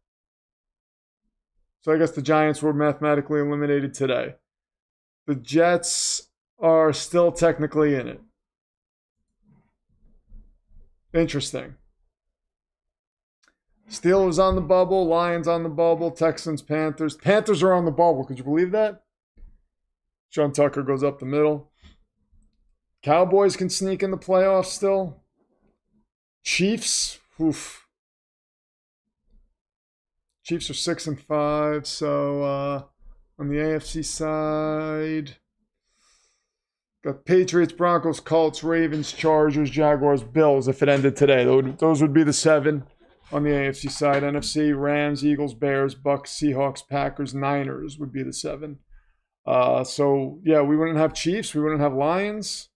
So I guess the Giants were mathematically eliminated today. The Jets are still technically in it. Interesting. Steelers on the bubble, Lions on the bubble, Texans, Panthers. Panthers are on the bubble. Could you believe that? Sean Tucker goes up the middle. Cowboys can sneak in the playoffs still. Chiefs, oof. Chiefs are 6-5. So on the AFC side, got Patriots, Broncos, Colts, Ravens, Chargers, Jaguars, Bills. If it ended today, those would be the 7. On the AFC side, NFC, Rams, Eagles, Bears, Bucks, Seahawks, Packers, Niners would be the 7. So, yeah, we wouldn't have Chiefs. We wouldn't have Lions.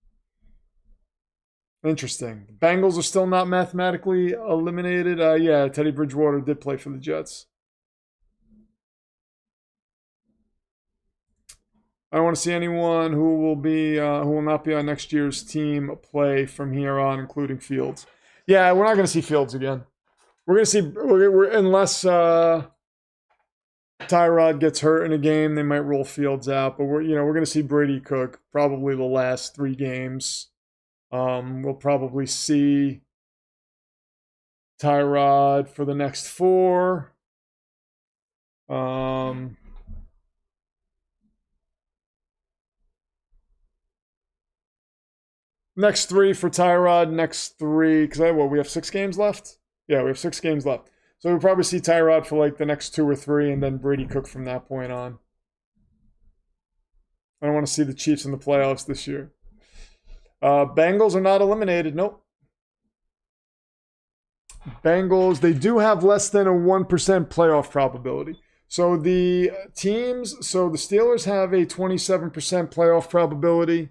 Interesting. The Bengals are still not mathematically eliminated. Yeah, Teddy Bridgewater did play for the Jets. I don't want to see anyone who will not be on next year's team play from here on, including Fields. Yeah, we're not going to see Fields again. We're going to see, unless Tyrod gets hurt in a game, they might roll Fields out. But we're going to see Brady Cook probably the last 3 games. We'll probably see Tyrod for the next 4. Next 3 for Tyrod. Next 3, because we have 6 games left? Yeah, we have 6 games left. So we'll probably see Tyrod for like the next 2 or 3, and then Brady Cook from that point on. I don't want to see the Chiefs in the playoffs this year. Bengals are not eliminated. Nope. Bengals, they do have less than a 1% playoff probability. So the Steelers have a 27% playoff probability.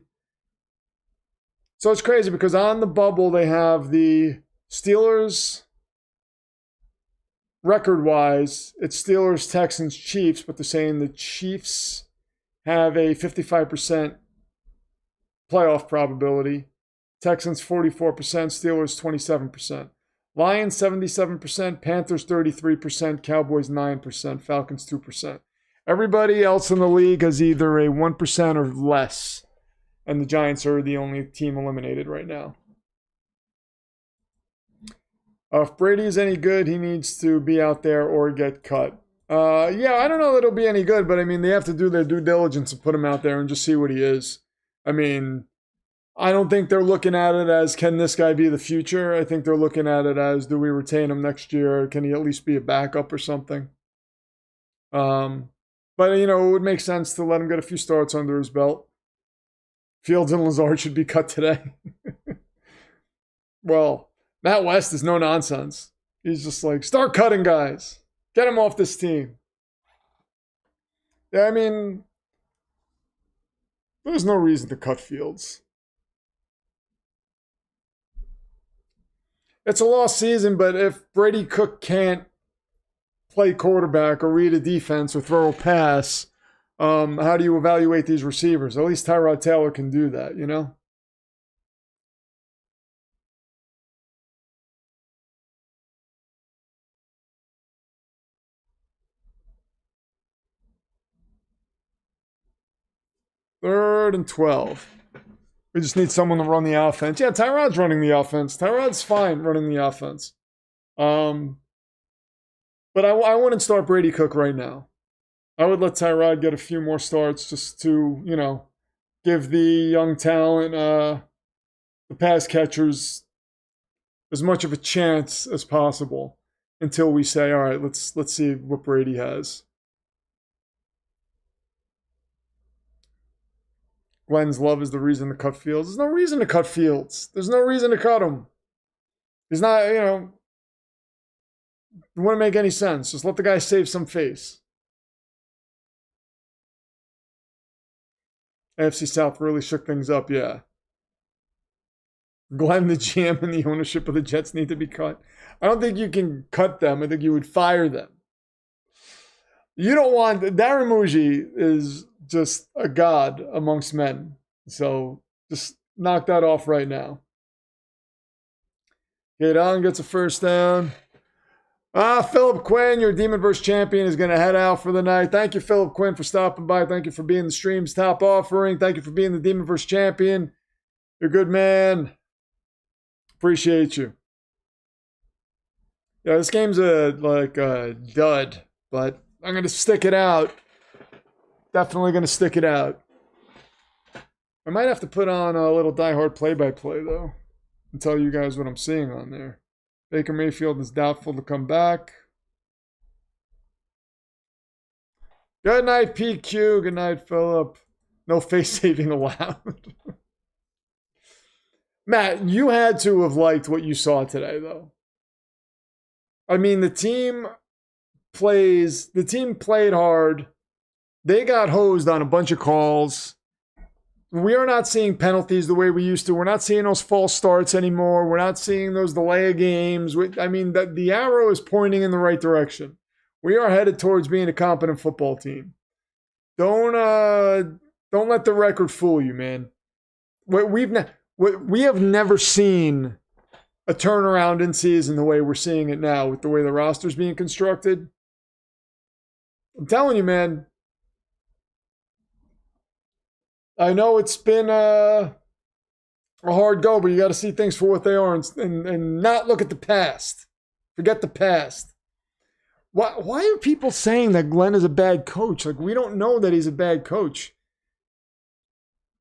So it's crazy because on the bubble, they have the Steelers... Record-wise, it's Steelers, Texans, Chiefs, but they're saying the Chiefs have a 55% playoff probability. Texans 44%, Steelers 27%. Lions 77%, Panthers 33%, Cowboys 9%, Falcons 2%. Everybody else in the league has either a 1% or less, and the Giants are the only team eliminated right now. If Brady is any good, he needs to be out there or get cut. Yeah, I don't know that it'll be any good, but I mean, they have to do their due diligence and put him out there and just see what he is. I mean, I don't think they're looking at it as, can this guy be the future? I think they're looking at it as, do we retain him next year? Can he at least be a backup or something? But, you know, it would make sense to let him get a few starts under his belt. Fields and Lazard should be cut today. Well, Matt West is no nonsense. He's just like, start cutting guys. Get him off this team. Yeah, I mean, there's no reason to cut Fields. It's a lost season, but if Brady Cook can't play quarterback or read a defense or throw a pass, how do you evaluate these receivers? At least Tyrod Taylor can do that, you know? Third and 12. We just need someone to run the offense. Yeah, Tyrod's running the offense. Tyrod's fine running the offense. But I wouldn't start Brady Cook right now. I would let Tyrod get a few more starts just to, you know, give the young talent, the pass catchers, as much of a chance as possible until we say, all right, let's see what Brady has. Glenn's love is the reason to cut Fields. There's no reason to cut Fields. There's no reason to cut him. He's not, you know, it wouldn't make any sense. Just let the guy save some face. AFC South really shook things up, yeah. Glenn, the GM, and the ownership of the Jets need to be cut. I don't think you can cut them. I think you would fire them. You don't want... Darren Muji is just a god amongst men. So just knock that off right now. Gaydon gets a first down. Philip Quinn, your Demon vs. Champion, is going to head out for the night. Thank you, Philip Quinn, for stopping by. Thank you for being the stream's top offering. Thank you for being the Demon vs. Champion. You're a good man. Appreciate you. Yeah, this game's a dud, but I'm going to stick it out. Definitely going to stick it out. I might have to put on a little diehard play-by-play, though, and tell you guys what I'm seeing on there. Baker Mayfield is doubtful to come back. Good night, PQ. Good night, Philip. No face saving allowed. Matt, you had to have liked what you saw today, though. I mean, the team played hard. They got hosed on a bunch of calls. We are not seeing penalties the way we used to. We're not seeing those false starts anymore. We're not seeing those delay of games. I mean, the arrow is pointing in the right direction. We are headed towards being a competent football team. Don't let the record fool you, man. We have never seen a turnaround in season the way we're seeing it now with the way the roster's being constructed. I'm telling you, man. I know it's been a hard go, but you got to see things for what they are and not look at the past. Forget the past. Why are people saying that Glenn is a bad coach? Like, we don't know that he's a bad coach.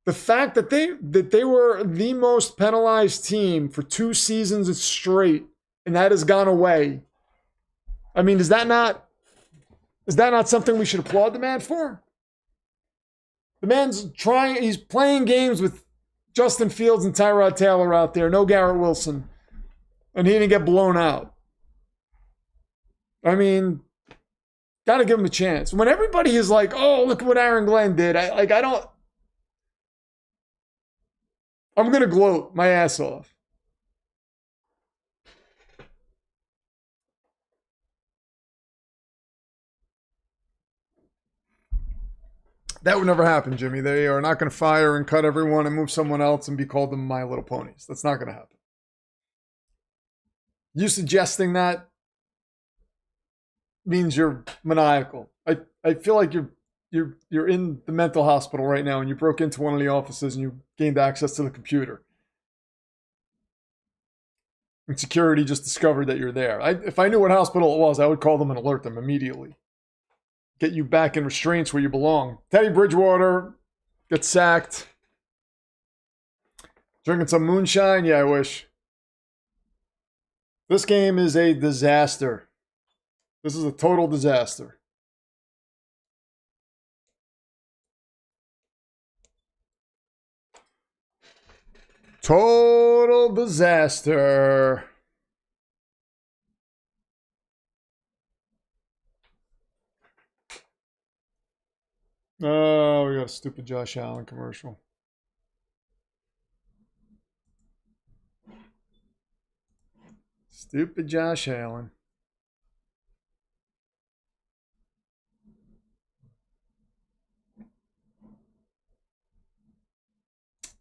The fact that they were the most penalized team for 2 seasons straight, and that has gone away. I mean, is that not something we should applaud the man for? The man's he's playing games with Justin Fields and Tyrod Taylor out there, no Garrett Wilson, and he didn't get blown out. I mean, got to give him a chance. When everybody is like, oh, look what Aaron Glenn did, I'm going to gloat my ass off. That would never happen, Jimmy. They are not going to fire and cut everyone and move someone else and be called the My Little Ponies. That's not going to happen. You suggesting that means you're maniacal. I feel like you're in the mental hospital right now and you broke into one of the offices and you gained access to the computer. And security just discovered that you're there. If I knew what hospital it was, I would call them and alert them immediately. Get you back in restraints where you belong. Teddy Bridgewater gets sacked. Drinking some moonshine? Yeah, I wish. This game is a disaster. This is a total disaster. Total disaster. Oh, we got a stupid Josh Allen commercial. Stupid Josh Allen.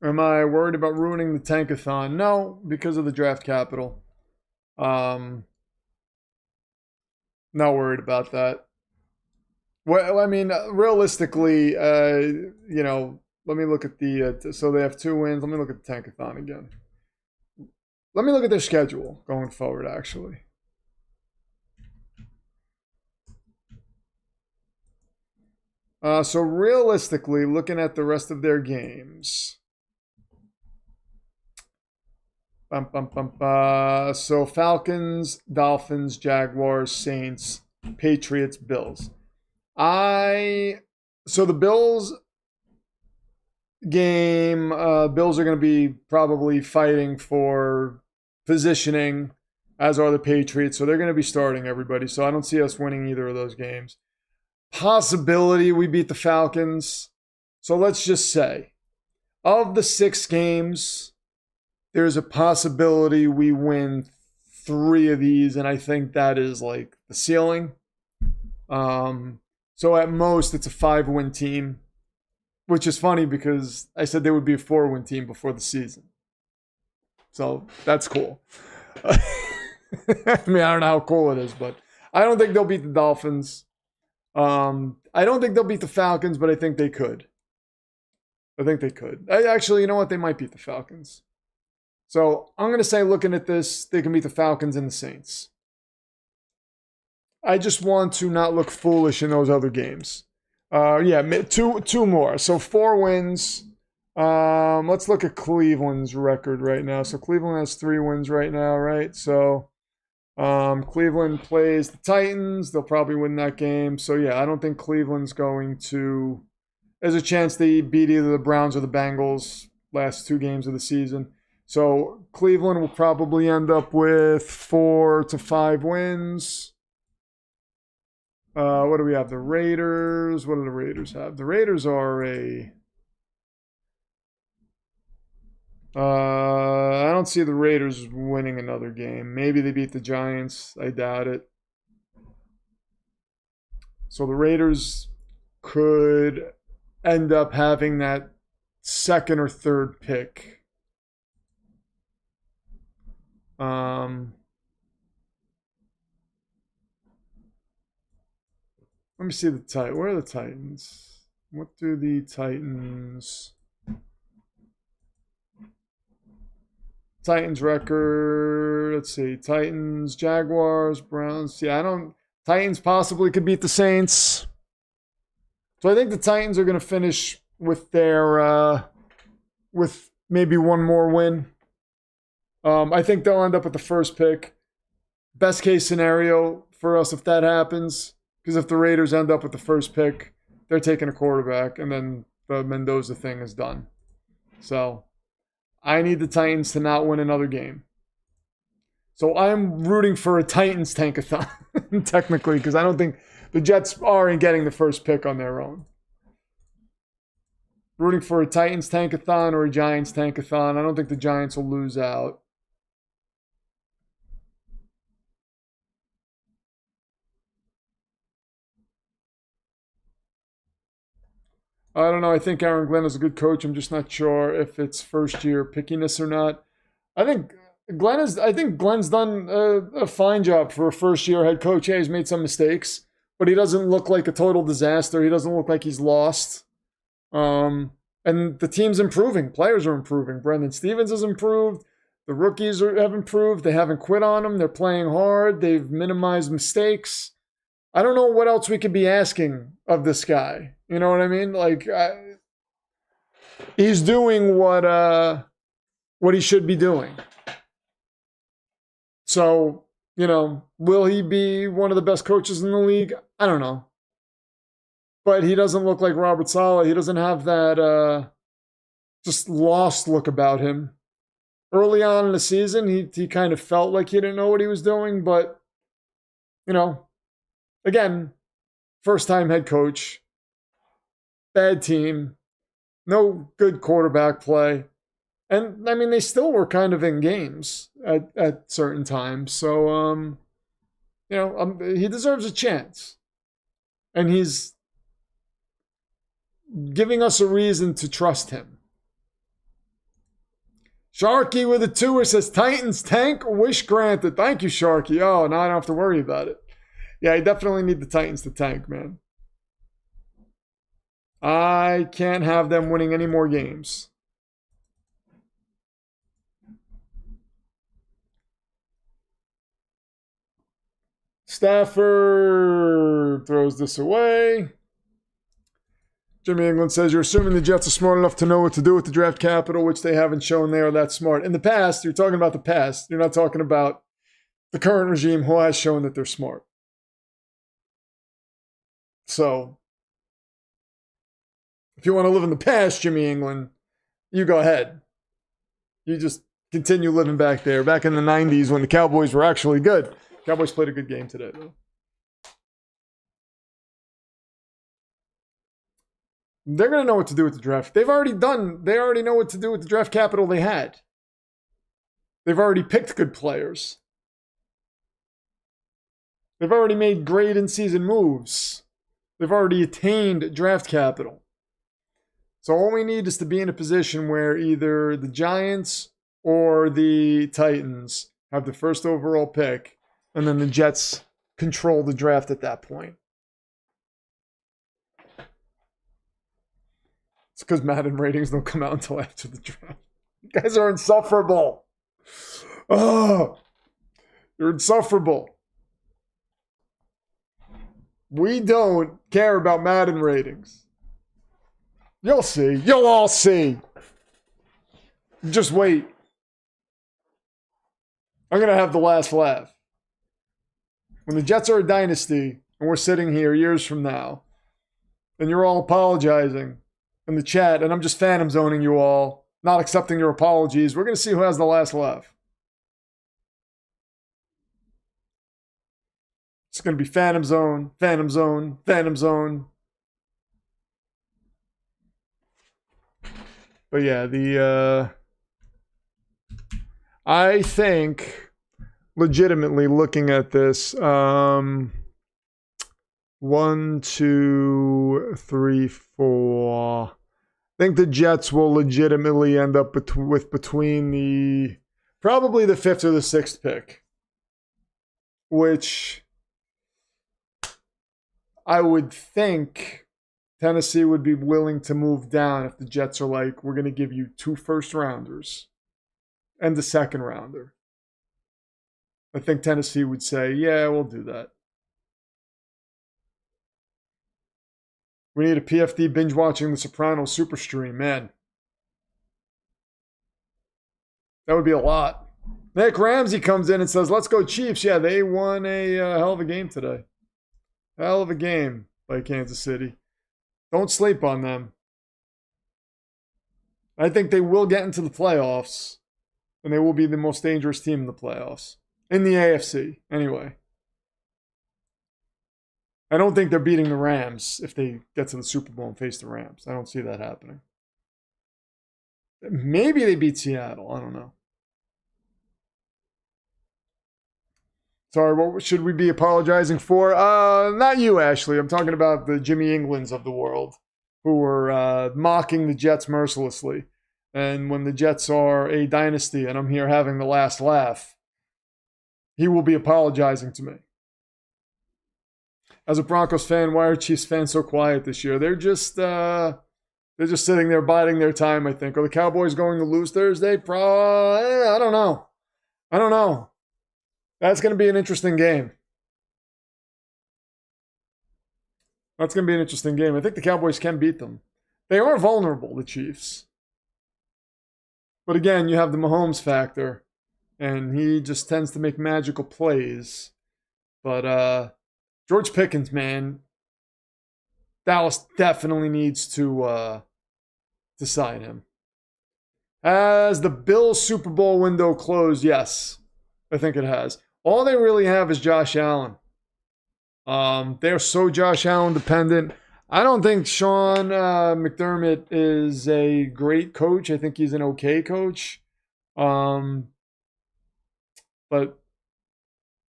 Am I worried about ruining the tankathon? No, because of the draft capital. Not worried about that. Well, I mean, realistically, you know, let me look at the, so they have 2 wins. Let me look at the tankathon again. Let me look at their schedule going forward, actually. So realistically, looking at the rest of their games. So Falcons, Dolphins, Jaguars, Saints, Patriots, Bills. So the Bills game, Bills are going to be probably fighting for positioning, as are the Patriots. So they're going to be starting everybody. So I don't see us winning either of those games. Possibility we beat the Falcons. So let's just say, of the 6 games, there's a possibility we win 3 of these, and I think that is like the ceiling. So at most, it's a 5-win team, which is funny because I said they would be a 4-win team before the season. So that's cool. I mean, I don't know how cool it is, but I don't think they'll beat the Dolphins. I don't think they'll beat the Falcons, but I think they could. Actually, you know what? They might beat the Falcons. So I'm going to say, looking at this, they can beat the Falcons and the Saints. I just want to not look foolish in those other games. Yeah, two more. So 4 wins. Let's look at Cleveland's record right now. So Cleveland has 3 wins right now, right? So Cleveland plays the Titans. They'll probably win that game. So yeah, I don't think Cleveland's going to... There's a chance they beat either the Browns or the Bengals last 2 games of the season. So Cleveland will probably end up with 4 to 5 wins. What do we have? The Raiders. What do the Raiders have? The Raiders are a... I don't see the Raiders winning another game. Maybe they beat the Giants. I doubt it. So the Raiders could end up having that 2nd or 3rd pick. Let me see the Titans. Where are the Titans? What do the Titans... Titans record, let's see, Titans, Jaguars, Browns. Yeah, Titans possibly could beat the Saints. So I think the Titans are going to finish with their, with maybe 1 more win. I think they'll end up with the 1st pick. Best case scenario for us if that happens, because if the Raiders end up with the 1st pick, they're taking a quarterback, and then the Mendoza thing is done. So I need the Titans to not win another game. So I'm rooting for a Titans tankathon, technically, because I don't think the Jets are getting the 1st pick on their own. Rooting for a Titans tankathon or a Giants tankathon. I don't think the Giants will lose out. I don't know. I think Aaron Glenn is a good coach. I'm just not sure if it's 1st-year pickiness or not. I think Glenn's done a fine job for a 1st-year head coach. Yeah, he's made some mistakes, but he doesn't look like a total disaster. He doesn't look like he's lost. And the team's improving. Players are improving. Brendan Stevens has improved. The rookies have improved. They haven't quit on them. They're playing hard. They've minimized mistakes. I don't know what else we could be asking of this guy. You know what I mean? Like, he's doing what he should be doing. So, you know, will he be one of the best coaches in the league? I don't know. But he doesn't look like Robert Saleh. He doesn't have that just lost look about him. Early on in the season, he kind of felt like he didn't know what he was doing. But, you know, again, first-time head coach, bad team, no good quarterback play. And, I mean, they still were kind of in games at certain times. So, you know, he deserves a chance. And he's giving us a reason to trust him. Sharky with a 2er says, Titans tank, wish granted. Thank you, Sharky. Oh, now I don't have to worry about it. Yeah, I definitely need the Titans to tank, man. I can't have them winning any more games. Stafford throws this away. Jimmy England says, you're assuming the Jets are smart enough to know what to do with the draft capital, which they haven't shown they are that smart. In the past, you're talking about the past. You're not talking about the current regime who has shown that they're smart. So, if you want to live in the past, Jimmy England, you go ahead. You just continue living back there. Back in the 90s when the Cowboys were actually good. Cowboys played a good game today, though. They're going to know what to do with the draft. They already know what to do with the draft capital they had. They've already picked good players. They've already made great in-season moves. They've already attained draft capital. So all we need is to be in a position where either the Giants or the Titans have the first overall pick, and then the Jets control the draft at that point. It's because Madden ratings don't come out until after the draft. You guys are insufferable. Oh, you're insufferable. We don't care about Madden ratings. You'll see. You'll all see. Just wait. I'm going to have the last laugh. When the Jets are a dynasty and we're sitting here years from now and you're all apologizing in the chat and I'm just phantom zoning you all, not accepting your apologies, we're going to see who has the last laugh. It's going to be phantom zone, phantom zone, phantom zone. But yeah, I think legitimately looking at this, 1, 2, 3, 4. I think the Jets will legitimately end up with between probably the 5th or the 6th pick, which I would think Tennessee would be willing to move down if the Jets are like, we're going to give you 2 first-rounders and the 2nd rounder. I think Tennessee would say, yeah, we'll do that. We need a PFD binge-watching The Sopranos super stream, man. That would be a lot. Nick Ramsey comes in and says, let's go Chiefs. Yeah, they won a hell of a game today. Hell of a game by Kansas City. Don't sleep on them. I think they will get into the playoffs, and they will be the most dangerous team in the playoffs. In the AFC, anyway. I don't think they're beating the Rams if they get to the Super Bowl and face the Rams. I don't see that happening. Maybe they beat Seattle. I don't know. Sorry, what should we be apologizing for? Not you, Ashley. I'm talking about the Jimmy Englands of the world who were mocking the Jets mercilessly. And when the Jets are a dynasty and I'm here having the last laugh, he will be apologizing to me. As a Broncos fan, why are Chiefs fans so quiet this year? They're just They're just sitting there biding their time, I think. Are the Cowboys going to lose Thursday? I don't know. I don't know. That's going to be an interesting game. That's going to be an interesting game. I think the Cowboys can beat them. They are vulnerable, the Chiefs. But again, you have the Mahomes factor, and he just tends to make magical plays. But George Pickens, man, Dallas definitely needs to sign him. Has the Bills Super Bowl window closed? Yes, I think it has. All they really have is Josh Allen. They're so Josh Allen dependent. I don't think Sean McDermott is a great coach. I think he's an okay coach. But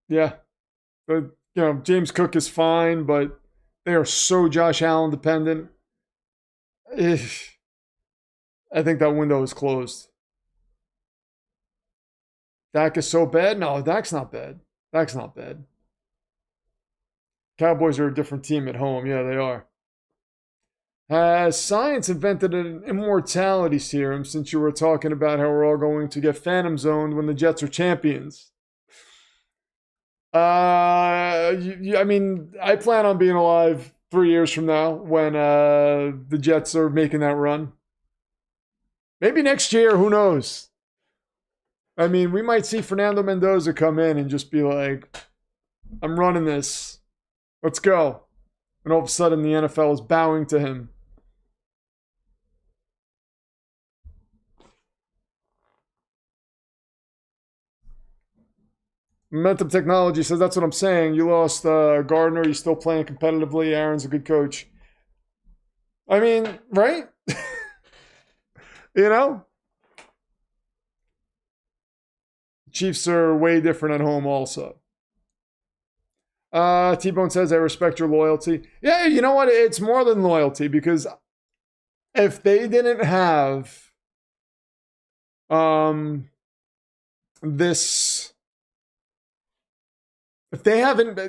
yeah, but James Cook is fine, but they are so Josh Allen dependent. I think that window is closed. Dak is so bad? No, Dak's not bad. Dak's not bad. Cowboys are a different team at home. Yeah, they are. Has science invented an immortality serum, since you were talking about how we're all going to get phantom zoned when the Jets are champions? I mean, I plan on being alive 3 years from now when the Jets are making that run. Maybe next year, who knows? I mean, we might see Fernando Mendoza come in and just be like, I'm running this. Let's go. And all of a sudden, the NFL is bowing to him. Momentum Technology says, that's what I'm saying. You lost Gardner. You're still playing competitively. Aaron's a good coach. I mean, right? Chiefs are way different at home also. T-Bone says, I respect your loyalty. Yeah, you know what? It's more than loyalty, because if they didn't have this, if they haven't,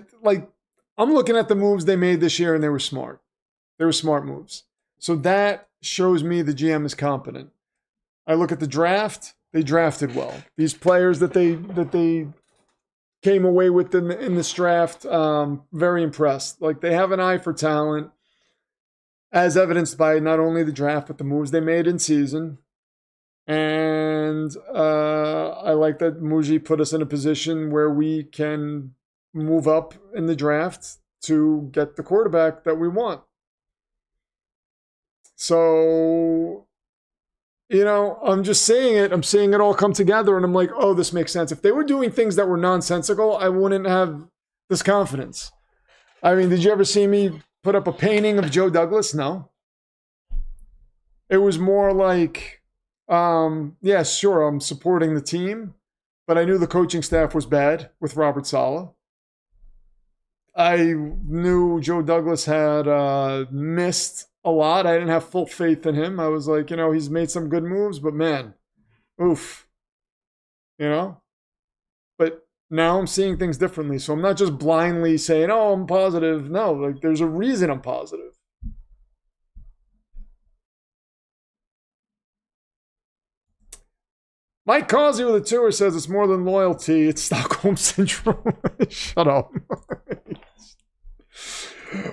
I'm looking at the moves they made this year and they were smart. They were smart moves. So that shows me the GM is competent. I look at the draft, they drafted well. These players that they came away with in this draft, very impressed. Like, they have an eye for talent, as evidenced by not only the draft, but the moves they made in season. And I like that Muji put us in a position where we can move up in the draft to get the quarterback that we want. So, I'm just saying it. I'm seeing it all come together, and I'm like, oh, this makes sense. If they were doing things that were nonsensical, I wouldn't have this confidence. I mean, did you ever see me put up a painting of Joe Douglas? No. It was more like, yeah, sure, I'm supporting the team, but I knew the coaching staff was bad with Robert Saleh. I knew Joe Douglas had missed a lot. I didn't have full faith in him. I was like, he's made some good moves, but man, oof. But now I'm seeing things differently. So I'm not just blindly saying, oh, I'm positive. No, like, there's a reason I'm positive. Mike Causey with a tour says it's more than loyalty. It's Stockholm Syndrome. Shut up.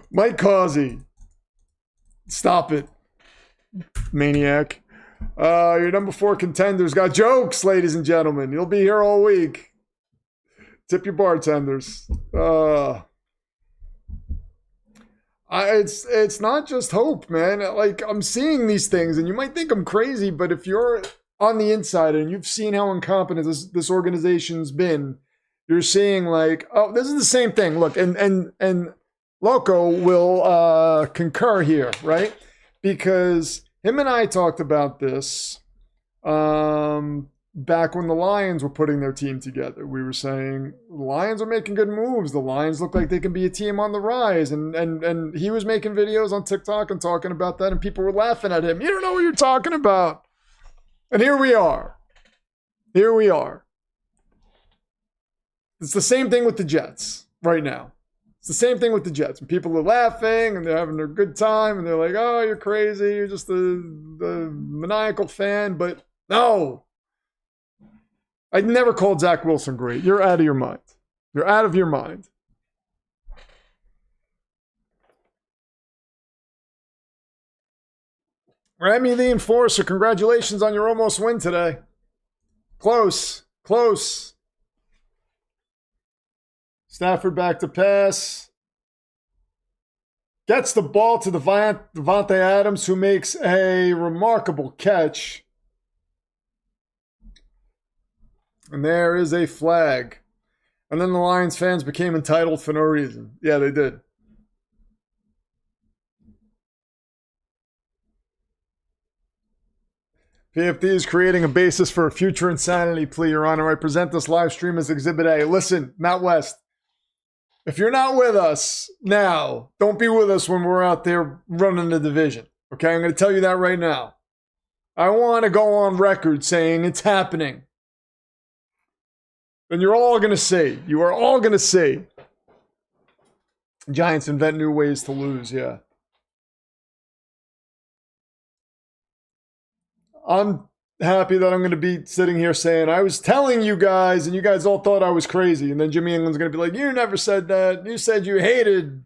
Mike Causey. Stop it. Maniac. Your number 4 contenders got jokes, ladies and gentlemen. You'll be here all week. Tip your bartenders. It's not just hope, man. Like, I'm seeing these things, and you might think I'm crazy, but if you're on the inside and you've seen how incompetent this organization's been, you're seeing like, oh, this is the same thing. Look, and Loco will concur here, right? Because him and I talked about this back when the Lions were putting their team together. We were saying the Lions are making good moves. The Lions look like they can be a team on the rise. And he was making videos on TikTok and talking about that, and people were laughing at him. You don't know what you're talking about. And here we are. Here we are. It's the same thing with the Jets right now. It's It's the same thing with the Jets. When people are laughing and they're having their good time and they're like, oh, you're crazy. You're just the maniacal fan. But no. I never called Zach Wilson great. You're out of your mind. You're out of your mind. Remy the Enforcer, congratulations on your almost win today. Close. Close. Stafford back to pass. Gets the ball to Devontae Adams, who makes a remarkable catch. And there is a flag. And then the Lions fans became entitled for no reason. Yeah, they did. PFD is creating a basis for a future insanity plea, Your Honor. I present this live stream as Exhibit A. Listen, Matt West, if you're not with us now, don't be with us when we're out there running the division. Okay, I'm going to tell you that right now. I want to go on record saying it's happening. And you're all going to see. You are all going to see. Giants invent new ways to lose, yeah. I'm happy that I'm going to be sitting here saying, I was telling you guys, and you guys all thought I was crazy. And then Jimmy England's going to be like, you never said that. You said you hated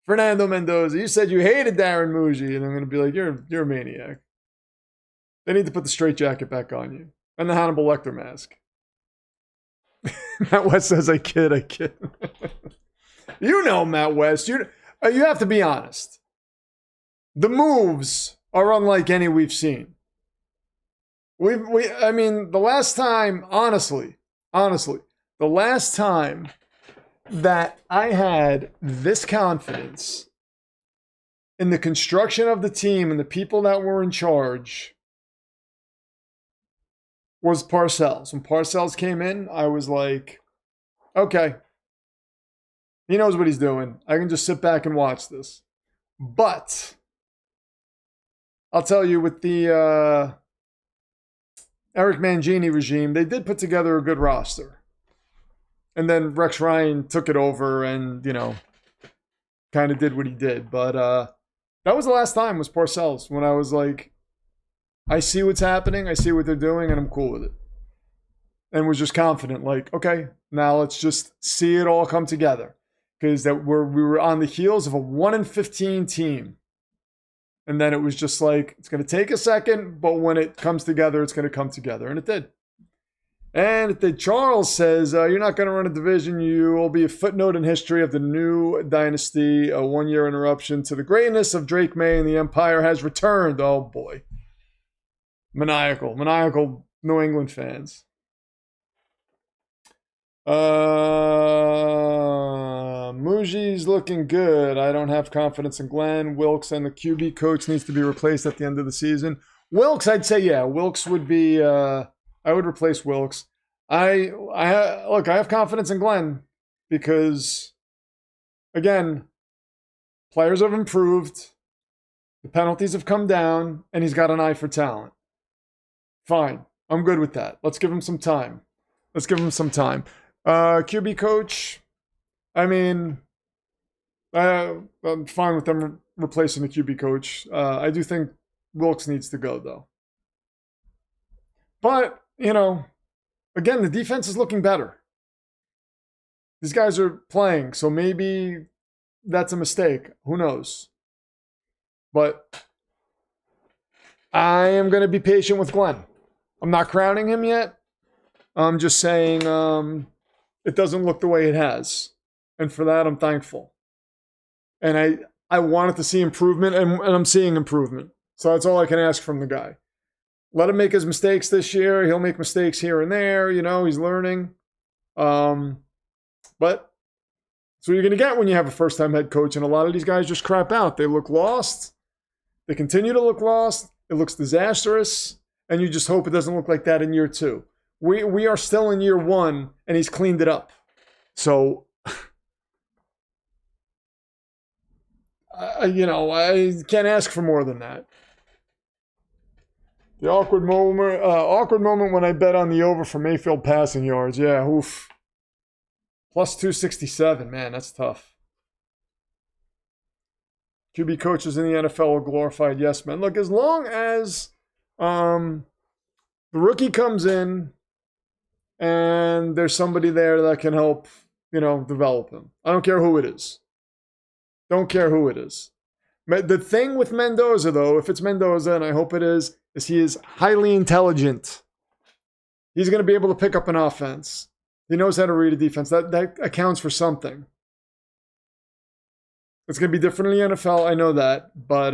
Fernando Mendoza. You said you hated Darren Muji. And I'm going to be like, you're a maniac. They need to put the straitjacket back on you. And the Hannibal Lecter mask. Matt West says, I kid. You know, Matt West, you have to be honest. The moves are unlike any we've seen. I mean, the last time, honestly, the last time that I had this confidence in the construction of the team and the people that were in charge was Parcells. When Parcells came in, I was like, okay, he knows what he's doing. I can just sit back and watch this. But I'll tell you, with the Eric Mangini regime, they did put together a good roster. And then Rex Ryan took it over and, kind of did what he did. But that was the last time was Parcells, when I was like, I see what's happening, I see what they're doing, and I'm cool with it. And was just confident, like, okay, now let's just see it all come together. Because we were on the heels of a 1-15 team. And then it was just like, it's going to take a second, but when it comes together, it's going to come together. And it did. And it did. Charles says, you're not going to run a division. You will be a footnote in history of the new dynasty. A one-year interruption to the greatness of Drake May and the Empire has returned. Oh, boy. Maniacal New England fans. Muji's looking good. I don't have confidence in Glenn. Wilkes and the QB coach needs to be replaced at the end of the season. Wilkes, I'd say, yeah. Wilkes would be, I would replace Wilkes. I have confidence in Glenn because, again, players have improved. The penalties have come down, and he's got an eye for talent. Fine. I'm good with that. Let's give him some time. QB coach, I mean, I'm fine with them replacing the QB coach. I do think Wilkes needs to go, though. But, again, the defense is looking better. These guys are playing, so maybe that's a mistake. Who knows? But I am going to be patient with Glenn. I'm not crowning him yet. I'm just saying it doesn't look the way it has. And for that, I'm thankful. And I wanted to see improvement, and I'm seeing improvement. So that's all I can ask from the guy. Let him make his mistakes this year. He'll make mistakes here and there. He's learning. But that's what you're going to get when you have a first-time head coach. And a lot of these guys just crap out. They look lost. They continue to look lost. It looks disastrous. And you just hope it doesn't look like that in year 2. We are still in year 1, and he's cleaned it up. So, I can't ask for more than that. The awkward moment when I bet on the over for Mayfield passing yards. Yeah, oof. Plus 267, man, that's tough. QB coaches in the NFL are glorified yes men. Look, as long as the rookie comes in and there's somebody there that can help, develop him. I don't care who it is. Don't care who it is. The thing with Mendoza, though, if it's Mendoza, and I hope it is he is highly intelligent. He's going to be able to pick up an offense. He knows how to read a defense. That accounts for something. It's going to be different in the NFL. I know that. But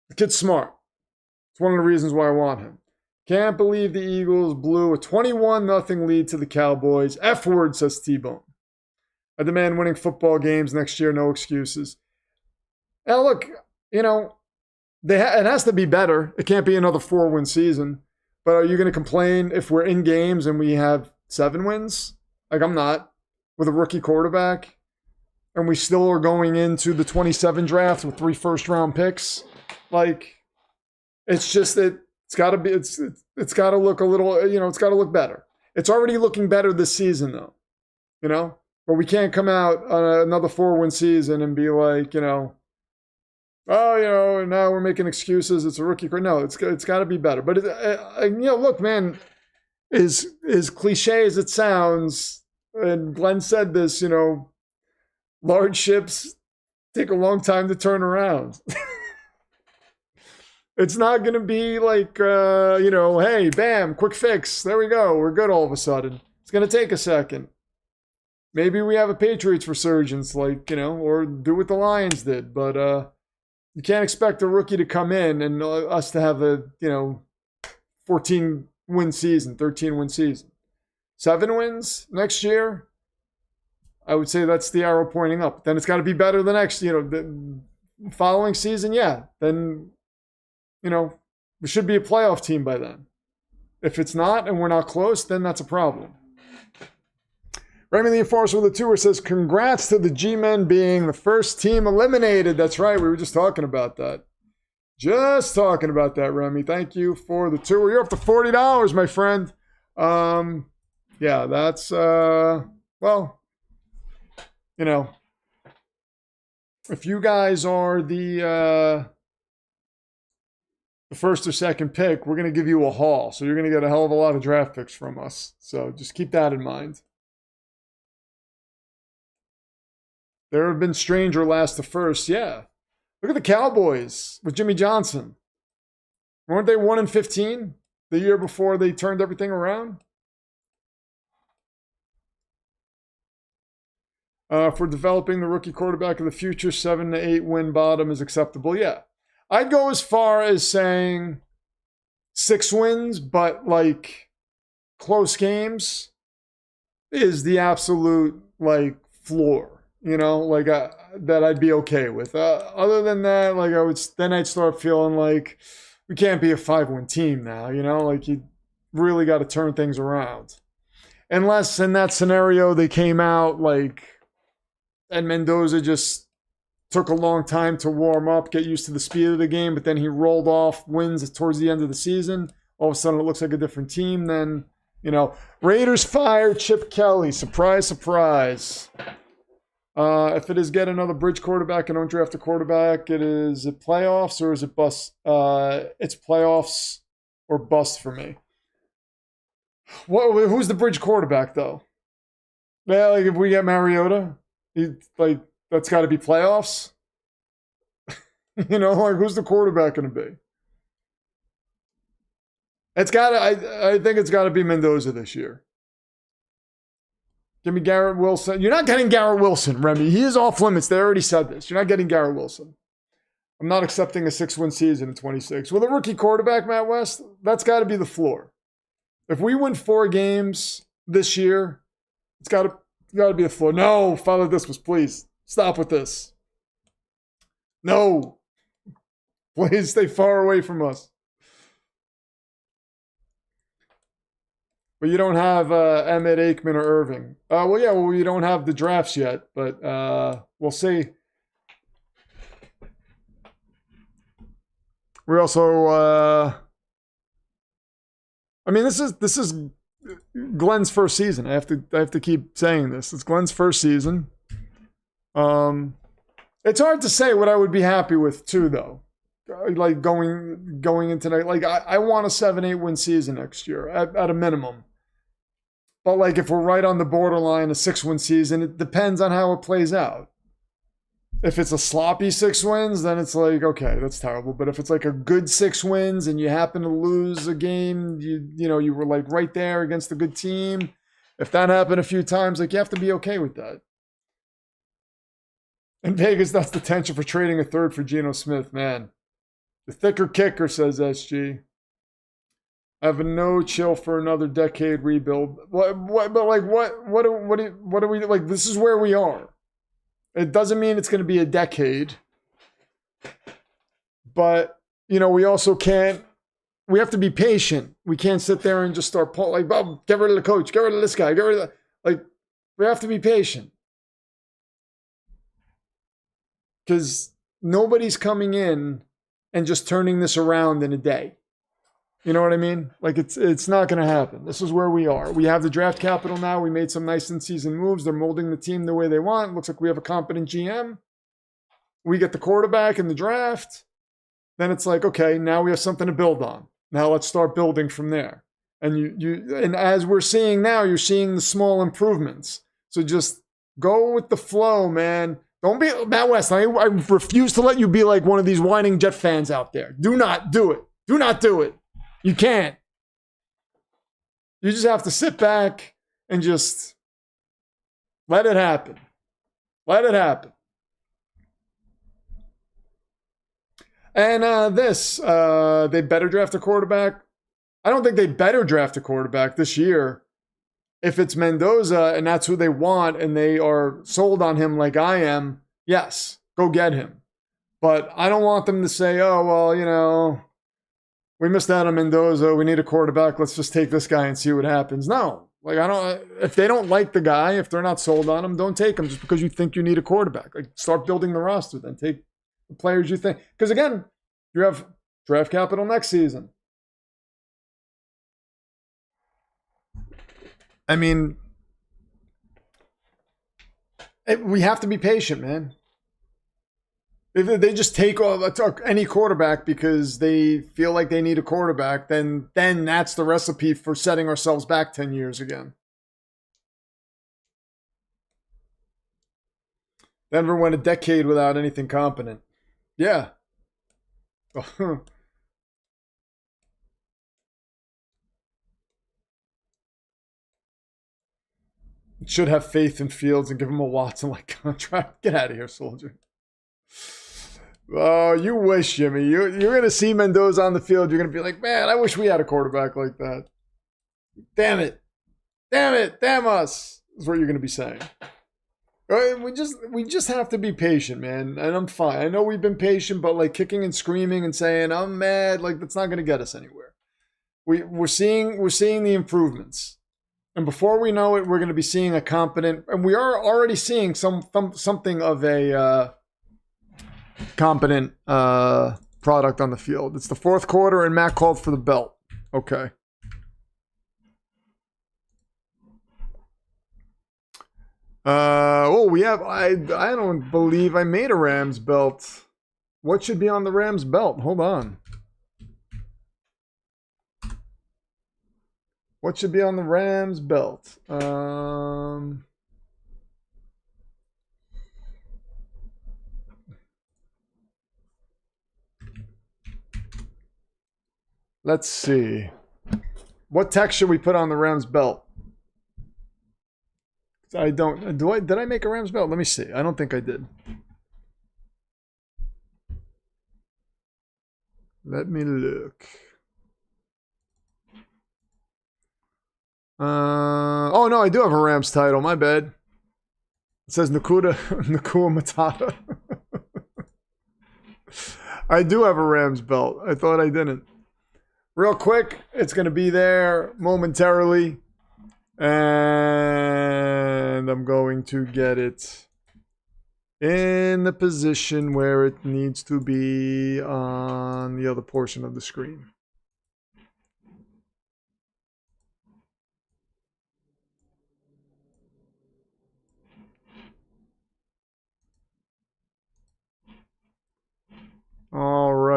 the kid's smart. It's one of the reasons why I want him. Can't believe the Eagles blew a 21-0 lead to the Cowboys. F word, says T-Bone. I demand winning football games next year. No excuses. Now, look, it has to be better. It can't be another 4-win season. But are you going to complain if we're in games and we have 7 wins? Like, I'm not. With a rookie quarterback. And we still are going into the 27 draft with 3 first-round picks. Like, it's just that it's got to be. It's got to look a little. It's got to look better. It's already looking better this season, though. But we can't come out on another 4-win season and be like, now we're making excuses. It's a rookie. No, it's got to be better. But look, man, as cliche as it sounds, and Glenn said this, large ships take a long time to turn around. It's not going to be like, hey, bam, quick fix. There we go. We're good all of a sudden. It's going to take a second. Maybe we have a Patriots resurgence, or do what the Lions did. But you can't expect a rookie to come in and us to have a, 14-win season, 13-win season. 7 wins next year, I would say that's the arrow pointing up. Then it's got to be better the next, the following season, yeah. Then, we should be a playoff team by then. If it's not and we're not close, then that's a problem. Remy the Enforcer with a tour says, congrats to the G-Men being the first team eliminated. That's right. We were just talking about that. Just talking about that, Remy. Thank you for the tour. You're up to $40, my friend. Yeah, that's, if you guys are the first or second pick, we're going to give you a haul. So you're going to get a hell of a lot of draft picks from us. So just keep that in mind. There have been stranger last to first. Yeah. Look at the Cowboys with Jimmy Johnson. Weren't they 1-15 the year before they turned everything around? For developing the rookie quarterback of the future, 7 to 8 win bottom is acceptable. Yeah. I'd go as far as saying 6 wins, but close games is the absolute floor. That I'd be okay with. Other than that, I'd start feeling like we can't be a 5-win team now, you really got to turn things around. Unless in that scenario they came out and Mendoza just took a long time to warm up, get used to the speed of the game, but then he rolled off wins towards the end of the season. All of a sudden it looks like a different team. Then, Raiders fire Chip Kelly. Surprise, surprise. If it is get another bridge quarterback and don't draft a quarterback, is it playoffs or is it bust? It's playoffs or bust for me. Who's the bridge quarterback though? Yeah, if we get Mariota, that's got to be playoffs. Who's the quarterback going to be? I think it's got to be Mendoza this year. Give me Garrett Wilson. You're not getting Garrett Wilson, Remy. He is off limits. They already said this. You're not getting Garrett Wilson. I'm not accepting a 6-win season in 26. With a rookie quarterback, Matt West, that's got to be the floor. If we win 4 games this year, it's got to be the floor. No, Father Dismas, please. Stop with this. No. Please stay far away from us. But you don't have Emmett, Aikman, or Irving. We don't have the drafts yet, but we'll see. We also, this is Glenn's first season. I have to keep saying this. It's Glenn's first season. It's hard to say what I would be happy with too, though. Like going into like I want a 7-8 win season next year at a minimum. But like if we're right on the borderline, a 6-win season, it depends on how it plays out. If it's a sloppy 6 wins, then it's like, okay, that's terrible. But if it's like a good 6 wins and you happen to lose a game, you were like right there against a good team. If that happened a few times, like you have to be okay with that. In Vegas, that's the tension for trading a third for Geno Smith, man. The thicker kicker, says SG. I have no chill for another decade rebuild. What are we like? This is where we are. It doesn't mean it's going to be a decade, but we also can't. We have to be patient. We can't sit there and just start like, oh, get rid of the coach, get rid of this guy, get rid of that. Like, we have to be patient because nobody's coming in and just turning this around in a day. You know what I mean? Like it's not going to happen. This is where we are. We have the draft capital now. We made some nice in-season moves. They're molding the team the way they want. It looks like we have a competent GM. We get the quarterback in the draft. Then it's like, okay, now we have something to build on. Now let's start building from there. And and as we're seeing now, you're seeing the small improvements. So just go with the flow, man. Don't be Matt West. I refuse to let you be like one of these whining Jet fans out there. Do not do it. Do not do it. You can't. You just have to sit back and just let it happen. Let it happen. And they better draft a quarterback. I don't think they better draft a quarterback this year. If it's Mendoza and that's who they want and they are sold on him like I am, yes, go get him. But I don't want them to say, oh, well, we missed out on Mendoza. We need a quarterback. Let's just take this guy and see what happens. No, like if they don't like the guy, if they're not sold on him, don't take him just because you think you need a quarterback. Like start building the roster, then take the players you think. Because again, you have draft capital next season. I mean, we have to be patient, man. If they just take any quarterback because they feel like they need a quarterback, then that's the recipe for setting ourselves back 10 years again. Denver went a decade without anything competent. Yeah. Should have faith in Fields and give him a Watson-like contract. Get out of here, soldier. Oh, you wish, Jimmy. You're going to see Mendoza on the field. You're going to be like, man, I wish we had a quarterback like that. Damn it. Damn it. Damn us. Is what you're going to be saying. We just have to be patient, man. And I'm fine. I know we've been patient, but like kicking and screaming and saying, I'm mad, like that's not going to get us anywhere. We're seeing the improvements. And before we know it, we're going to be seeing a competent, and we are already seeing something of a competent product on the field. It's the fourth quarter, and Matt called for the belt. Okay. We have. I don't believe I made a Rams belt. What should be on the Rams belt? Hold on. What should be on the Rams belt? Let's see. What text should we put on the Rams belt? I don't. Did I make a Rams belt? Let me see. I don't think I did. Let me look. Oh no, I do have a Rams title. My bad. It says Nakua Matata. I do have a Rams belt. I thought I didn't. Real quick, it's going to be there momentarily. And I'm going to get it in the position where it needs to be on the other portion of the screen.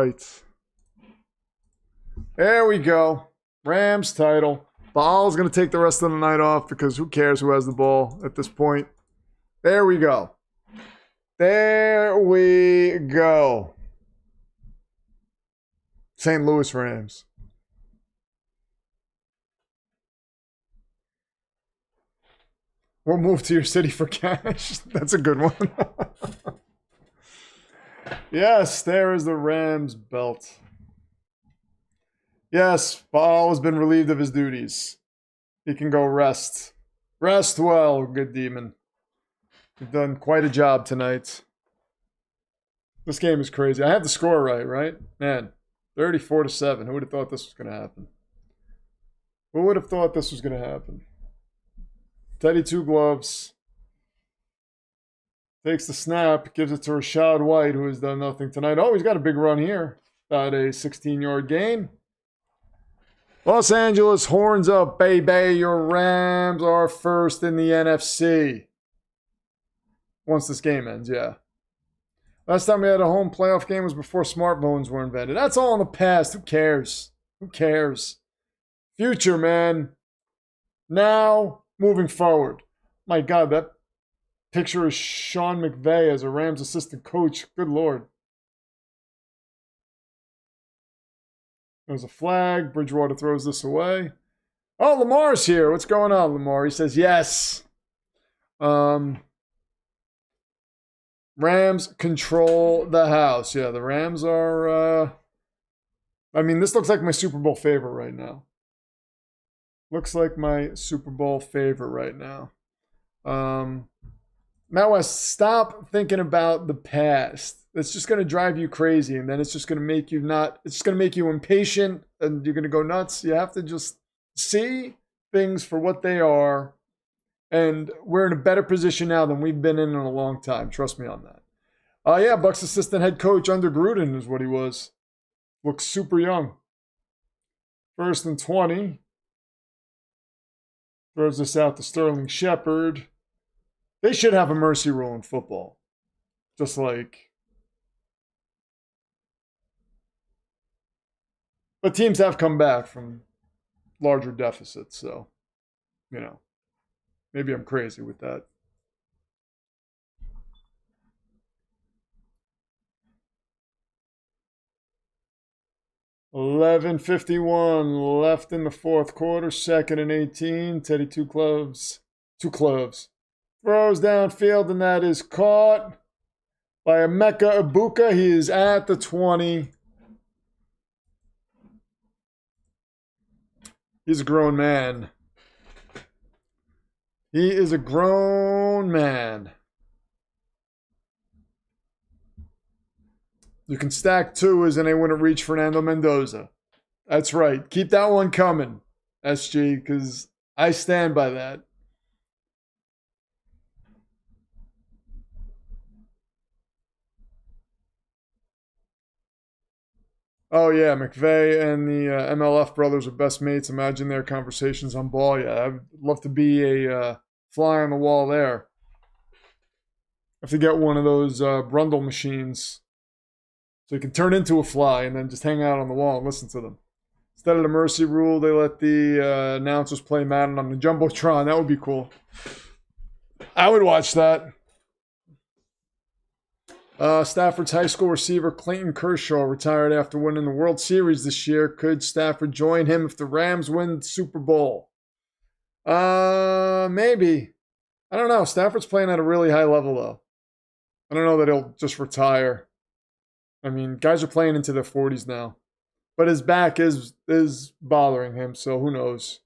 right. There we go. Rams title. Ball's going to take the rest of the night off because who cares who has the ball at this point. There we go. There we go. St. Louis Rams. We'll move to your city for cash. That's a good one. Yes, there is the Rams belt. Yes, Baal has been relieved of his duties. He can go rest. Rest well, good demon. You've done quite a job tonight. This game is crazy. I have the score right? Man, 34-7. Who would have thought this was going to happen? Who would have thought this was going to happen? Teddy two gloves. Takes the snap, gives it to Rashad White, who has done nothing tonight. Oh, he's got a big run here. About a 16-yard gain. Los Angeles horns up, baby. Your Rams are first in the NFC. Once this game ends, yeah. Last time we had a home playoff game was before smartphones were invented. That's all in the past. Who cares? Who cares? Future, man. Now, moving forward. My God, that picture is Sean McVay as a Rams assistant coach. Good Lord. There's a flag. Bridgewater throws this away. Oh, Lamar's here. What's going on, Lamar? He says yes. Rams control the house. Yeah, the Rams are... I mean, this looks like my Super Bowl favorite right now. Looks like my Super Bowl favorite right now. Matt West, stop thinking about the past. It's just going to drive you crazy, and then it's just going to make you it's just going to make you impatient, and you're going to go nuts. You have to just see things for what they are, and we're in a better position now than we've been in a long time. Trust me on that. Yeah, Bucks assistant head coach under Gruden is what he was. Looks super young. 1st and 20. Throws this out to Sterling Shepard. They should have a mercy rule in football. Just like... But teams have come back from larger deficits, so, you know, maybe I'm crazy with that. $11:51 left in the fourth quarter, 2nd and 18. Teddy two gloves. Throws downfield, and that is caught by Emeka Ibuka. He is at the 20. He's a grown man. He is a grown man. You can stack twos and they wouldn't reach Fernando Mendoza. That's right. Keep that one coming, SG, because I stand by that. Oh, yeah, McVay and the MLF brothers are best mates. Imagine their conversations on ball. Yeah, I'd love to be a fly on the wall there. I have to get one of those Brundle machines so you can turn into a fly and then just hang out on the wall and listen to them. Instead of the mercy rule, they let the announcers play Madden on the Jumbotron. That would be cool. I would watch that. Stafford's high school receiver Clayton Kershaw retired after winning the World Series this year. Could Stafford join him if the Rams win the Super Bowl? Maybe. I don't know. Stafford's playing at a really high level, though. I don't know that he'll just retire. I mean, guys are playing into their 40s now. But his back is bothering him, so who knows?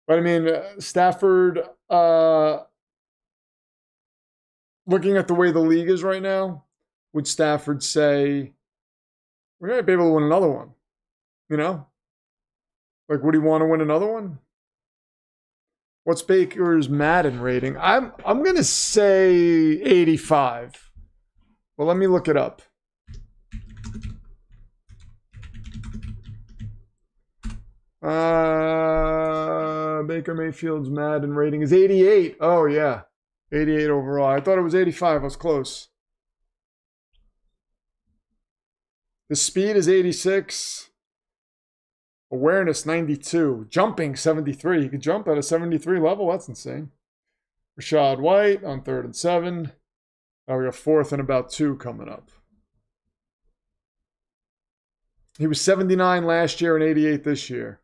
But I mean, Stafford... looking at the way the league is right now, would Stafford say, we might be able to win another one? You know? Like, would he want to win another one? What's Baker's Madden rating? I'm going to say 85. Well, let me look it up. Baker Mayfield's Madden rating is 88. Oh, yeah. 88 overall. I thought it was 85. I was close. His speed is 86. Awareness 92. Jumping 73. He could jump at a 73 level. That's insane. Rashad White on 3rd and 7. Now we got 4th and about 2 coming up. He was 79 last year and 88 this year.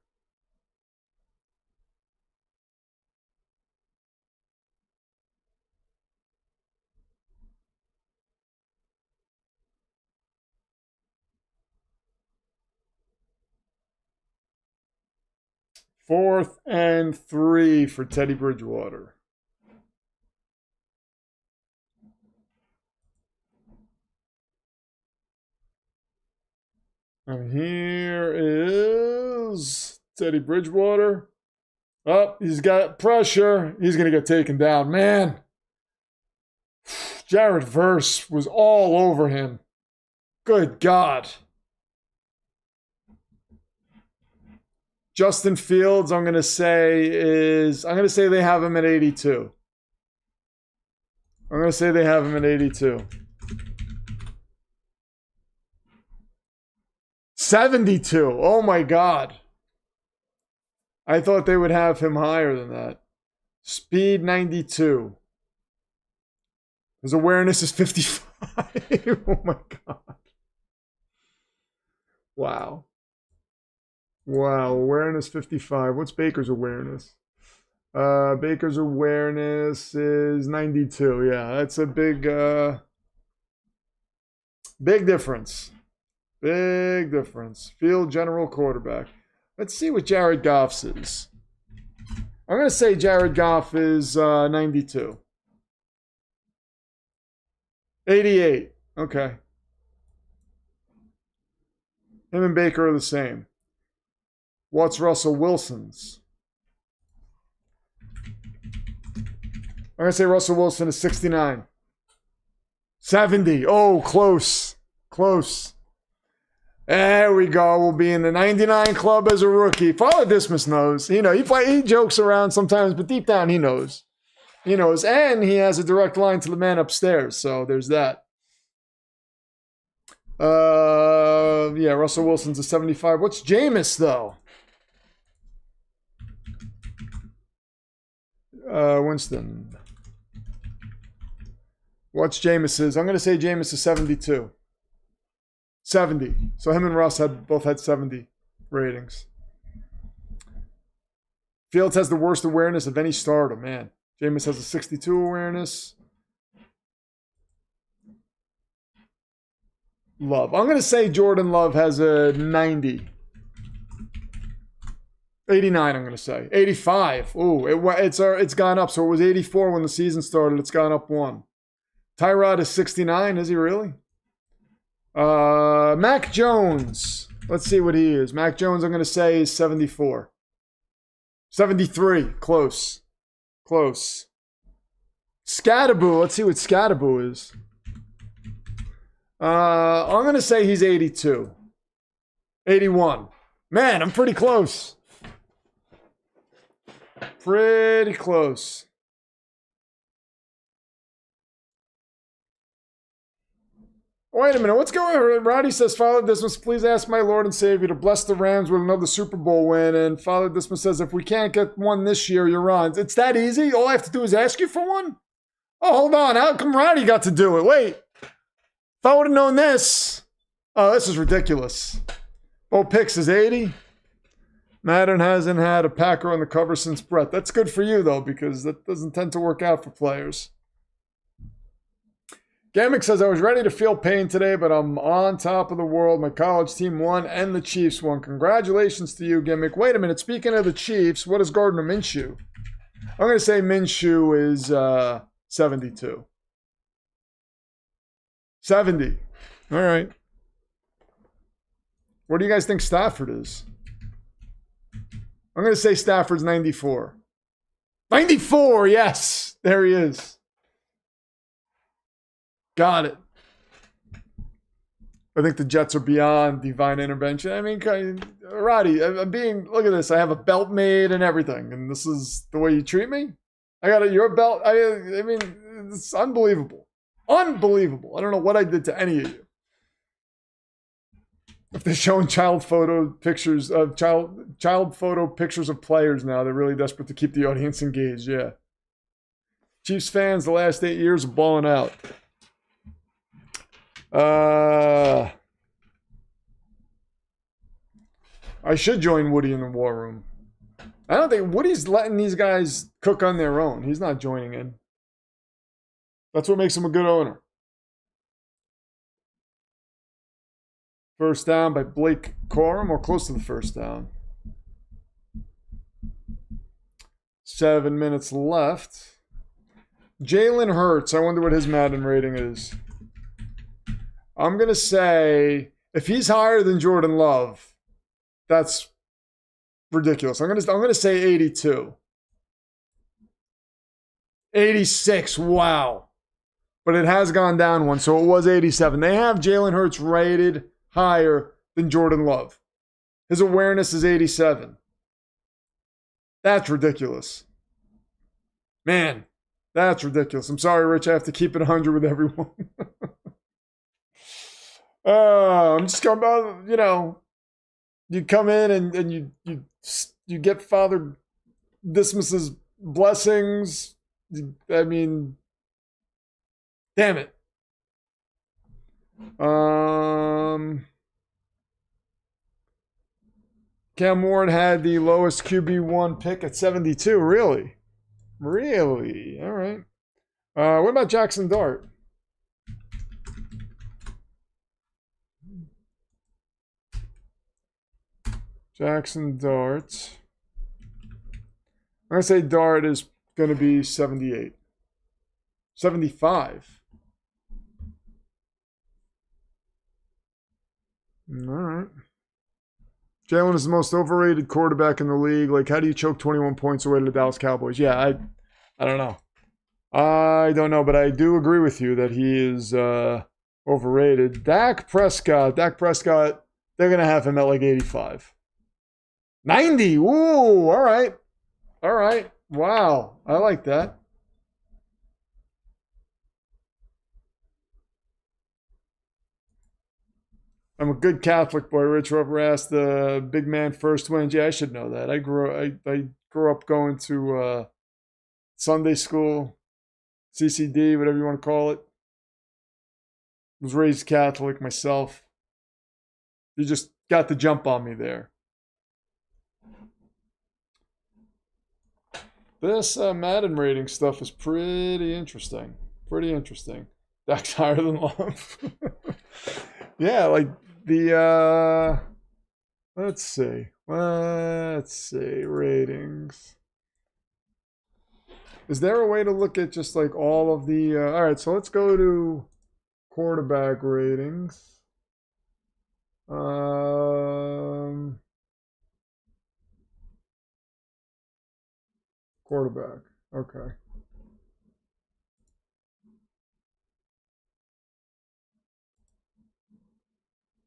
Fourth and 3 for Teddy Bridgewater. And here is Teddy Bridgewater. Oh, he's got pressure. He's going to get taken down. Man, Jared Verse was all over him. Good God. Justin Fields, I'm going to say they have him at 82. I'm going to say they have him at 82. 72. Oh my God. I thought they would have him higher than that. Speed 92. His awareness is 55. Oh my God. Wow. Wow, awareness 55. What's Baker's awareness? Baker's awareness is 92. Yeah, that's a big difference. Big difference. Field general quarterback. Let's see what Jared Goff's is. I'm going to say Jared Goff is 92. 88. Okay. Him and Baker are the same. What's Russell Wilson's? I'm going to say Russell Wilson is 69. 70. Oh, close. Close. There we go. We'll be in the 99 club as a rookie. Father Dismas knows. You know, he jokes around sometimes, but deep down he knows. He knows. And he has a direct line to the man upstairs. So there's that. Yeah, Russell Wilson's a 75. What's Jameis, though? Winston. What's Jameis's? I'm going to say Jameis is 72. 70. So him and Russ both had 70 ratings. Fields has the worst awareness of any starter, man. Jameis has a 62 awareness. Love. I'm going to say Jordan Love has a 90. 89, I'm going to say. 85. Ooh, it's gone up. So it was 84 when the season started. It's gone up 1. Tyrod is 69. Is he really? Mac Jones. Let's see what he is. Mac Jones, I'm going to say, is 74. 73. Close. Close. Scatterboo. Let's see what Scatterboo is. I'm going to say he's 82. 81. Man, I'm pretty close. Pretty close. Wait a minute, what's going on? Roddy says, Father Dismas, please ask my Lord and Savior to bless the Rams with another Super Bowl win. And Father Dismas says, if we can't get one this year, you're on. It's that easy? All I have to do is ask you for one? Oh, hold on. How come Roddy got to do it? Wait. If I would have known this. Oh, this is ridiculous. Bo Picks is 80. Madden hasn't had a Packer on the cover since Brett. That's good for you, though, because that doesn't tend to work out for players. Gamick says, I was ready to feel pain today, but I'm on top of the world. My college team won and the Chiefs won. Congratulations to you, Gimmick. Wait a minute. Speaking of the Chiefs, what is Gardner Minshew? I'm going to say Minshew is 72. 70. All right. What do you guys think Stafford is? I'm going to say Stafford's 94. 94, yes. There he is. Got it. I think the Jets are beyond divine intervention. I mean, Roddy, look at this. I have a belt made and everything, and this is the way you treat me? I got your belt. I mean, it's unbelievable. Unbelievable. I don't know what I did to any of you. If they're showing child photo pictures of players now, they're really desperate to keep the audience engaged. Yeah. Chiefs fans, the last 8 years of balling out. I should join Woody in the war room. I don't think Woody's letting these guys cook on their own. He's not joining in. That's what makes him a good owner. First down by Blake Corum, or close to the first down. 7 minutes left. Jalen Hurts, I wonder what his Madden rating is. I'm going to say, if he's higher than Jordan Love, that's ridiculous. I'm going to say 82. 86, wow. But it has gone down one, so it was 87. They have Jalen Hurts rated higher than Jordan Love. His awareness is 87. That's ridiculous. Man, that's ridiculous. I'm sorry, Rich. I have to keep it 100 with everyone. I'm just going about, you know, you come in and you get Father Dismas's blessings. I mean, damn it. Cam Ward had the lowest QB1 pick at 72. Really? Really? All right. What about Jackson Dart? Jackson Dart. I'm going to say Dart is going to be 78. 75. All right. Jalen is the most overrated quarterback in the league. Like, how do you choke 21 points away to the Dallas Cowboys? Yeah, I don't know. I don't know, but I do agree with you that he is overrated. Dak Prescott, they're going to have him at like 85. 90. Ooh, all right. All right. Wow. I like that. I'm a good Catholic boy. Rich Rover asked the big man first wins. Yeah, I should know that. I grew up going to Sunday school, CCD, whatever you want to call it. Was raised Catholic myself. You just got the jump on me there. This Madden rating stuff is pretty interesting. Pretty interesting. Dak's higher than Love. Yeah, like the let's see, ratings. Is there a way to look at just like all of the all right, so let's go to quarterback ratings. Quarterback, okay.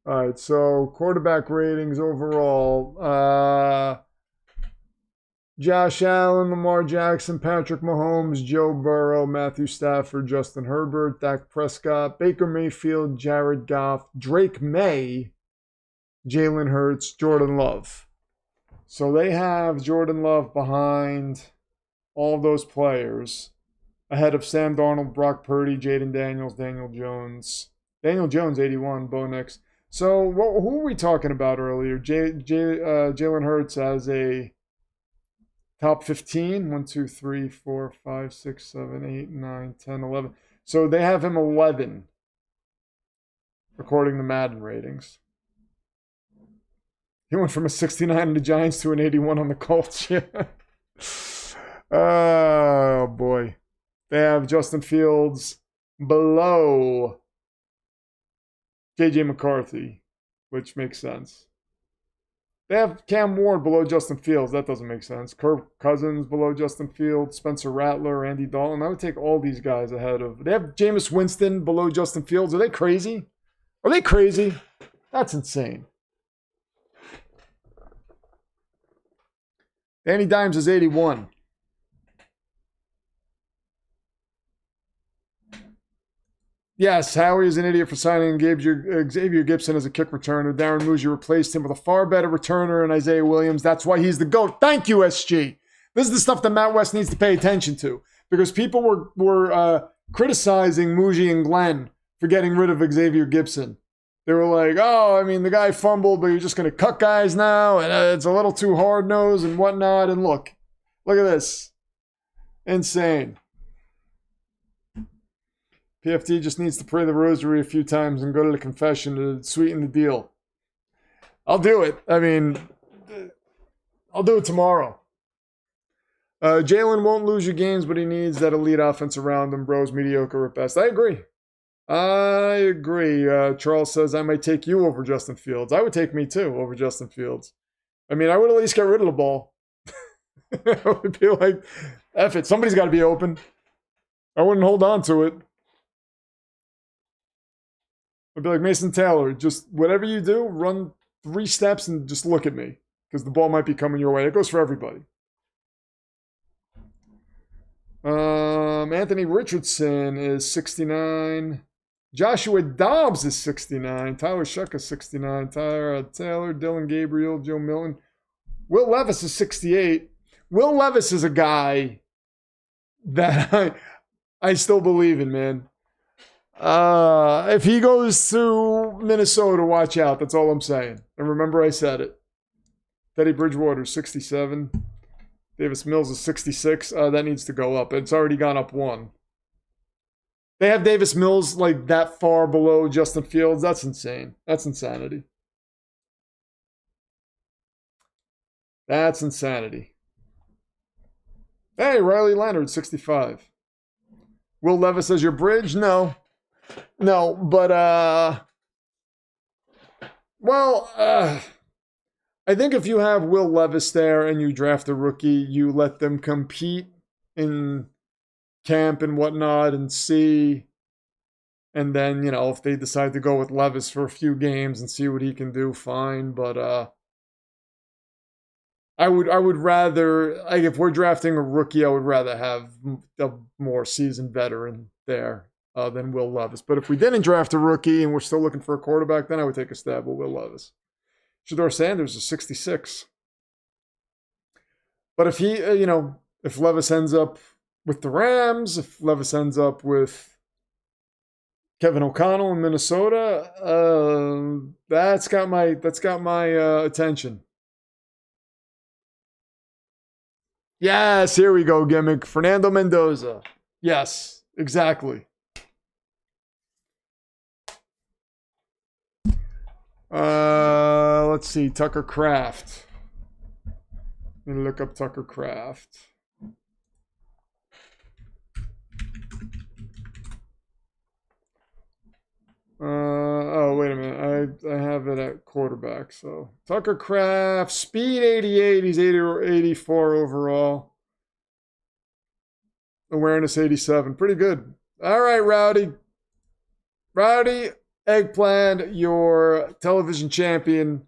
All right, so quarterback ratings overall. Josh Allen, Lamar Jackson, Patrick Mahomes, Joe Burrow, Matthew Stafford, Justin Herbert, Dak Prescott, Baker Mayfield, Jared Goff, Drake May, Jalen Hurts, Jordan Love. So they have Jordan Love behind all of those players, ahead of Sam Darnold, Brock Purdy, Jaden Daniels, Daniel Jones. Daniel Jones, 81, Bo Nix. So who were we talking about earlier? Jalen Hurts as a top 15. 1, 2, 3, 4, 5, 6, 7, 8, 9, 10, 11. So they have him 11, according to Madden ratings. He went from a 69 on the Giants to an 81 on the Colts. Yeah. Oh, boy. They have Justin Fields below J.J. McCarthy, which makes sense. They have Cam Ward below Justin Fields. That doesn't make sense. Kirk Cousins below Justin Fields. Spencer Rattler, Andy Dalton. I would take all these guys ahead of... They have Jameis Winston below Justin Fields. Are they crazy? Are they crazy? That's insane. Danny Dimes is 81. Yes, Howie is an idiot for signing Xavier Gibson as a kick returner. Darren Muji replaced him with a far better returner in Isaiah Williams. That's why he's the GOAT. Thank you, SG. This is the stuff that Matt West needs to pay attention to, because people were criticizing Muji and Glenn for getting rid of Xavier Gibson. They were like, oh, I mean, the guy fumbled, but you're just going to cut guys now, and it's a little too hard-nosed and whatnot. And look at this. Insane. PFT just needs to pray the rosary a few times and go to the confession to sweeten the deal. I'll do it. I mean, I'll do it tomorrow. Jalen won't lose you games, but he needs that elite offense around him. Bro's mediocre at best. I agree. Charles says, I might take you over Justin Fields. I would take me too over Justin Fields. I mean, I would at least get rid of the ball. I would be like, F it. Somebody's got to be open. I wouldn't hold on to it. I'd be like, Mason Taylor, just whatever you do, run 3 steps and just look at me, because the ball might be coming your way. It goes for everybody. Anthony Richardson is 69. Joshua Dobbs is 69. Tyler Shuck is 69. Tyler Taylor, Dylan Gabriel, Joe Milton. Will Levis is 68. Will Levis is a guy that I still believe in, man. If he goes to Minnesota, watch out. That's all I'm saying. And remember I said it. Teddy Bridgewater, 67. Davis Mills is 66. That needs to go up. It's already gone up 1. They have Davis Mills like that far below Justin Fields. That's insane. That's insanity. That's insanity. Hey, Riley Leonard, 65. Will Levis as your bridge? No, but I think if you have Will Levis there and you draft a rookie, you let them compete in camp and whatnot and see. And then, you know, if they decide to go with Levis for a few games and see what he can do, fine. But I would rather, like, if we're drafting a rookie, I would rather have a more seasoned veteran there than Will Levis. But if we didn't draft a rookie and we're still looking for a quarterback, then I would take a stab at Will Levis. Shador Sanders is 66. But if he, if Levis ends up with the Rams, if Levis ends up with Kevin O'Connell in Minnesota, that's got my attention. Yes, here we go, gimmick. Fernando Mendoza. Yes, exactly. Let's see, Tucker Kraft. Let me look up Tucker Kraft. Wait a minute. I have it at quarterback. So Tucker Kraft, speed 88. He's 80 or 84 overall. Awareness 87. Pretty good. All right, Rowdy. Rowdy Eggplant, your television champion.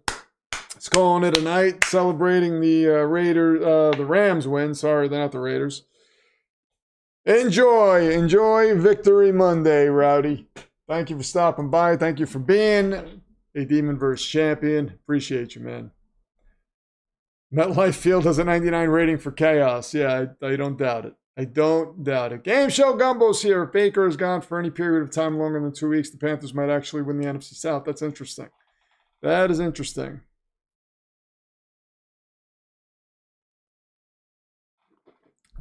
It's calling it a night, celebrating the the Rams win. Sorry, they're not the Raiders. Enjoy Victory Monday, Rowdy. Thank you for stopping by. Thank you for being a Demonverse champion. Appreciate you, man. MetLife Field has a 99 rating for chaos. Yeah, I don't doubt it. I don't doubt it. Game Show Gumbo's here. If Baker is gone for any period of time longer than 2 weeks, the Panthers might actually win the NFC South. That's interesting. That is interesting.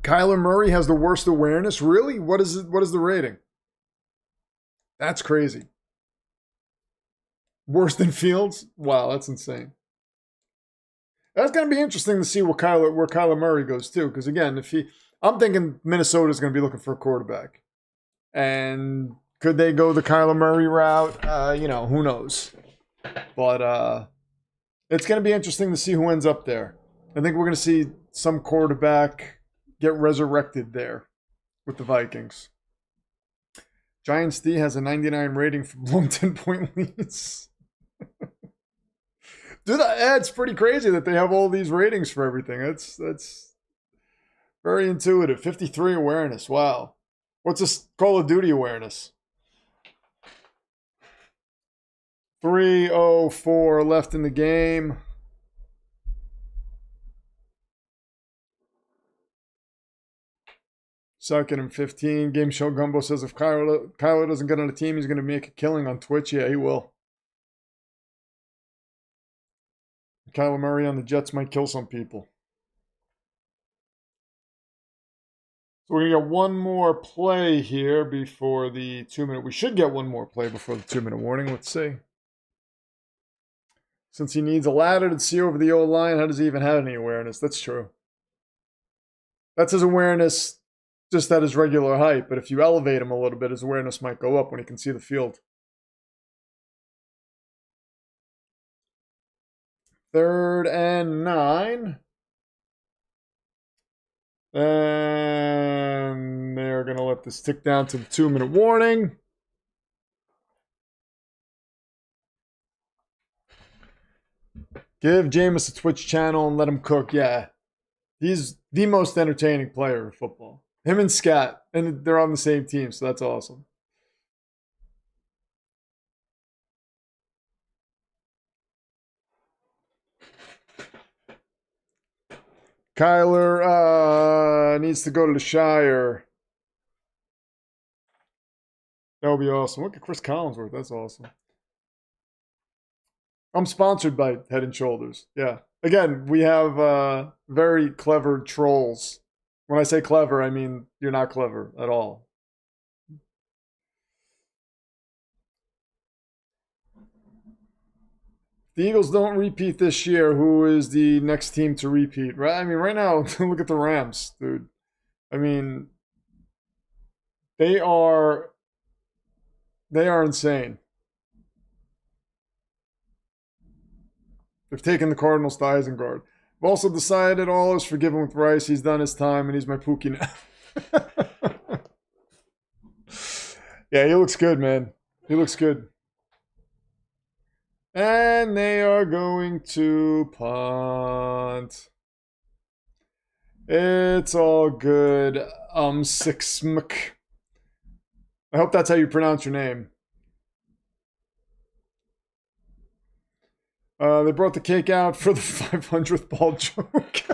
Kyler Murray has the worst awareness. Really? What is it? What is the rating? That's crazy. Worse than Fields? Wow, that's insane. That's going to be interesting to see where Kyler Murray goes too. Because again, I'm thinking Minnesota's going to be looking for a quarterback, and could they go the Kyler Murray route? Who knows? But it's going to be interesting to see who ends up there. I think we're going to see some quarterback get resurrected there with the Vikings. Giants D has a 99 rating for blown 10-point leads. Dude, it's pretty crazy that they have all these ratings for everything. That's very intuitive. 53 awareness. Wow. What's this Call of Duty awareness? 3:04 left in the game. Second and 15. Game Show Gumbo says if Kyler doesn't get on the team, he's going to make a killing on Twitch. Yeah, he will. Kyler Murray on the Jets might kill some people. So we're going to get one more play here before the 2-minute. We should get one more play before the 2-minute warning. Let's see. Since he needs a ladder to see over the O-line, how does he even have any awareness? That's true. That's his awareness just at his regular height. But if you elevate him a little bit, his awareness might go up when he can see the field. 3rd and 9. And they're going to let this tick down to the 2-minute warning. Give Jameis a Twitch channel and let him cook. Yeah, he's the most entertaining player in football. Him and Scat, and they're on the same team, so that's awesome. Kyler needs to go to the Shire. That would be awesome. Look at Chris Collinsworth. That's awesome. I'm sponsored by Head and Shoulders. Yeah. Again, we have very clever trolls. When I say clever, I mean you're not clever at all. The Eagles don't repeat this year. Who is the next team to repeat? Right? I mean, right now, look at the Rams, dude. I mean, they are insane. They've taken the Cardinals to Isengard. I've also decided all is forgiven with Rice. He's done his time, and he's my Pookie now. Yeah, he looks good, man. He looks good. And they are going to punt. It's all good. 6mk. I hope that's how you pronounce your name. They brought the cake out for the 500th ball joke.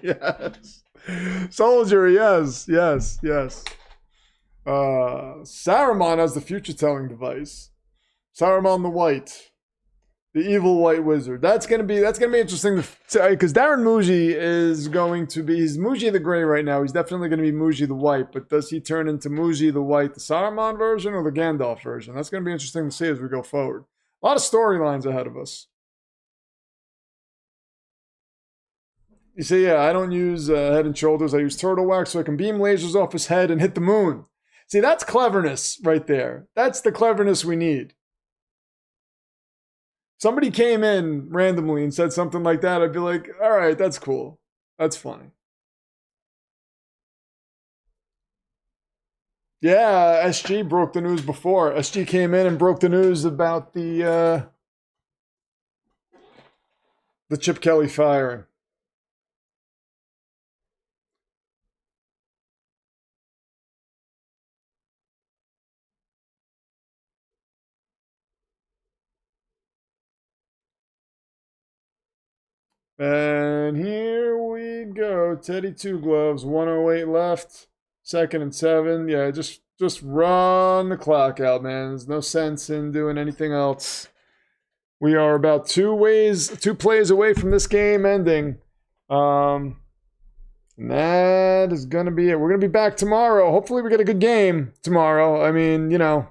Yes. Soldier, yes. Saruman has the future-telling device. Saruman the White. The evil white wizard. That's gonna be interesting because Darren Muji is going to be, he's Muji the Gray right now. He's definitely going to be Muji the White, but does he turn into Muji the White, the Saruman version or the Gandalf version? That's going to be interesting to see as we go forward. A lot of storylines ahead of us. You see, yeah, I don't use Head and Shoulders. I use turtle wax so I can beam lasers off his head and hit the moon. See, that's cleverness right there. That's the cleverness we need. Somebody came in randomly and said something like that, I'd be like, all right, that's cool. That's funny. Yeah, SG broke the news before. SG came in and broke the news about the Chip Kelly firing. And here we go. Teddy Two Gloves, 108 left. 2nd and 7. Yeah, just run the clock out, man. There's no sense in doing anything else. We are about 2 plays away from this game ending. And that is going to be it. We're going to be back tomorrow. Hopefully we get a good game tomorrow. I mean, you know.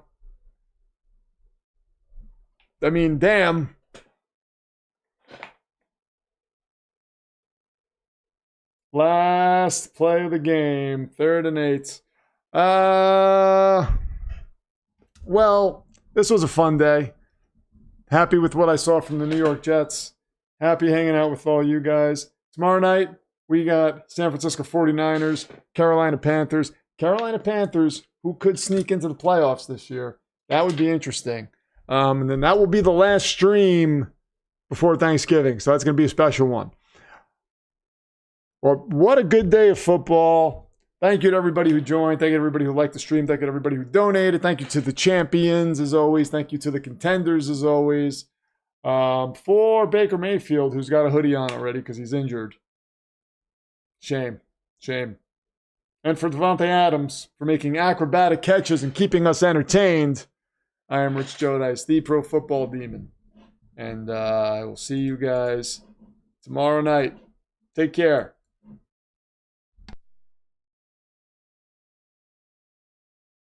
Damn. Last play of the game, 3rd and 8. Well, this was a fun day. Happy with what I saw from the New York Jets. Happy hanging out with all you guys. Tomorrow night, we got San Francisco 49ers, Carolina Panthers. Carolina Panthers, who could sneak into the playoffs this year. That would be interesting. And then that will be the last stream before Thanksgiving. So that's going to be a special one. Well, what a good day of football. Thank you to everybody who joined. Thank you to everybody who liked the stream. Thank you to everybody who donated. Thank you to the champions, as always. Thank you to the contenders, as always. For Baker Mayfield, who's got a hoodie on already because he's injured. Shame. Shame. And for Devontae Adams, for making acrobatic catches and keeping us entertained, I am Rich Jodice, the Pro Football Demon. And I will see you guys tomorrow night. Take care.